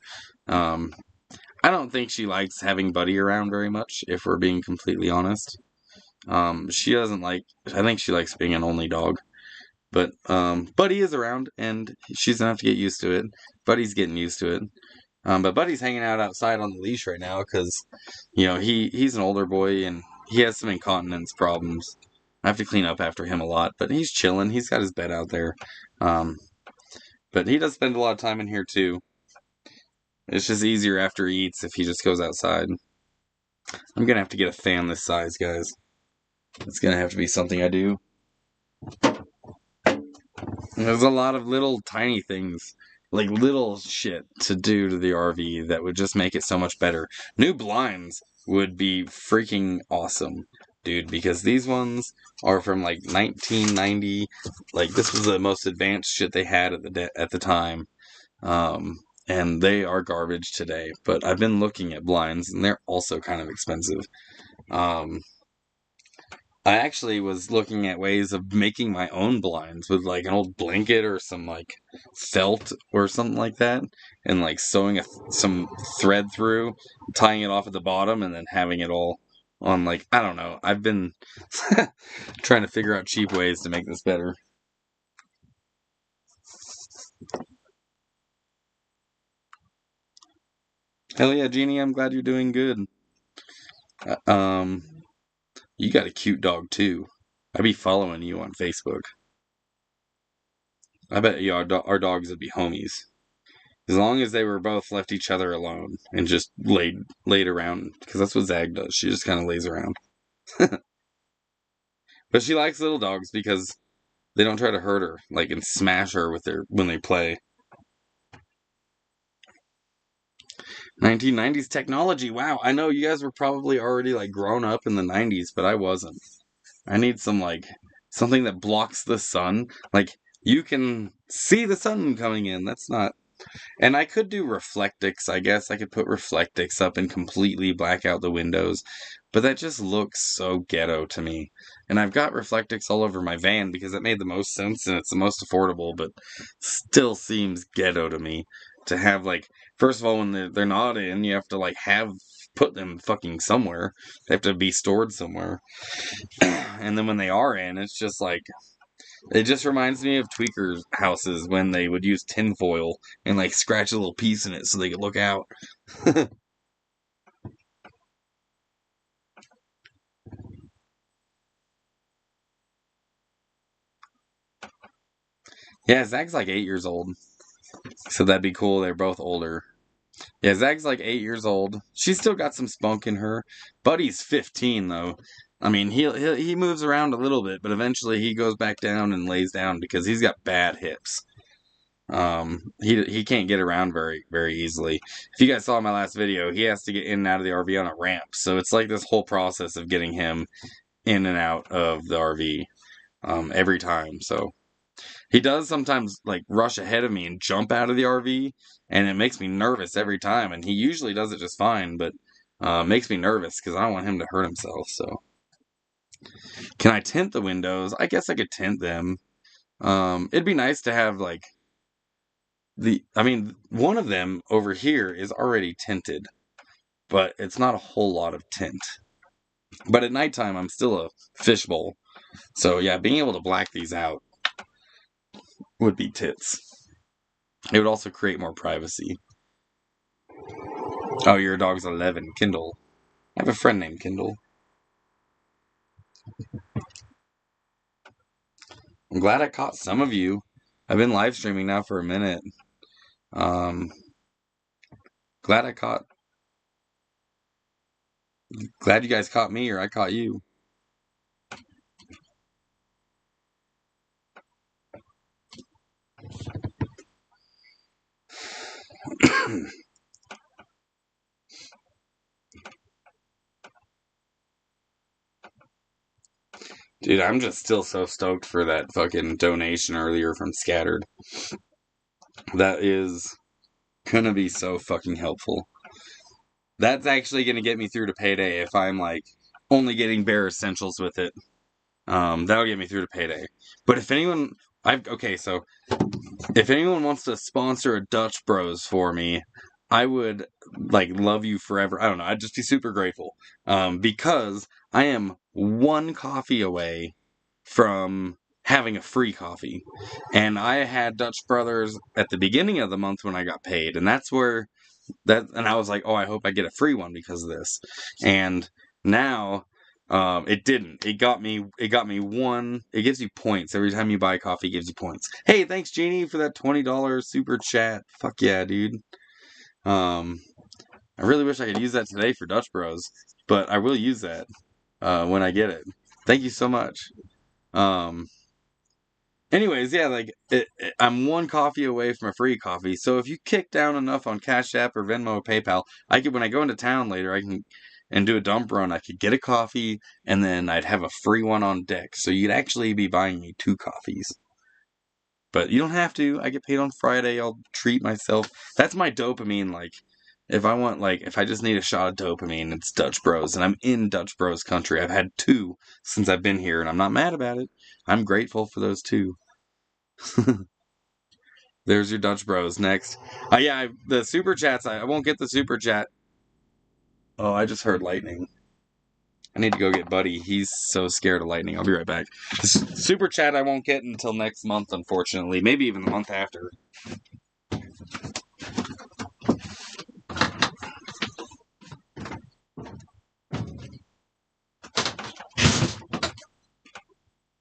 [SPEAKER 1] I don't think she likes having Buddy around very much, if we're being completely honest. She doesn't like, I think she likes being an only dog. But Buddy is around, and she's gonna have to get used to it. Buddy's getting used to it. But Buddy's hanging out outside on the leash right now because, he's an older boy and he has some incontinence problems. I have to clean up after him a lot, but he's chilling. He's got his bed out there. But he does spend a lot of time in here too. It's just easier after he eats if he just goes outside. I'm gonna have to get a fan this size, guys. It's gonna have to be something I do. There's a lot of little tiny things, like little shit to do to the RV that would just make it so much better. New blinds would be freaking awesome, dude, because these ones are from like 1990. Like, this was the most advanced shit they had at the time. And they are garbage today. But I've been looking at blinds, and they're also kind of expensive. I actually was looking at ways of making my own blinds with like an old blanket or some like felt or something like that, and like sewing some thread through, tying it off at the bottom, and then having it all on, like, I don't know. I've been trying to figure out cheap ways to make this better. Hell yeah, Jeannie, I'm glad you're doing good. You got a cute dog too. I'd be following you on Facebook. I bet you our dogs would be homies. As long as they were both left each other alone and just laid around, because that's what Zag does. She just kind of lays around. But she likes little dogs because they don't try to hurt her, like, and smash her with when they play. 1990s technology. Wow, I know you guys were probably already like grown up in the 90s, but I wasn't. I need some like something that blocks the sun. Like you can see the sun coming in. That's not. And I could do Reflectix, I guess. I could put Reflectix up and completely black out the windows. But that just looks so ghetto to me. And I've got Reflectix all over my van because it made the most sense and it's the most affordable, but still seems ghetto to me. To have, like, first of all, when they're not in, you have to, like, put them fucking somewhere. They have to be stored somewhere. And then when they are in, it's just like, it just reminds me of tweakers' houses when they would use tinfoil and like scratch a little piece in it so they could look out. Yeah, Zach's like 8 years old. So that'd be cool. They're both older. Yeah, Zach's like 8 years old. She's still got some spunk in her. Buddy's 15 though. I mean, he moves around a little bit, but eventually he goes back down and lays down because he's got bad hips. He can't get around very easily. If you guys saw my last video, he has to get in and out of the RV on a ramp. So it's like this whole process of getting him in and out of the RV every time. So he does sometimes like rush ahead of me and jump out of the RV, and it makes me nervous every time. And he usually does it just fine, but makes me nervous because I don't want him to hurt himself. So can I tint the windows? I guess I could tint them. It'd be nice to have like one of them over here is already tinted, but it's not a whole lot of tint. But at nighttime, I'm still a fishbowl. So yeah, being able to black these out would be tits. It would also create more privacy. Oh, your dog's 11, Kindle. I have a friend named Kindle. I'm glad I caught some of you. I've been live streaming now for a minute. Glad you guys caught me, or I caught you. Dude, I'm just still so stoked for that fucking donation earlier from Scattered. That is gonna be so fucking helpful. That's actually gonna get me through to payday if I'm like only getting bare essentials with it. That'll get me through to payday. But if anyone, so if anyone wants to sponsor a Dutch Bros for me, I would like love you forever. I don't know. I'd just be super grateful. Because I am one coffee away from having a free coffee. And I had Dutch Brothers at the beginning of the month when I got paid. And that's where and I was like, oh, I hope I get a free one because of this. And now it didn't. It got me one. It gives you points. Every time you buy coffee, it gives you points. Hey, thanks, Jeannie, for that $20 super chat. Fuck yeah, dude. I really wish I could use that today for Dutch Bros, but I will use that when I get it. Thank you so much. Anyways, yeah, like I'm one coffee away from a free coffee. So if you kick down enough on Cashapp or Venmo or PayPal, when I go into town later, I can and do a dump run. I could get a coffee, and then I'd have a free one on deck. So you'd actually be buying me 2 coffees. But you don't have to. I get paid on Friday. I'll treat myself. That's my dopamine. Like, if I just need a shot of dopamine, it's Dutch Bros. And I'm in Dutch Bros country. I've had 2 since I've been here, and I'm not mad about it. I'm grateful for those 2. There's your Dutch Bros. Next. The super chats. I won't get the super chat. Oh, I just heard lightning. I need to go get Buddy. He's so scared of lightning. I'll be right back. The super chat I won't get until next month, unfortunately. Maybe even the month after.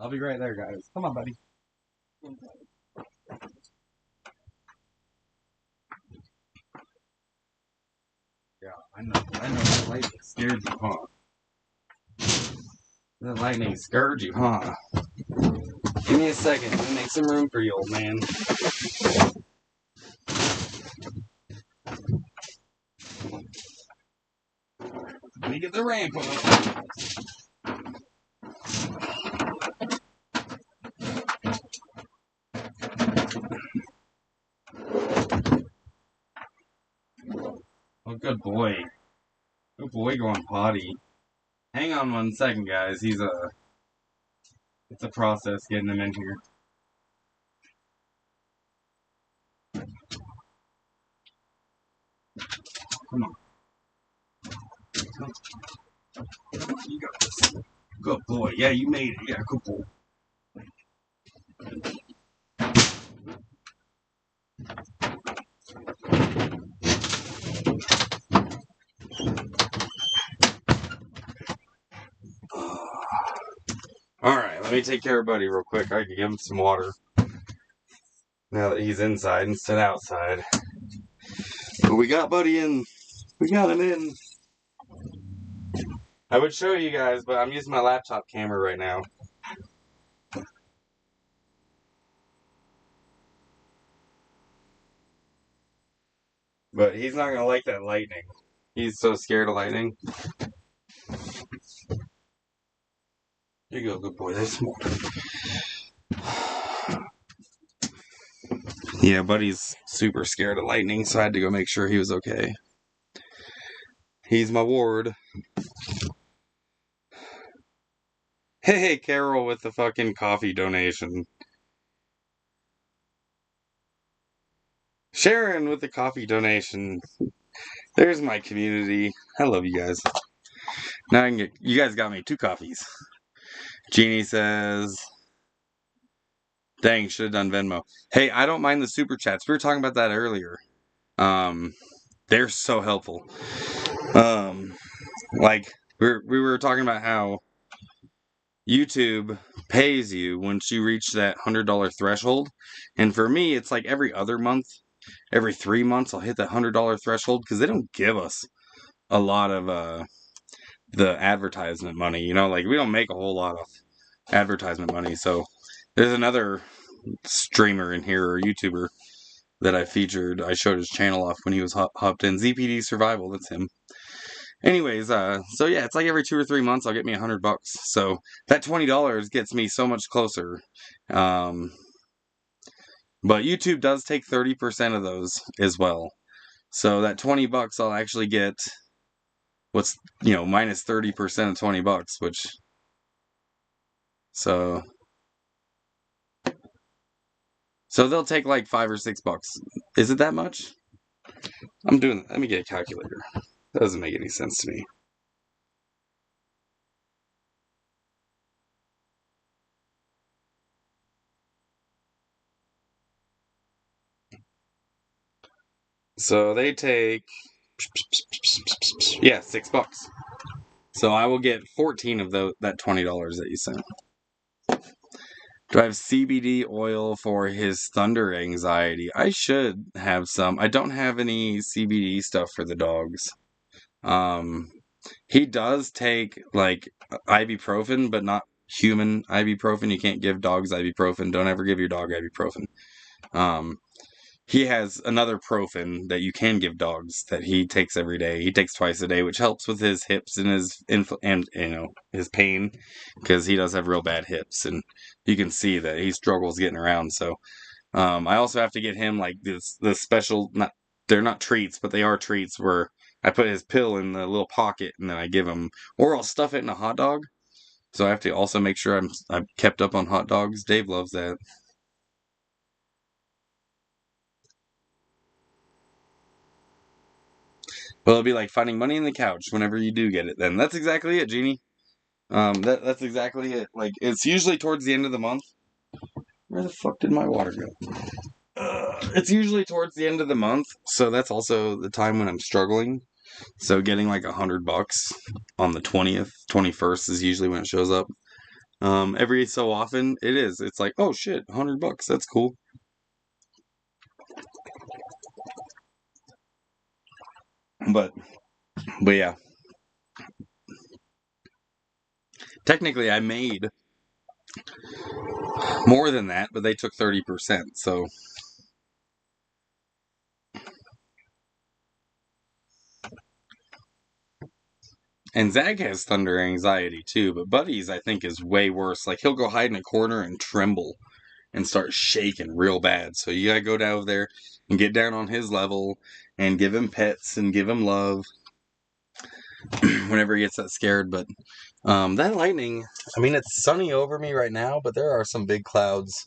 [SPEAKER 1] I'll be right there, guys. Come on, buddy. Yeah, I know that lightning scared you, huh? That lightning scared you, huh? Give me a second. Let me make some room for you, old man. Let me get the ramp up. Oh, good boy. Good boy going potty. Hang on 1 second, guys. It's a process getting him in here. Come on. You got this. Good boy. Yeah, you made it. Yeah, good boy. Alright, let me take care of Buddy real quick. I can give him some water. Now that he's inside instead of outside. But we got Buddy in. We got him in. I would show you guys, but I'm using my laptop camera right now. But he's not going to like that lightning. He's so scared of lightning. Here you go, good boy. There's some water. Yeah, Buddy's super scared of lightning, so I had to go make sure he was okay. He's my ward. Hey, Carol with the fucking coffee donation. Sharon with the coffee donation. There's my community. I love you guys. Now I can get... You guys got me 2 coffees. Jeannie says... Dang, should have done Venmo. Hey, I don't mind the super chats. We were talking about that earlier. They're so helpful. Like, we were talking about how YouTube pays you once you reach that $100 threshold. And for me, it's like every other month, every 3 months, I'll hit that $100 threshold because they don't give us a lot of the advertisement money. You know, like we don't make a whole lot of advertisement money. So there's another streamer in here or YouTuber that I featured. I showed his channel off when he was hopped in. ZPD Survival, that's him. Anyways, so yeah, it's like every 2 or 3 months I'll get me $100. So that $20 gets me so much closer. But YouTube does take 30% of those as well. So that $20 I'll actually get what's, minus 30% of $20, which so they'll take like $5 or $6. Is it that much? Let me get a calculator. That doesn't make any sense to me. So they take, yeah, $6. So I will get 14 of that $20 that you sent. Do I have CBD oil for his thunder anxiety? I should have some. I don't have any CBD stuff for the dogs. He does take like ibuprofen, but not human ibuprofen. You can't give dogs ibuprofen. Don't ever give your dog ibuprofen. He has another Profen that you can give dogs that he takes every day. He takes twice a day, which helps with his hips and his pain, because he does have real bad hips, and you can see that he struggles getting around. So I also have to get him like the special, they're not treats, but they are treats where I put his pill in the little pocket and then I give him, or I'll stuff it in a hot dog. So I have to also make sure I'm kept up on hot dogs. Dave loves that. Well, it'll be like finding money in the couch whenever you do get it. Then that's exactly it, Jeannie. That's exactly it. Like it's usually towards the end of the month. Where the fuck did my water go? It's usually towards the end of the month, so that's also the time when I'm struggling. So getting like $100 on the 20th, 21st is usually when it shows up. Every so often, it is. It's like, oh shit, $100. That's cool. But yeah. Technically, I made more than that, but they took 30%. So. And Zag has thunder anxiety too, but Buddy's, I think, is way worse. Like, he'll go hide in a corner and tremble and start shaking real bad. So you gotta go down there and get down on his level and give him pets and give him love whenever he gets that scared. But that lightning, I mean, it's sunny over me right now, but there are some big clouds.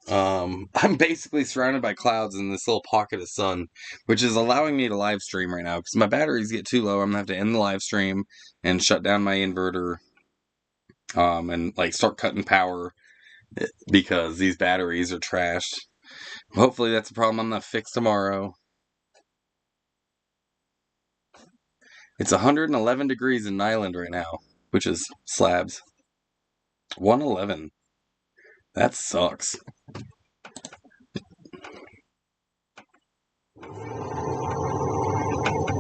[SPEAKER 1] I'm basically surrounded by clouds in this little pocket of sun, which is allowing me to live stream right now because my batteries get too low. I'm gonna have to end the live stream and shut down my inverter, and like start cutting power because these batteries are trashed. Hopefully that's a problem I'm gonna fix tomorrow. It's 111 degrees in Nyland right now, which is slabs. 111. That sucks.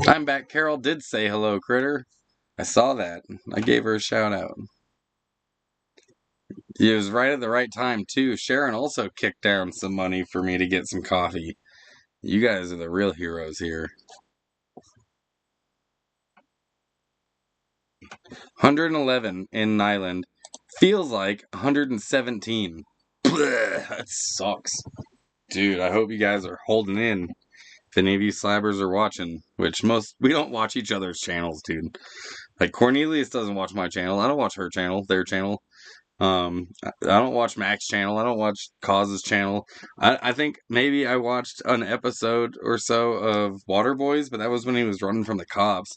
[SPEAKER 1] I'm back. Carol did say hello, critter. I saw that. I gave her a shout out. It was right at the right time, too. Sharon also kicked down some money for me to get some coffee. You guys are the real heroes here. 111 in Nyland. Feels like 117. Blech, that sucks. Dude, I hope you guys are holding in. If any of you slabbers are watching, which we don't watch each other's channels, dude. Like, Cornelius doesn't watch my channel. I don't watch her channel, their channel. I don't watch Mac's channel. I don't watch Cause's channel. I think maybe I watched an episode or so of Water Boys, but that was when he was running from the cops.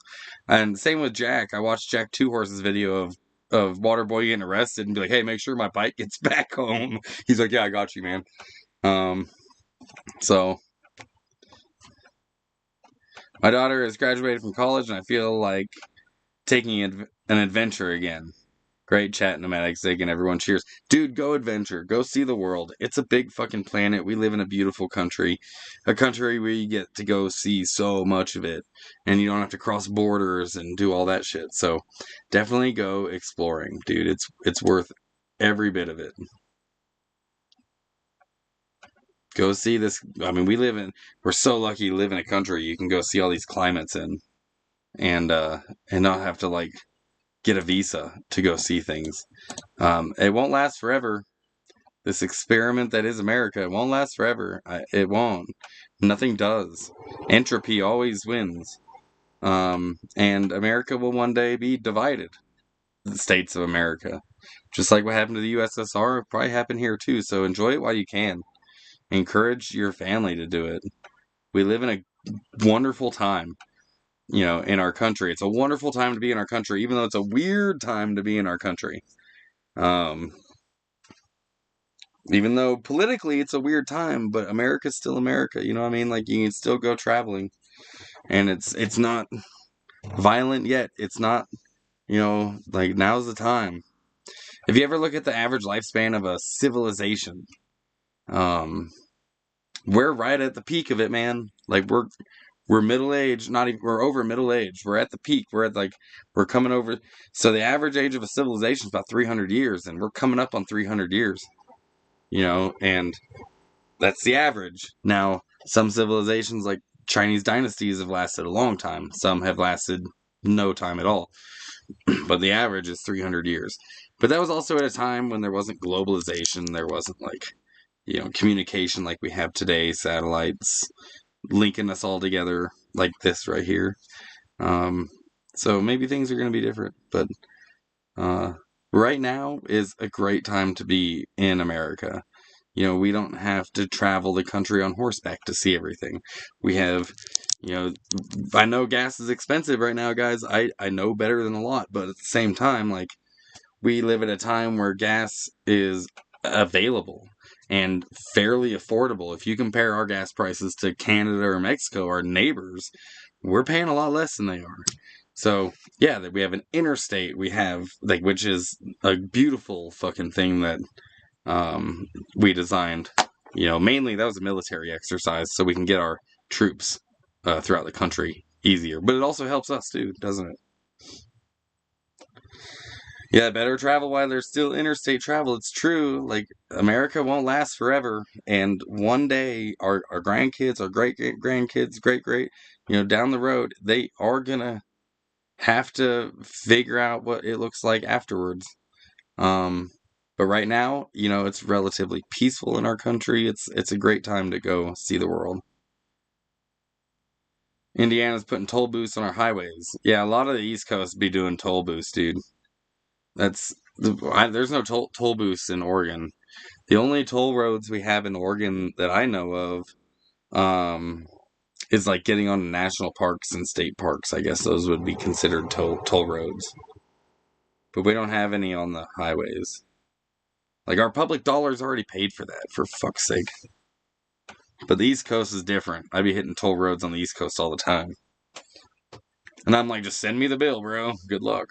[SPEAKER 1] And same with Jack. I watched Jack Two Horse's video of Water Boy getting arrested and be like, hey, make sure my bike gets back home. He's like, yeah, I got you, man. So my daughter has graduated from college, and I feel like taking an adventure again. Great chat, Nomadic Zig, and everyone cheers. Dude, go adventure. Go see the world. It's a big fucking planet. We live in a beautiful country. A country where you get to go see so much of it. And you don't have to cross borders and do all that shit. So definitely go exploring, dude. It's worth every bit of it. Go see this. I mean, we're so lucky to live in a country you can go see all these climates in. And not have to, like, get a visa to go see things. It won't last forever. This experiment that is America, it won't last forever. It won't. Nothing does. Entropy always wins. And America will one day be divided. The states of America. Just like what happened to the USSR, will probably happen here too. So enjoy it while you can. Encourage your family to do it. We live in a wonderful time, in our country. It's a wonderful time to be in our country, even though it's a weird time to be in our country. Even though politically it's a weird time, but America's still America, you know what I mean? Like, you can still go traveling. And it's not violent yet. It's not, like, now's the time. If you ever look at the average lifespan of a civilization, we're right at the peak of it, man. Like, we're middle-aged, we're over middle-aged. We're at the peak. We're coming over. So the average age of a civilization is about 300 years, and we're coming up on 300 years. And that's the average. Now, some civilizations like Chinese dynasties have lasted a long time. Some have lasted no time at all. But the average is 300 years. But that was also at a time when there wasn't globalization. There wasn't, like, communication like we have today, satellites linking us all together like this right here. So maybe things are going to be different. But right now is a great time to be in America. We don't have to travel the country on horseback to see everything. We have, I know gas is expensive right now, guys. I know better than a lot, but at the same time, like, we live at a time where gas is available and fairly affordable. If you compare our gas prices to Canada or Mexico, our neighbors, we're paying a lot less than they are. So yeah, that we have an interstate. We have like, which is a beautiful fucking thing that we designed. Mainly that was a military exercise, so we can get our troops throughout the country easier. But it also helps us too, doesn't it? Yeah, better travel while there's still interstate travel. It's true. Like, America won't last forever. And one day, our grandkids, our great grandkids, great, down the road, they are going to have to figure out what it looks like afterwards. But right now, it's relatively peaceful in our country. It's a great time to go see the world. Indiana's putting toll booths on our highways. Yeah, a lot of the East Coast be doing toll booths, dude. There's no toll booths in Oregon. The only toll roads we have in Oregon that I know of, is like getting on national parks and state parks. I guess those would be considered toll roads. But we don't have any on the highways. Like, our public dollar's already paid for that, for fuck's sake. But the East Coast is different. I be hitting toll roads on the East Coast all the time. And I'm like, just send me the bill, bro. Good luck.